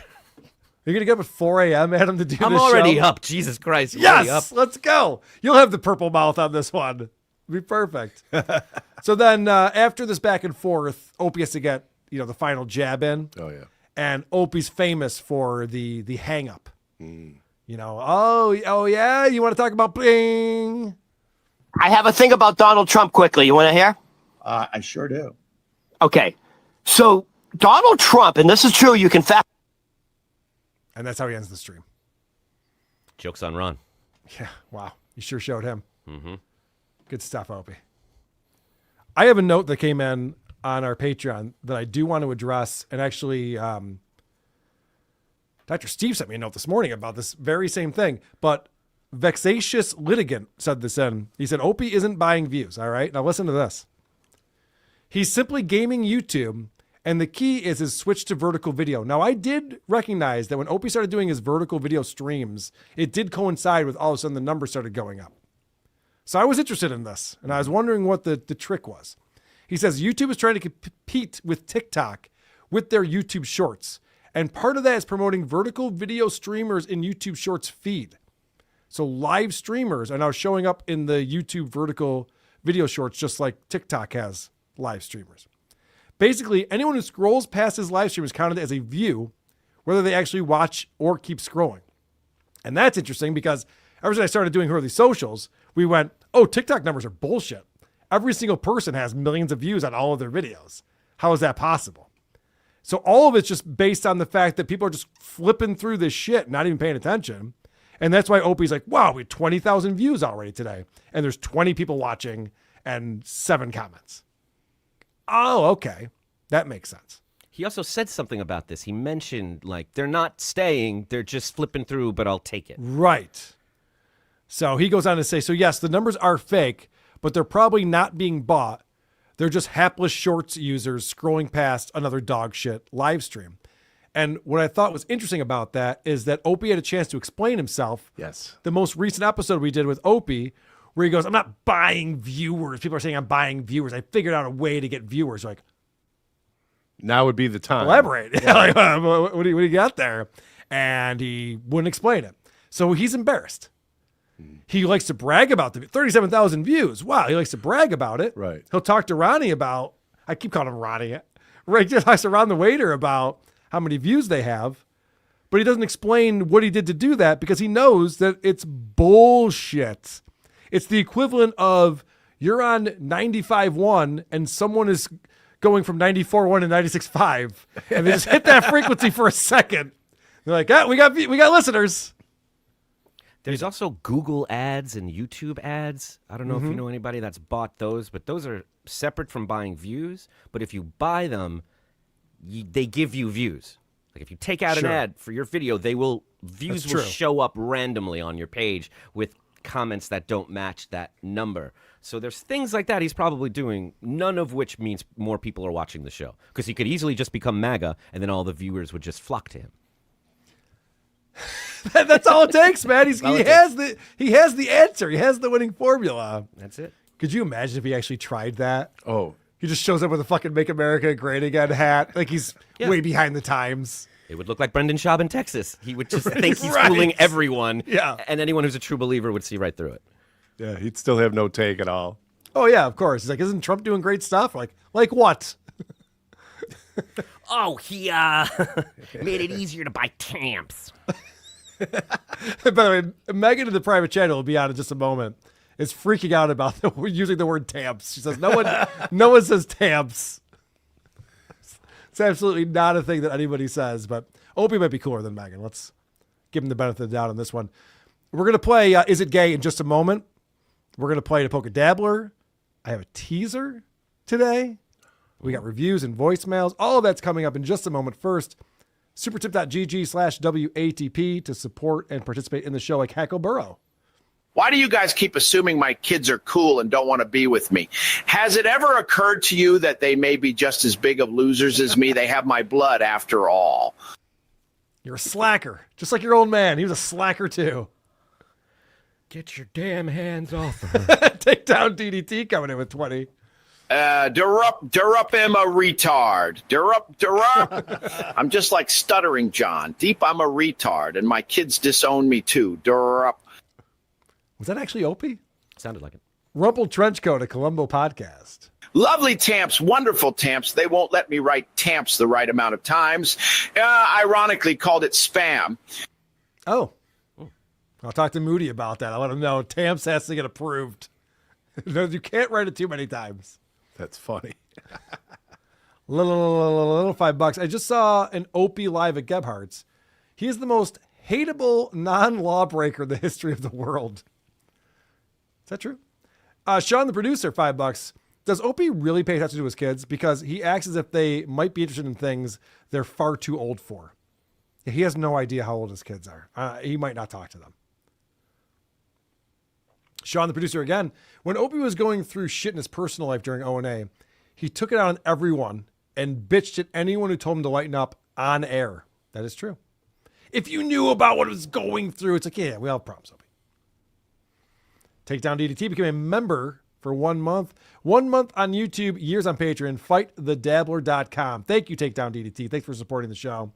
You're going to get up at 4 a.m., Adam, to do this I'm already show? up. Jesus Christ. I'm already up. Yes, let's go. You'll have the purple mouth on this one. It'll be perfect. So then after this back and forth, Opie has to get the final jab in. Oh, yeah. And Opie's famous for the hang up. Oh yeah, you want to talk about bling? I have a thing about Donald Trump quickly. You want to hear? I sure do. Okay. So Donald Trump, and this is true, you can fact. And that's how he ends the stream. Joke's on Ron. Yeah, wow. You sure showed him. Mm-hmm. Good stuff, Opie. I have a note that came in on our Patreon that I do want to address. And actually, Dr. Steve sent me a note this morning about this very same thing. But Vexatious Litigant said this in. He said, Opie isn't buying views. All right. Now listen to this. He's simply gaming YouTube, and the key is his switch to vertical video. Now, I did recognize that when Opie started doing his vertical video streams, it did coincide with all of a sudden the numbers started going up. So I was interested in this, and I was wondering what the trick was. He says YouTube is trying to compete with TikTok with their YouTube Shorts. And part of that is promoting vertical video streamers in YouTube Shorts feed. So live streamers are now showing up in the YouTube vertical video shorts, just like TikTok has live streamers. Basically, anyone who scrolls past his live stream is counted as a view, whether they actually watch or keep scrolling. And that's interesting because ever since I started doing Who Are These Socials, we went, oh, TikTok numbers are bullshit. Every single person has millions of views on all of their videos. How is that possible? So all of it's just based on the fact that people are just flipping through this shit, not even paying attention. And that's why Opie's like, wow, we had 20,000 views already today. And there's 20 people watching and 7 comments. Oh, okay. That makes sense. He also said something about this. He mentioned, like, they're not staying, they're just flipping through, but I'll take it. Right. So he goes on to say, so yes, the numbers are fake, but they're probably not being bought. They're just hapless shorts users scrolling past another dog shit live stream. And what I thought was interesting about that is that Opie had a chance to explain himself. Yes. The most recent episode we did with Opie, where he goes, I'm not buying viewers. People are saying I'm buying viewers. I figured out a way to get viewers. Like, now would be the time. Elaborate. Yeah. Like, what do you got there? And he wouldn't explain it. So he's embarrassed. He likes to brag about the 37,000 views. Wow, he likes to brag about it. Right. He'll talk to Ronnie about, I keep calling him Ronnie. Right, he talks to Ron the waiter about how many views they have, but he doesn't explain what he did to do that because he knows that it's bullshit. It's the equivalent of you're on 95.1 and someone is going from 94.1 to 96.5, and they just hit that frequency for a second. They're like, we got listeners. There's also Google ads and YouTube ads. I don't know if you know anybody that's bought those, but those are separate from buying views. But if you buy them, they give you views. Like if you take out an ad for your video, views will show up randomly on your page with comments that don't match that number. So there's things like that he's probably doing, none of which means more people are watching the show. Because he could easily just become MAGA, and then all the viewers would just flock to him. That's all it takes, man. He has the answer. He has the winning formula. That's it. Could you imagine if he actually tried that? Oh, he just shows up with a fucking "Make America Great Again" hat, like he's way behind the times. It would look like Brendan Schaub in Texas. He would just think he's fooling everyone. Yeah, and anyone who's a true believer would see right through it. Yeah, he'd still have no take at all. Oh yeah, of course. He's like, isn't Trump doing great stuff? Like what? Oh, he made it easier to buy tamps. By the way, Megan in the private channel will be on in just a moment. Is freaking out about using the word tamps. She says no one says tamps. It's absolutely not a thing that anybody says. But Opie might be cooler than Megan. Let's give him the benefit of the doubt on this one. We're gonna play Is It Gay in just a moment. We're gonna play the Poke Dabbler. I have a teaser today. We got reviews and voicemails. All of that's coming up in just a moment. First, supertip.gg/WATP to support and participate in the show like Hackle Burrow. Why do you guys keep assuming my kids are cool and don't want to be with me? Has it ever occurred to you that they may be just as big of losers as me? They have my blood after all. You're a slacker, just like your old man. He was a slacker too. Get your damn hands off of her. Take down DDT coming in with 20. Durup am a retard. Durup. I'm just like Stuttering John. Deep, I'm a retard, and my kids disown me too. Durup. Was that actually Opie? Sounded like it. Rumpled Trenchcoat, a Columbo podcast. Lovely tamps, wonderful tamps. They won't let me write tamps the right amount of times. Ironically called it spam. Oh. I'll talk to Moody about that. I'll let him know tamps has to get approved. No, you can't write it too many times. That's funny. little $5. I just saw an Opie live at Gebhardt's. He is the most hateable non-lawbreaker in the history of the world. Is that true? Sean, the producer, $5. Does Opie really pay attention to his kids? Because he acts as if they might be interested in things they're far too old for. He has no idea how old his kids are. He might not talk to them. Sean, the producer, again, when Opie was going through shit in his personal life during O&A, he took it out on everyone and bitched at anyone who told him to lighten up on air. That is true. If you knew about what it was going through, it's like, yeah, we all have problems, Opie. Takedown DDT became a member for 1 month. 1 month on YouTube, years on Patreon. FightTheDabbler.com. Thank you, Takedown DDT. Thanks for supporting the show.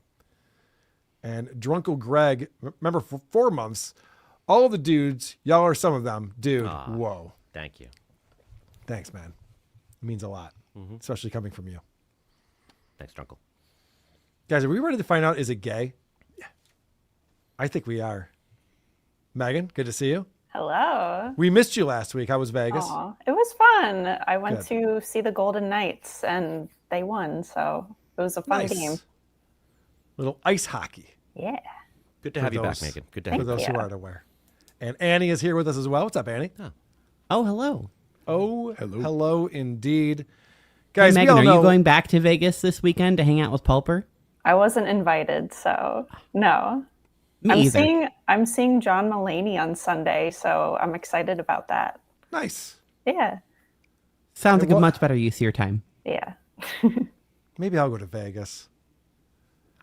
And Drunkle Greg, remember, for 4 months, all of the dudes, y'all are some of them. Dude, whoa. Thank you. Thanks, man. It means a lot, especially coming from you. Thanks, Drunkle. Guys, are we ready to find out, is it gay? Yeah. I think we are. Megan, good to see you. Hello. We missed you last week. How was Vegas? Aw, it was fun. I went Good. to see the Golden Knights, and they won, so it was a fun Nice. game. Little ice hockey. Yeah. Good to have you back, Megan. Good to have For you those back. who aren't aware. And Annie is here with us as well. What's up, Annie? Oh, hello. Oh, hello indeed. Hey, Guys, we Megan, all are know... you going back to Vegas this weekend to hang out with Pulper? I wasn't invited, so no. Me either. I'm seeing John Mulaney on Sunday, so I'm excited about that. Nice. Yeah. Sounds like a much better use of your time. Yeah. Maybe I'll go to Vegas.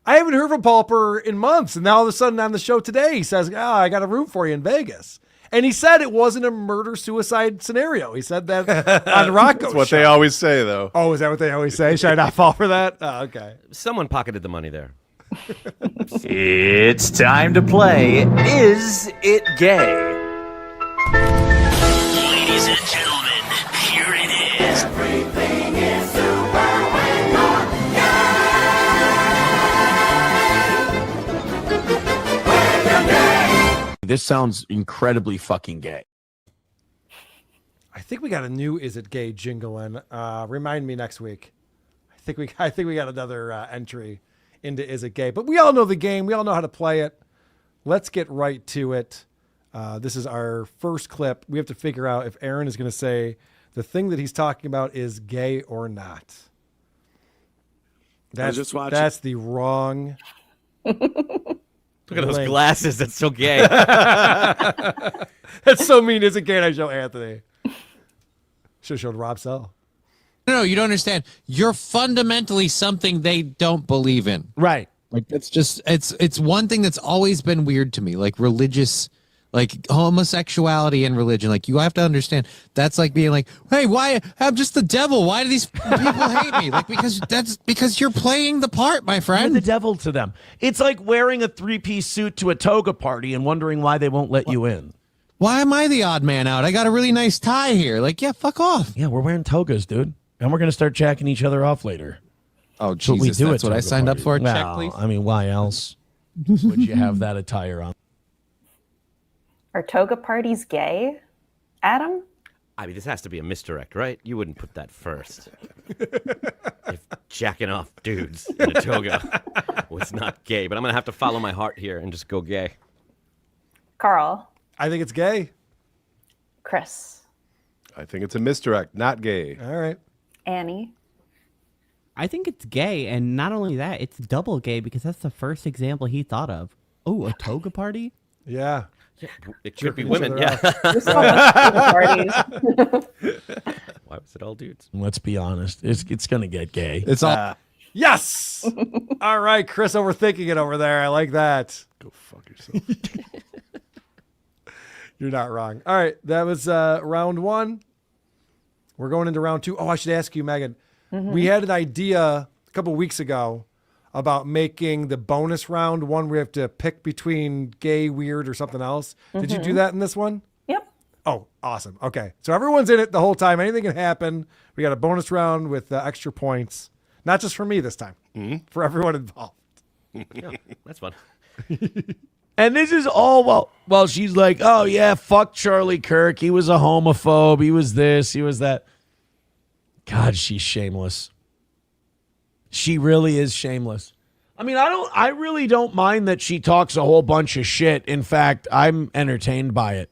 I haven't heard from Pulper in months, and now all of a sudden on the show today, he says, I got a room for you in Vegas. And he said it wasn't a murder-suicide scenario. He said that on Rocco's That's what show. they always say, though. Oh, is that what they always say? Should I not fall for that? Oh, okay. Someone pocketed the money there. It's time to play Is It Gay? Ladies and gentlemen, here it is. Everything is super when you're This sounds incredibly fucking gay. I think we got a new "Is It Gay" jingle in. Remind me next week. I think we got another entry into "Is It Gay," but we all know the game. We all know how to play it. Let's get right to it. This is our first clip. We have to figure out if Aaron is going to say the thing that he's talking about is gay or not. That's the wrong. Look at those glasses. That's so gay. That's so mean. Is it gay? And I show Anthony. Should have showed Rob Sell. No, you don't understand. You're fundamentally something they don't believe in. Right. Like it's just it's one thing that's always been weird to me, like religious, like homosexuality and religion. Like you have to understand that's like being like, hey, why I'm just the devil. Why do these people hate me? Like because you're playing the part, my friend. You're the devil to them. It's like wearing a 3-piece suit to a toga party and wondering why they won't let you in. Why am I the odd man out? I got a really nice tie here. Like, yeah, fuck off. Yeah, we're wearing togas, dude. And we're going to start jacking each other off later. Oh, That's what we Jesus, do that's at what I toga signed up parties. for. Check, Well, please. I mean, why else would you have that attire on? Are toga parties gay, Adam? I mean, this has to be a misdirect, right? You wouldn't put that first. If jacking off dudes in a toga was not gay, but I'm going to have to follow my heart here and just go gay. Carl? I think it's gay. Chris? I think it's a misdirect, not gay. All right. Annie? I think it's gay, and not only that, it's double gay because that's the first example he thought of. Oh, a toga party? Yeah. It could be Jerking women, each yeah. other Why was it all dudes? Let's be honest. It's going to get gay. It's all. Yes. All right, Chris, overthinking it over there. I like that. Go fuck yourself. You're not wrong. All right, that was round one. We're going into round two. Oh, I should ask you, Megan. We had an idea a couple weeks ago about making the bonus round one where we have to pick between gay, weird, or something else. Did you do that in this one? Yep. Oh, awesome. Okay. So everyone's in it the whole time. Anything can happen. We got a bonus round with extra points. Not just for me this time, for everyone involved. Yeah, that's fun. And this is all while she's like, oh, yeah, fuck Charlie Kirk. He was a homophobe. He was this. He was that. God, she's shameless. She really is shameless. I mean, I really don't mind that she talks a whole bunch of shit. In fact, I'm entertained by it.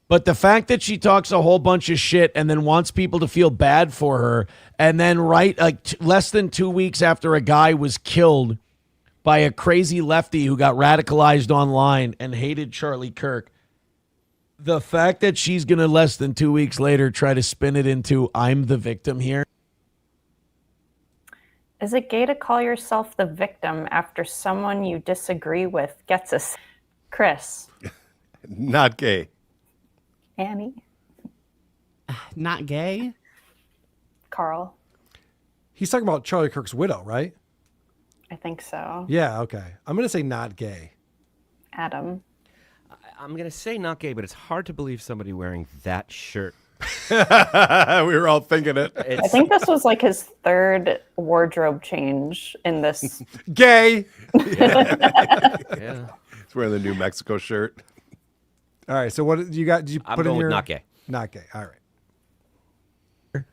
But the fact that she talks a whole bunch of shit and then wants people to feel bad for her, and then less than 2 weeks after a guy was killed by a crazy lefty who got radicalized online and hated Charlie Kirk, the fact that she's going to less than 2 weeks later try to spin it into I'm the victim here. Is it gay to call yourself the victim after someone you disagree with gets us? Chris? Not gay. Annie? Not gay. Carl. He's talking about Charlie Kirk's widow, right? I think so. Yeah, okay. I'm going to say not gay. Adam. I'm going to say not gay, but it's hard to believe somebody wearing that shirt. We were all thinking it. I think this was like his third wardrobe change in this. Gay. Yeah. He's wearing the New Mexico shirt. All right, so what did you got? Did you I'm put in going with your not gay. Not gay. All right.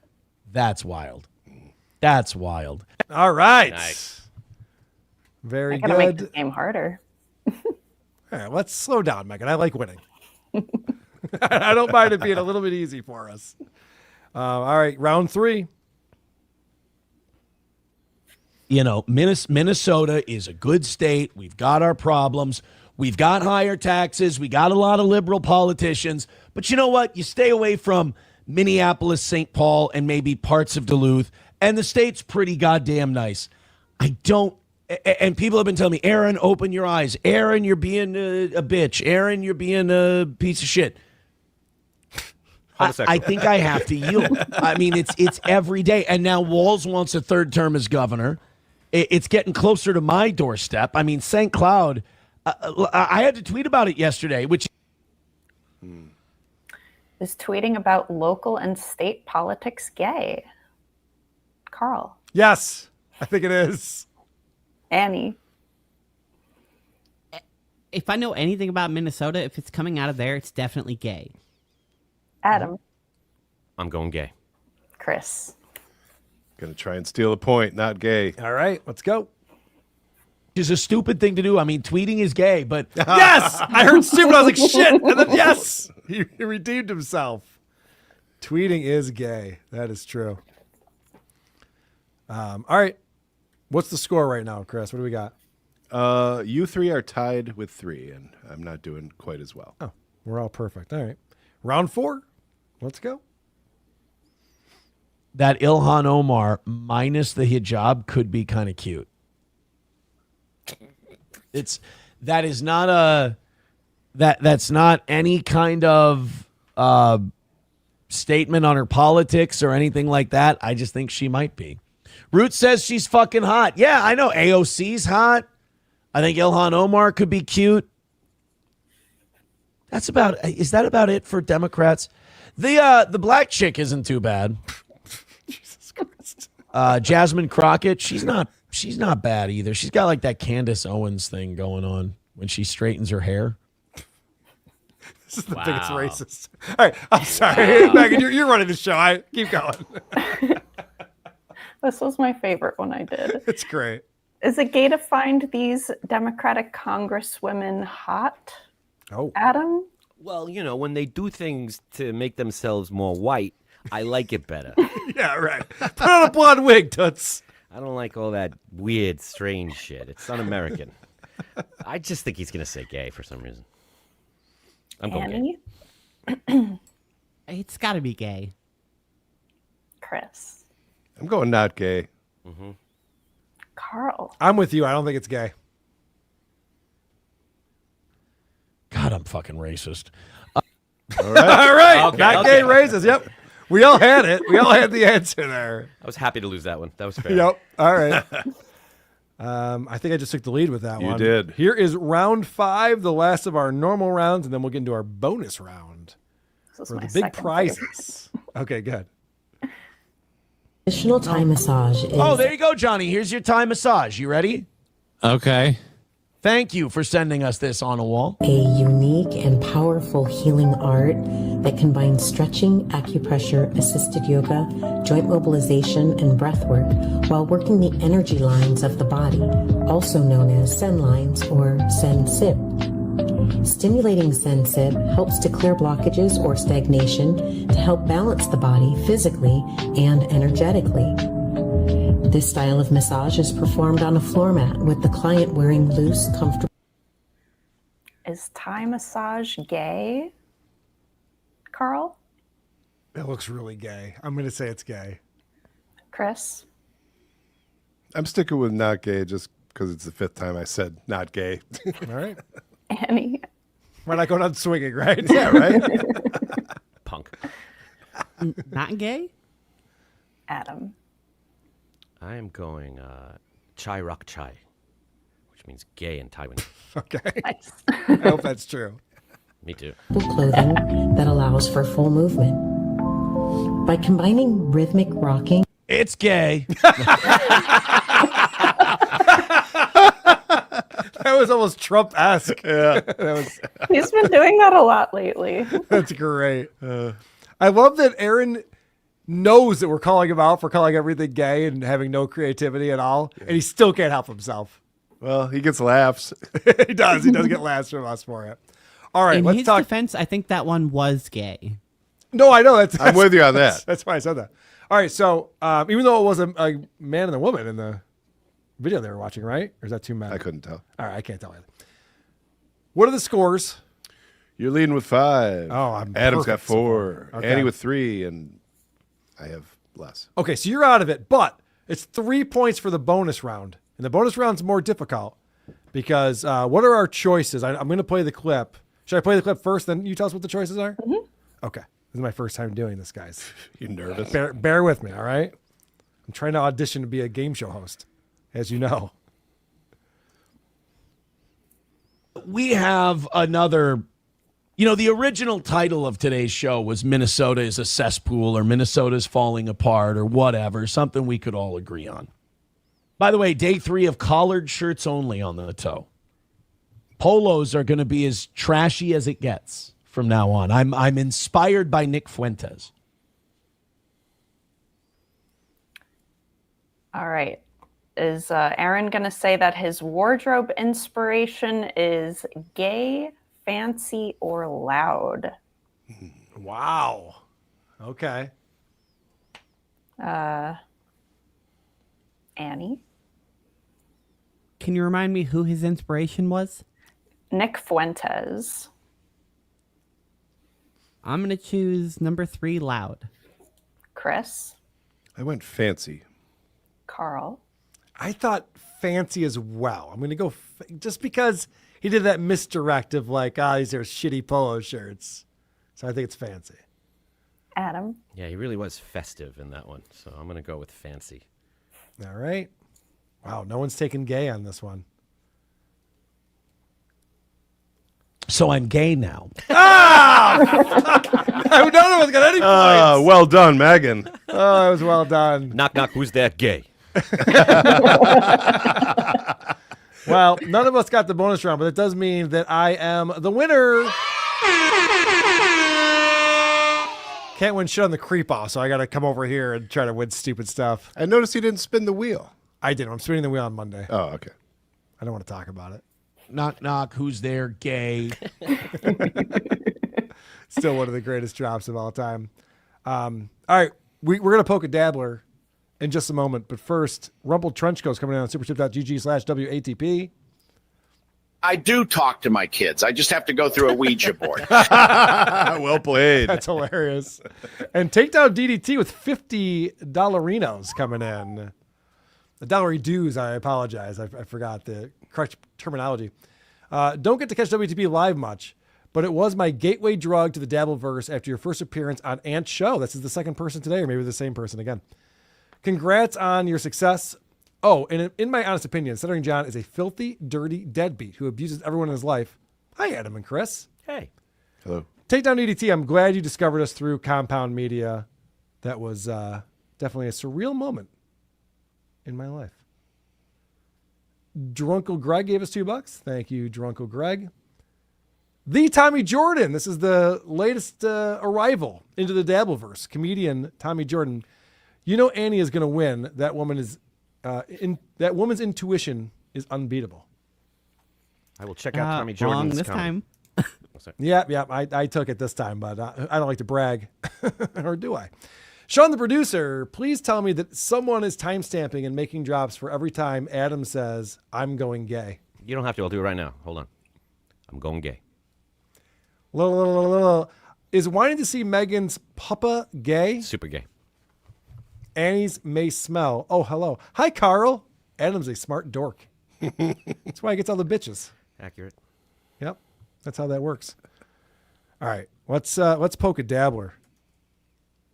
That's wild. That's wild. All right. Nice. Very I gotta make good. the game harder. All right, let's slow down, Megan. I like winning. I don't mind it being a little bit easy for us. All right, round 3. You know, Minnesota is a good state. We've got our problems. We've got higher taxes. We got a lot of liberal politicians. But you know what? You stay away from Minneapolis, St. Paul, and maybe parts of Duluth, and the state's pretty goddamn nice. I don't, and people have been telling me, Aaron, open your eyes. Aaron, you're being a bitch. Aaron, you're being a piece of shit. I think I have to yield. I mean, it's every day. And now Walz wants a third term as governor. It's getting closer to my doorstep. I mean, St. Cloud, I had to tweet about it yesterday, which Is tweeting about local and state politics gay? Carl. Yes, I think it is. Annie. If I know anything about Minnesota, if it's coming out of there, it's definitely gay. Adam. I'm going gay. Chris. Gonna try and steal a point, not gay. All right, let's go. is a stupid thing to do. I mean, tweeting is gay, but yes, I heard stupid. I was like, shit. And then, yes, he redeemed himself. Tweeting is gay. That is true. All right. What's the score right now, Chris? What do we got? You three are tied with 3, and I'm not doing quite as well. Oh, we're all perfect. All right. Round 4. Let's go. that Ilhan Omar minus the hijab could be kind of cute. That's not any kind of statement on her politics or anything like that. I just think she might be. Root says she's fucking hot. Yeah, I know AOC's hot. I think Ilhan Omar could be cute. Is that about it for Democrats? The black chick isn't too bad. Jesus Christ. Jasmine Crockett, she's not bad either. She's got like that Candace Owens thing going on when she straightens her hair. This is the biggest racist. All right, I'm sorry. Wow. Megan, you're running the show. Keep going. This was my favorite one I did. It's great. Is it gay to find these Democratic congresswomen hot? Oh, Adam? Well, when they do things to make themselves more white, I like it better. Yeah, right. Put on a blonde wig, Toots. I don't like all that weird, strange shit. It's un-American. I just think he's going to say gay for some reason. I'm going Annie? It's got to be gay. Chris? I'm going not gay. Mm-hmm. Carl? I'm with you. I don't think it's gay. God, I'm fucking racist. All right. Okay, Not okay. gay raises. Yep. We all had it. We all had the answer there. I was happy to lose that one. That was fair. Yep. All right. I think I just took the lead with that You one. did. Here is round 5, the last of our normal rounds, and then we'll get into our bonus round This is for my the big second prizes. Okay, good. Additional Thai massage is Oh, there you go, Johnny. Here's your Thai massage. You ready? Okay. Thank you for sending us this on a wall. a unique and powerful healing art that combines stretching, acupressure, assisted yoga, joint mobilization, and breath work while working the energy lines of the body, also known as Sen lines or Sen Sip. Stimulating Sen Sip helps to clear blockages or stagnation to help balance the body physically and energetically. This style of massage is performed on a floor mat with the client wearing loose, comfortable. Is Thai massage gay? Carl? It looks really gay. I'm going to say it's gay. Chris? I'm sticking with not gay just because it's the 5th time I said not gay. All right. Annie? We're not going on swinging, right? Yeah, right. Punk. Not gay? Adam. I am going chai rock chai, which means gay in Taiwanese. Okay. I hope that's true. Me too. Clothing that allows for full movement. By combining rhythmic rocking, it's gay. That was almost Trump-esque. Yeah. He's been doing that a lot lately. That's great. I love that Aaron knows that we're calling him out for calling everything gay and having no creativity at all, and he still can't help himself. Well, he gets laughs. He does. He does get laughs from us for it. All right, In let's his talk. defense, I think that one was gay. No, I know. I'm with you on that. That's why I said that. All right, so even though it was a man and a woman in the video they were watching, right? Or is that two men? I couldn't tell. All right, I can't tell either. What are the scores? You're leading with 5. Oh, I'm Adam's got perfect so 4. far. Okay. Annie with 3, and I have less. Okay, so you're out of it, but it's 3 points for the bonus round. And the bonus round's more difficult because what are our choices? I'm going to play the clip. Should I play the clip first, then you tell us what the choices are? Mm-hmm. Okay. This is my first time doing this, guys. You nervous? Bear with me, all right? I'm trying to audition to be a game show host, as you know. We have another, the original title of today's show was Minnesota is a cesspool or Minnesota's falling apart or whatever, something we could all agree on. By the way, day 3 of collared shirts only on the toe. Polos are going to be as trashy as it gets from now on. I'm inspired by Nick Fuentes. All right. Is Aaron going to say that his wardrobe inspiration is gay, fancy, or loud? Wow. Okay. Annie? Can you remind me who his inspiration was? Nick Fuentes. I'm going to choose number 3, loud. Chris? I went fancy. Carl? I thought fancy as well. I'm going to go just because he did that misdirect of like, these are shitty polo shirts. So I think it's fancy. Adam? Yeah, he really was festive in that one. So I'm going to go with fancy. All right. Wow, no one's taking gay on this one. So I'm gay now. None of us got any points. Well done, Megan. Oh, that was well done. Knock, knock, who's that gay? Well, none of us got the bonus round, but it does mean that I am the winner. Can't win shit on the creep off, so I got to come over here and try to win stupid stuff. I noticed you didn't spin the wheel. I did. I'm spinning the wheel on Monday. Oh, okay. I don't want to talk about it. Knock, knock, who's there? Gay. Still one of the greatest drops of all time. All right, we're going to poke a dabbler in just a moment. But first, Rumpled Trenchcoat's coming in on superchip.gg/WATP. I do talk to my kids. I just have to go through a Ouija board. Well played. That's hilarious. And Takedown DDT with $50 dollarinos coming in. The dollary dues, I apologize. I forgot the correct terminology. Don't get to catch WTP live much, but it was my gateway drug to the Dabbleverse after your first appearance on Ant's show. This is the second person today, or maybe the same person again. Congrats on your success. Oh, and in my honest opinion, Stuttering John is a filthy, dirty deadbeat who abuses everyone in his life. Hi, Adam and Chris. Hey. Hello. Takedown DDT, I'm glad you discovered us through Compound Media. That was definitely a surreal moment in my life. Drunkle Greg gave us $2. Thank you, Drunkle Greg. The Tommy Jordan. This is the latest arrival into the Dabbleverse. Comedian Tommy Jordan. You know Annie is going to win. That woman is that woman's intuition is unbeatable. I will check out Tommy Jordan's wrong this comedy. time. Yeah, I took it this time, but I don't like to brag. Or do I? Sean, the producer, please tell me that someone is timestamping and making drops for every time Adam says, I'm going gay. You don't have to. I'll do it right now. Hold on. I'm going gay. Is wanting to see Megan's puppa gay? Super gay. Annie's may smell. Oh, hello. Hi, Carl. Adam's a smart dork. That's why he gets all the bitches. Accurate. Yep. That's how that works. All right. Let's poke a dabbler.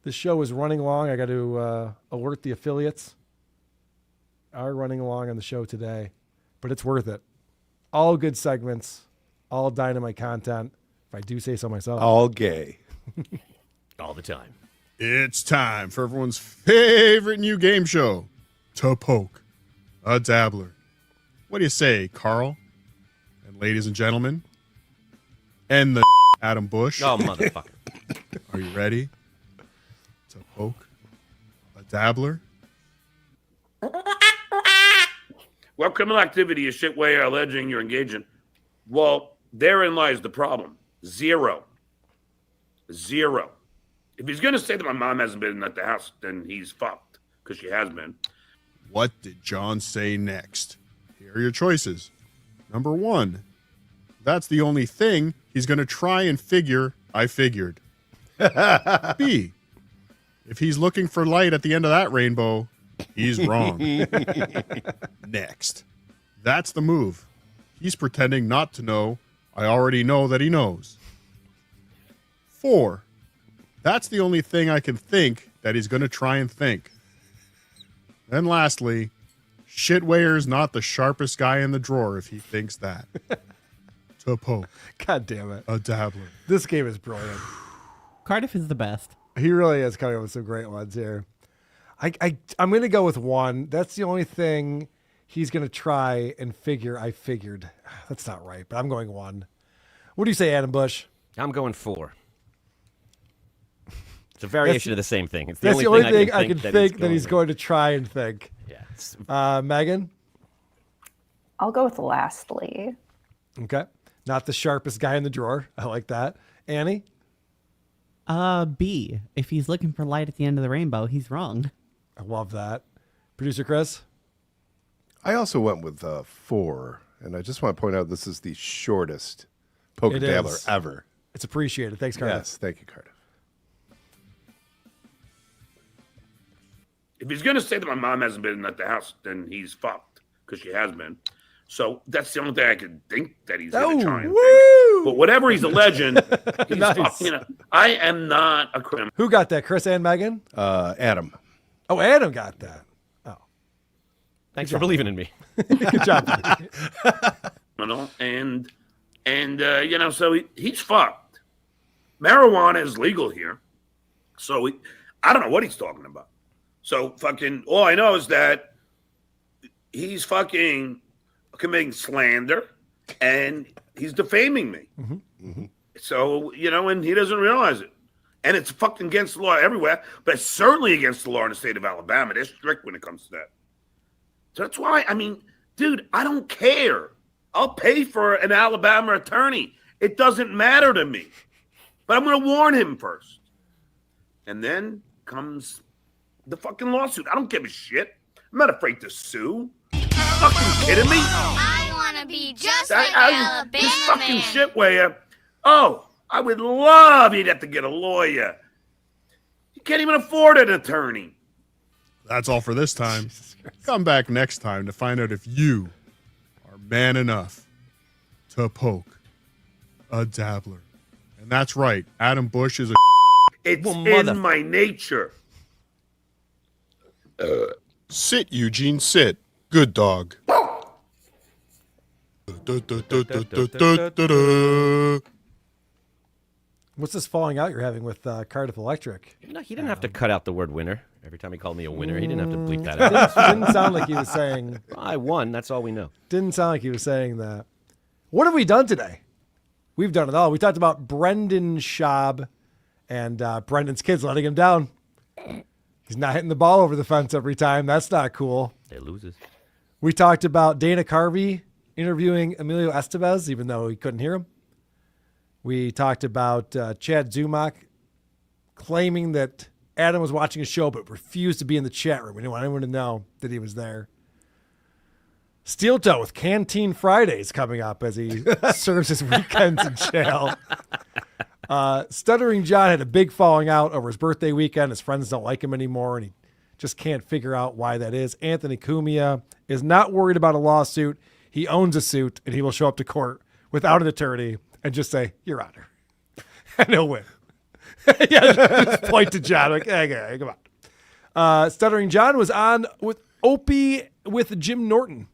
The show is running long. I got to alert the affiliates. Are running along on the show today, but it's worth it. All good segments, all dynamite content. If I do say so myself. All gay. All the time. It's time for everyone's favorite new game show, To Poke a Dabbler. What do you say, Carl? And ladies and gentlemen, and the Adam Bush. Oh, motherfucker. Are you ready to poke a dabbler? Well, criminal activity is shit where you're alleging you're engaging. Well, therein lies the problem. Zero. If he's going to say that my mom hasn't been at the house, then he's fucked, because she has been. What did John say next? Here are your choices. Number 1, that's the only thing he's going to try and figure I figured. B, if he's looking for light at the end of that rainbow, he's wrong. Next, that's the move. He's pretending not to know. I already know that he knows. 4, that's the only thing I can think that he's going to try and think. Then lastly, Shitwayer's not the sharpest guy in the drawer if he thinks that. To poke. God damn it. A dabbler. This game is brilliant. Cardiff is the best. He really is coming up with some great ones here. I'm going to go with 1. That's the only thing he's going to try and figure I figured. That's not right, but I'm going 1. What do you say, Adam Bush? I'm going 4. It's a variation of the same thing. It's that's the only thing I can think that he's to. going to try and think. Yeah. Megan? I'll go with lastly. Okay. Not the sharpest guy in the drawer. I like that. Annie? B. If he's looking for light at the end of the rainbow, he's wrong. I love that. Producer Chris? I also went with 4, and I just want to point out this is the shortest poker dabbler ever. It's appreciated. Thanks, Cardiff. Yes, thank you, Cardiff. If he's going to say that my mom hasn't been at the house, then he's fucked, because she has been. So that's the only thing I can think that he's going to try and think. But whatever he's alleging, he's Nice. fucked. You know, I am not a criminal. Who got that, Chris and Megan? Adam. Oh, Adam got that. Oh. Thanks for believing in me. Good job. And you know, so he's fucked. Marijuana is legal here. So I don't know what he's talking about. So fucking, all I know is that he's fucking committing slander and he's defaming me. So, you know, and he doesn't realize it. And it's fucking against the law everywhere, but it's certainly against the law in the state of Alabama. They're strict when it comes to that. So that's why, I mean, dude, I don't care. I'll pay for an Alabama attorney. It doesn't matter to me. But I'm going to warn him first. And then comes the fucking lawsuit. I don't give a shit. I'm not afraid to sue. Fucking kidding me? I want to be just like Alabama This fucking man. shit where, I would love you'd have to get a lawyer. You can't even afford an attorney. That's all for this time. Come back next time to find out if you are man enough to poke a dabbler. And that's right, Adam Bush is a It's in my nature. Sit, Eugene, sit. Good dog. What's this falling out you're having with Cardiff Electric? No, he didn't have to cut out the word winner every time he called me a winner. He didn't have to bleep that out. Didn't sound like he was saying. I won. That's all we know. Didn't sound like he was saying that. What have we done today? We've done it all. We talked about Brendan Schaub and Brendan's kids letting him down. He's not hitting the ball over the fence every time. That's not cool. They loses. We talked about Dana Carvey interviewing Emilio Estevez, even though he couldn't hear him. We talked about Chad Zumach claiming that Adam was watching a show but refused to be in the chat room. We didn't want anyone to know that he was there. Steel Toe with Canteen Fridays coming up as he serves his weekends in jail. Stuttering John had a big falling out over his birthday weekend. His friends don't like him anymore, and he just can't figure out why that is. Anthony Cumia is not worried about a lawsuit. He owns a suit, and he will show up to court without an attorney and just say, "Your Honor," and he'll win. Yeah, just point to John. Like, okay, come on. Stuttering John was on with Opie with Jim Norton.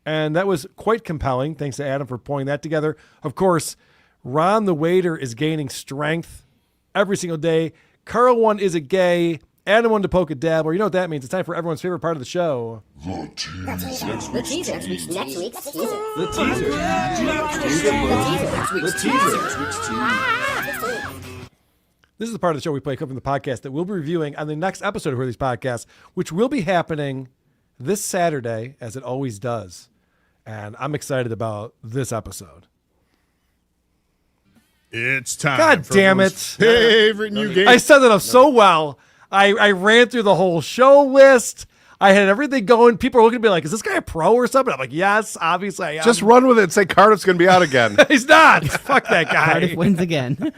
And that was quite compelling. Thanks to Adam for pulling that together. Of course, Ron the waiter is gaining strength every single day. Carl one is a gay. Adam one to poke a dab. Or you know what that means. It's time for everyone's favorite part of the show. The teaser. Next week's teaser. The teaser. This is the part of the show we play from the podcast that we'll be reviewing on the next episode of Who Are These Podcasts, which will be happening this Saturday, as it always does. And I'm excited about this episode. It's time. God for damn everyone's it. Favorite new game. I set it up so well. I ran through the whole show list. I had everything going. People are looking at me like, is this guy a pro or something? I'm like, yes, obviously I am. Just run with it and say Cardiff's going to be out again. He's not. Fuck that guy. Cardiff wins again.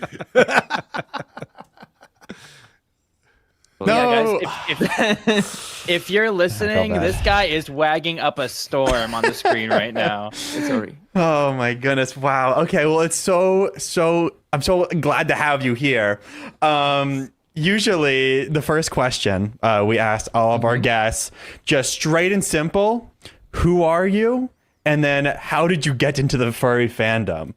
Well, yeah, guys, if you're listening, this guy is wagging up a storm on the screen right now. Sorry. Oh my goodness! Wow. Okay. Well, it's so. I'm so glad to have you here. Usually, the first question we asked all of our guests, just straight and simple: who are you? And then, how did you get into the furry fandom?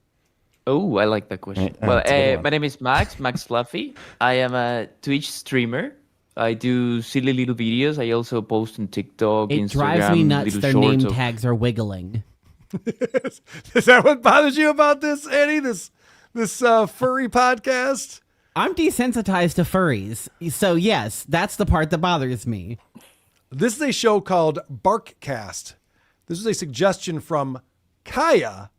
Oh, I like that question. Well, my name is Max Fluffy. I am a Twitch streamer. I do silly little videos. I also post on TikTok, It Instagram. drives me nuts. little Their shorts name of- tags are wiggling. Is that what bothers you about this, Annie? This furry podcast? I'm desensitized to furries. So, yes, that's the part that bothers me. This is a show called Barkcast. This is a suggestion from Kaya.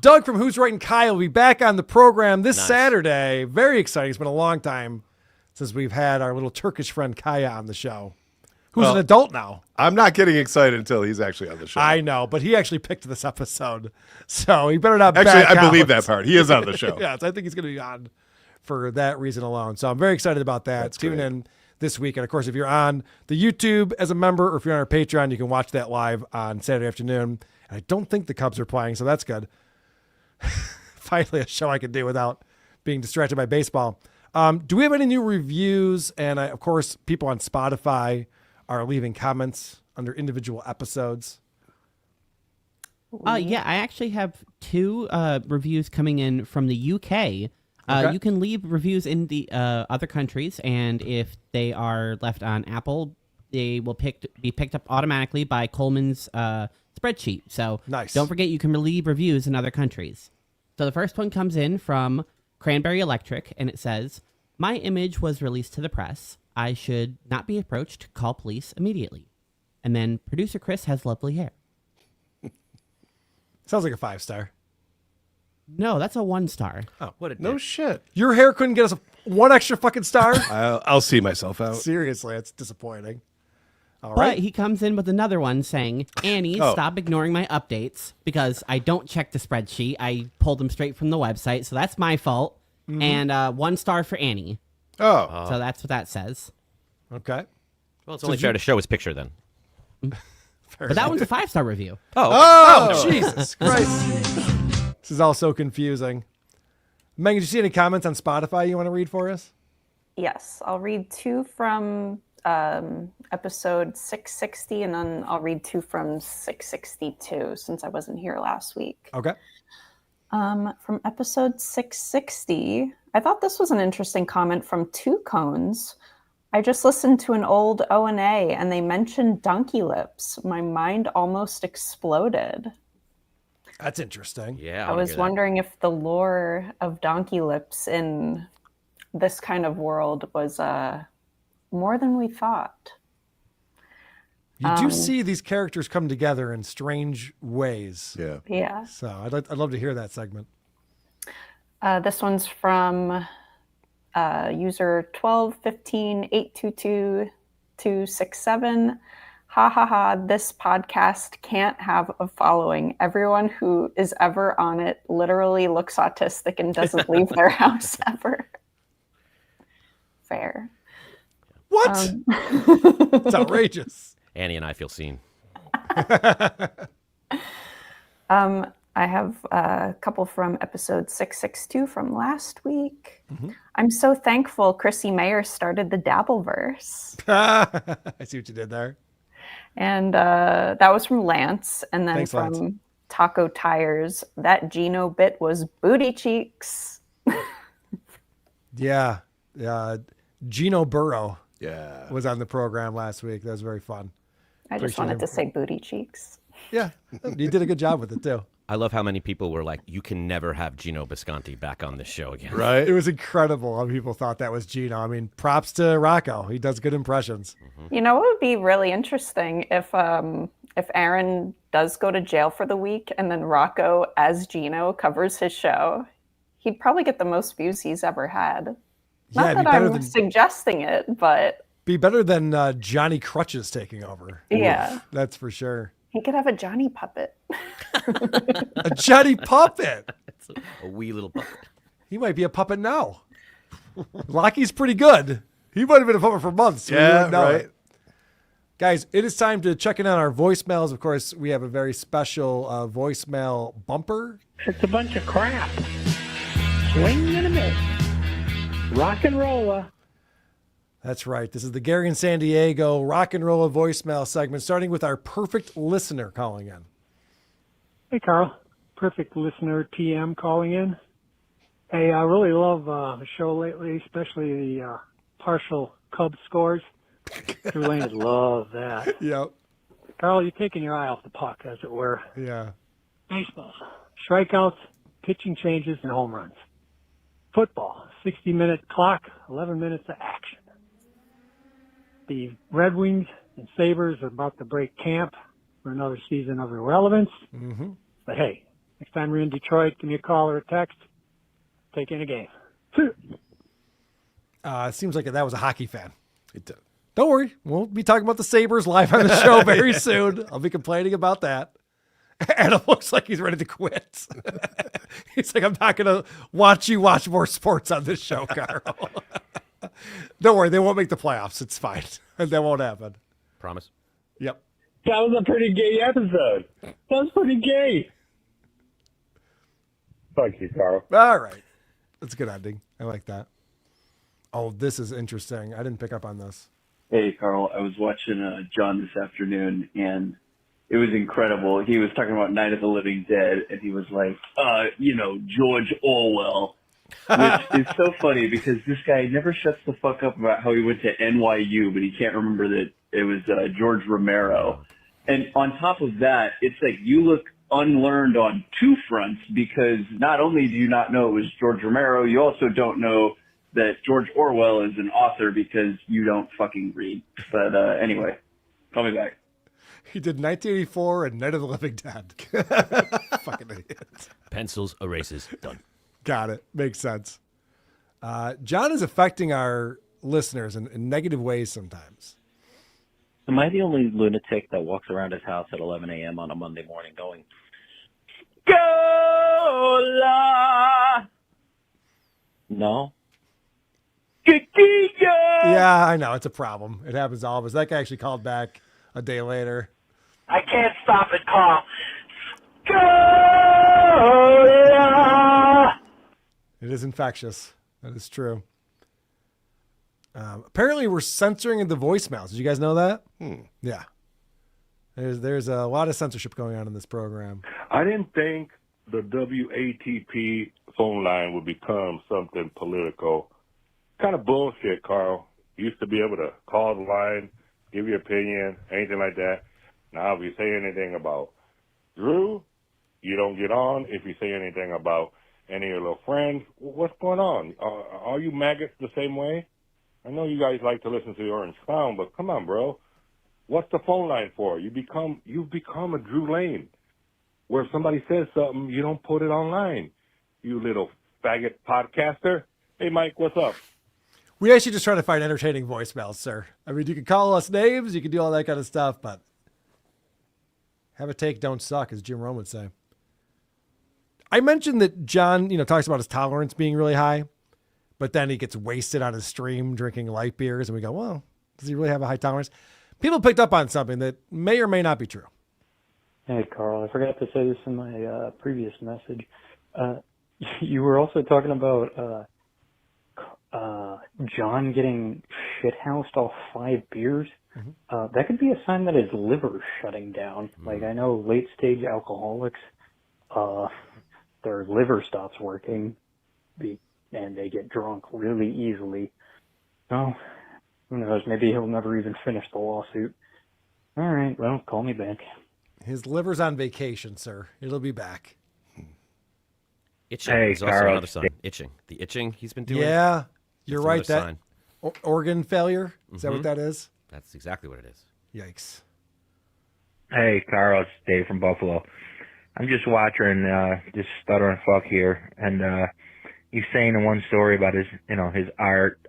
Doug from Who's Writing Kaya will be back on the program this Saturday. Very exciting. It's been a long time since we've had our little Turkish friend Kaya on the show, who's an adult now. I'm not getting excited until he's actually on the show. I know, but he actually picked this episode, so he better not Actually, back I believe out. that part. He is on the show. Yes, I think he's going to be on for that reason alone. So I'm very excited about that. Tune in this week. And, of course, if you're on the YouTube as a member or if you're on our Patreon, you can watch that live on Saturday afternoon. And I don't think the Cubs are playing, so that's good. Finally, a show I can do without being distracted by baseball. Do we have any new reviews? And, of course, people on Spotify are leaving comments under individual episodes. Yeah, I actually have two reviews coming in from the UK. Okay. You can leave reviews in the other countries, and if they are left on Apple, they will be picked up automatically by Coleman's spreadsheet. So don't forget you can leave reviews in other countries. So the first one comes in from Cranberry Electric, and it says, "My image was released to the press. I should not be approached. Call police immediately." And then producer Chris has lovely hair. Sounds like a 5-star. No, that's a 1-star. Oh, what a No shit. Your hair couldn't get us one extra fucking star? I'll see myself out. Seriously, it's disappointing. All But right. he comes in with another one saying, "Annie, Oh. stop ignoring my updates because I don't check the spreadsheet. I pulled them straight from the website, so that's my fault." Mhm. And 1 star for Annie. Oh. So that's what that says. Okay. Well, it's only fair to show his picture then. But that one's a 5-star review. Oh, Jesus Christ. This is all so confusing. Megan, did you see any comments on Spotify you want to read for us? Yes, I'll read 2 from episode 660, and then I'll read 2 from 662 since I wasn't here last week. Okay. From episode 660, I thought this was an interesting comment from 2 Cones. "I just listened to an old O&A and they mentioned donkey lips. My mind almost exploded." That's interesting. Yeah. I was wondering if the lore of donkey lips in this kind of world was more than we thought. You do see these characters come together in strange ways. Yeah. Yeah. So I'd love to hear that segment. This one's from user 1215822267. "Ha ha ha, this podcast can't have a following. Everyone who is ever on it literally looks autistic and doesn't leave their house ever." Fair. What? It's outrageous. Annie and I feel seen. I have a couple from episode 662 from last week. I'm so thankful Chrissy Mayer started the Dabbleverse. I see what you did there. And that was from Lance. And then Thanks, from Lance. Taco Tires, that Gino bit was booty cheeks. Yeah. Gino Burrow Yeah. was on the program last week. That was very fun. I just Appreciate wanted him. to say booty cheeks. Yeah. You did a good job with it, too. I love how many people were like, you can never have Gino Bisconti back on this show again. Right? It was incredible how people thought that was Gino. I mean, props to Rocco. He does good impressions. You know what would be really interesting if Aaron does go to jail for the week and then Rocco as Gino covers his show? He'd probably get the most views he's ever had. Yeah, Not it'd be that better I'm than- suggesting it, but Be better than Johnny Crutches taking over. Yeah. Oof, that's for sure. he could have a Johnny puppet. A Johnny puppet. A wee little puppet. He might be a puppet now. Lockie's pretty good. He might have been a puppet for months. So we Yeah, wouldn't know right. it. Guys, it is time to check in on our voicemails. Of course, we have a very special voicemail bumper. It's a bunch of crap. Swing and a miss. Rock and rolla. That's right. This is the Gary in San Diego rock and roll voicemail segment, starting with our perfect listener calling in. Hey, Carl. Perfect listener TM calling in. Hey, I really love the show lately, especially the partial Cubs scores. Drew Lane love that. Yep. Carl, you're taking your eye off the puck, as it were. Yeah. Baseball, strikeouts, pitching changes, and home runs. Football, 60-minute clock, 11 minutes of action. The Red Wings and Sabres are about to break camp for another season of irrelevance. Mm-hmm. But hey, next time you're in Detroit, give me a call or a text. Take in a game. It seems like that was a hockey fan. Don't worry. We'll be talking about the Sabres live on the show very soon. I'll be complaining about that. Adam looks like he's ready to quit. He's like, I'm not going to watch you watch more sports on this show, Carl. Don't worry. They won't make the playoffs. It's fine. That won't happen. Promise. Yep. That was a pretty gay episode. That was pretty gay. Fuck you, Carl. All right. That's a good ending. I like that. Oh, this is interesting. I didn't pick up on this. Hey, Carl. I was watching John this afternoon, and it was incredible. He was talking about Night of the Living Dead, and he was like, George Orwell, which is so funny because this guy never shuts the fuck up about how he went to NYU, but he can't remember that it was George Romero. And on top of that, it's like you look unlearned on two fronts because not only do you not know it was George Romero, you also don't know that George Orwell is an author because you don't fucking read. But anyway, call me back. He did 1984 and Night of the Living Dead. Fucking idiot. Pencils, erases, done. Got it. Makes sense. John is affecting our listeners in negative ways sometimes. Am I the only lunatic that walks around his house at 11 a.m. on a Monday morning going, Gola? No? Yeah, I know. It's a problem. It happens to all of us. That guy actually called back a day later. I can't stop it, Carl. Gola! It is infectious. That is true. Apparently, we're censoring the voicemails. Did you guys know that? Yeah. There's a lot of censorship going on in this program. I didn't think the WATP phone line would become something political. Kind of bullshit, Carl. You used to be able to call the line, give your opinion, anything like that. Now, if you say anything about Drew, you don't get on. If you say anything about any of your little friends, what's going on? Are you maggots the same way? I know you guys like to listen to the Orange Clown, but come on, bro. What's the phone line for? You've become a Drew Lane, where if somebody says something, you don't put it online. You little faggot podcaster. Hey, Mike, what's up? We actually just try to find entertaining voicemails, sir. I mean, you can call us names, you can do all that kind of stuff, but have a take, don't suck, as Jim Rome would say. I mentioned that John, talks about his tolerance being really high, but then he gets wasted on his stream drinking light beers, and we go, well, does he really have a high tolerance? People picked up on something that may or may not be true. Hey, Carl, I forgot to say this in my previous message. You were also talking about John getting shithoused off 5 beers. That could be a sign that his liver's shutting down. Like, I know late-stage alcoholics, their liver stops working, and they get drunk really easily. Oh, who knows? Maybe he'll never even finish the lawsuit. All right, well, call me back. His liver's on vacation, sir. It'll be back. Itching Hey, is also Carl, another sign. Itching. The itching he's been doing. Yeah, you're That's right. another That sign. organ failure. Is that what Mhm. that is? That's exactly what it is. Yikes. Hey, Carl, it's Dave from Buffalo. I'm just watching this stuttering fuck here, and he's saying in one story about his art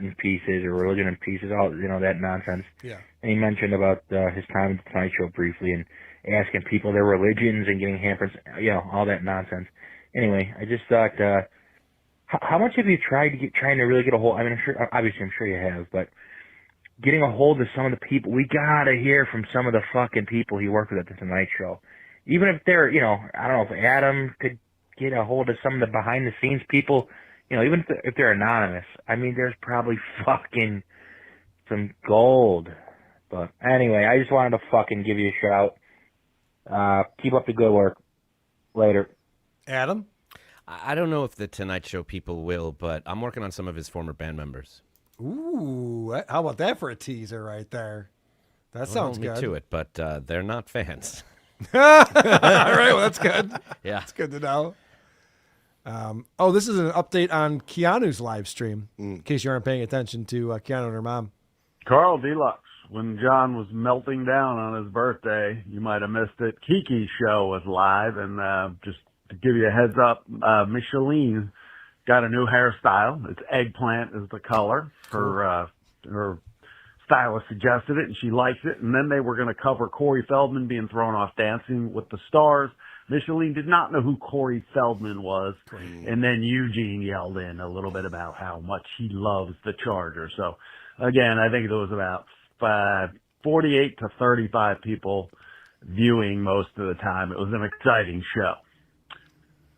in pieces or religion in pieces, all that nonsense. Yeah. And he mentioned about his time at the Tonight Show briefly and asking people their religions and getting hampers, all that nonsense. Anyway, I just thought, how much have you trying to really get a hold? I mean, I'm sure you have, but getting a hold of some of the people, we gotta hear from some of the fucking people he worked with at the Tonight Show. Even if they're, I don't know if Adam could get a hold of some of the behind the scenes people, even if they're anonymous. I mean, there's probably fucking some gold. But anyway, I just wanted to fucking give you a shout. Keep up the good work. Later. Adam? I don't know if the Tonight Show people will, but I'm working on some of his former band members. Ooh, how about that for a teaser right there? That sounds Hold me good. to it, but they're not fans. All right, well, that's good. Yeah. That's good to know. This is an update on Keanu's live stream, in case you aren't paying attention to Keanu and her mom. Carl Deluxe, when John was melting down on his birthday, you might have missed it. Kiki's show was live, and just to give you a heads up, Micheline got a new hairstyle. It's eggplant is the color. Her stylist suggested it, and she likes it. And then they were going to cover Corey Feldman being thrown off Dancing with the Stars. Micheline did not know who Corey Feldman was. And then Eugene yelled in a little bit about how much he loves the Charger. So, again, I think there was about 48 to 35 people viewing most of the time. It was an exciting show.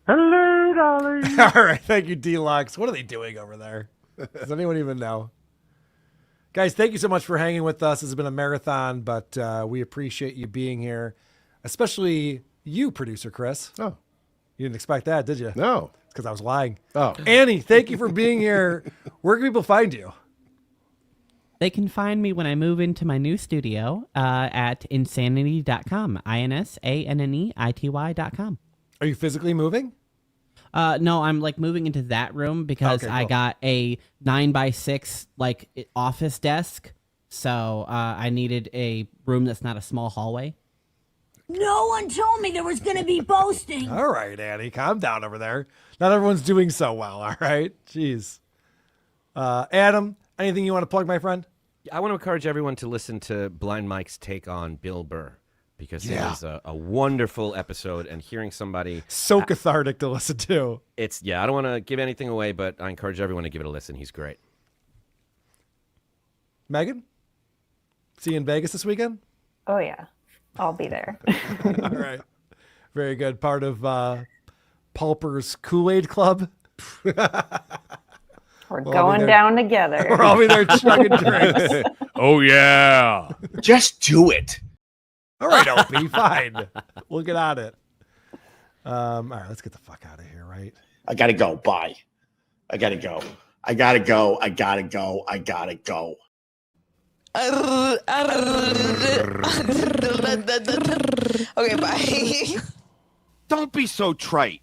Hello, darling. All right, thank you, Deluxe. What are they doing over there? Does anyone even know? Guys, thank you so much for hanging with us. This has been a marathon, but we appreciate you being here, especially you, producer Chris. Oh. You didn't expect that, did you? No. It's because I was lying. Oh. Annie, thank you for being here. Where can people find you? They can find me when I move into my new studio at insanity.com, INSANNEITY.com. Are you physically moving? No, I'm moving into that room because Okay, I cool. got a 9x6 office desk. So I needed a room that's not a small hallway. No one told me there was going to be boasting. All right, Annie, calm down over there. Not everyone's doing so well, all right? Jeez. Adam, anything you want to plug, my friend? I want to encourage everyone to listen to Blind Mike's take on Bill Burr, because it was a wonderful episode, and hearing somebody so cathartic to listen to. I don't want to give anything away, but I encourage everyone to give it a listen. He's great. Megan, see you in Vegas this weekend? Oh, yeah. I'll be there. All right. Very good. Part of Pulper's Kool-Aid Club. We're going down together. We're all be there chugging drinks. Oh, yeah. Just do it. All right, Opie, fine. We'll get on it. All right, let's get the fuck out of here, right? I gotta go. Bye. I gotta go. Okay, bye. Don't be so trite.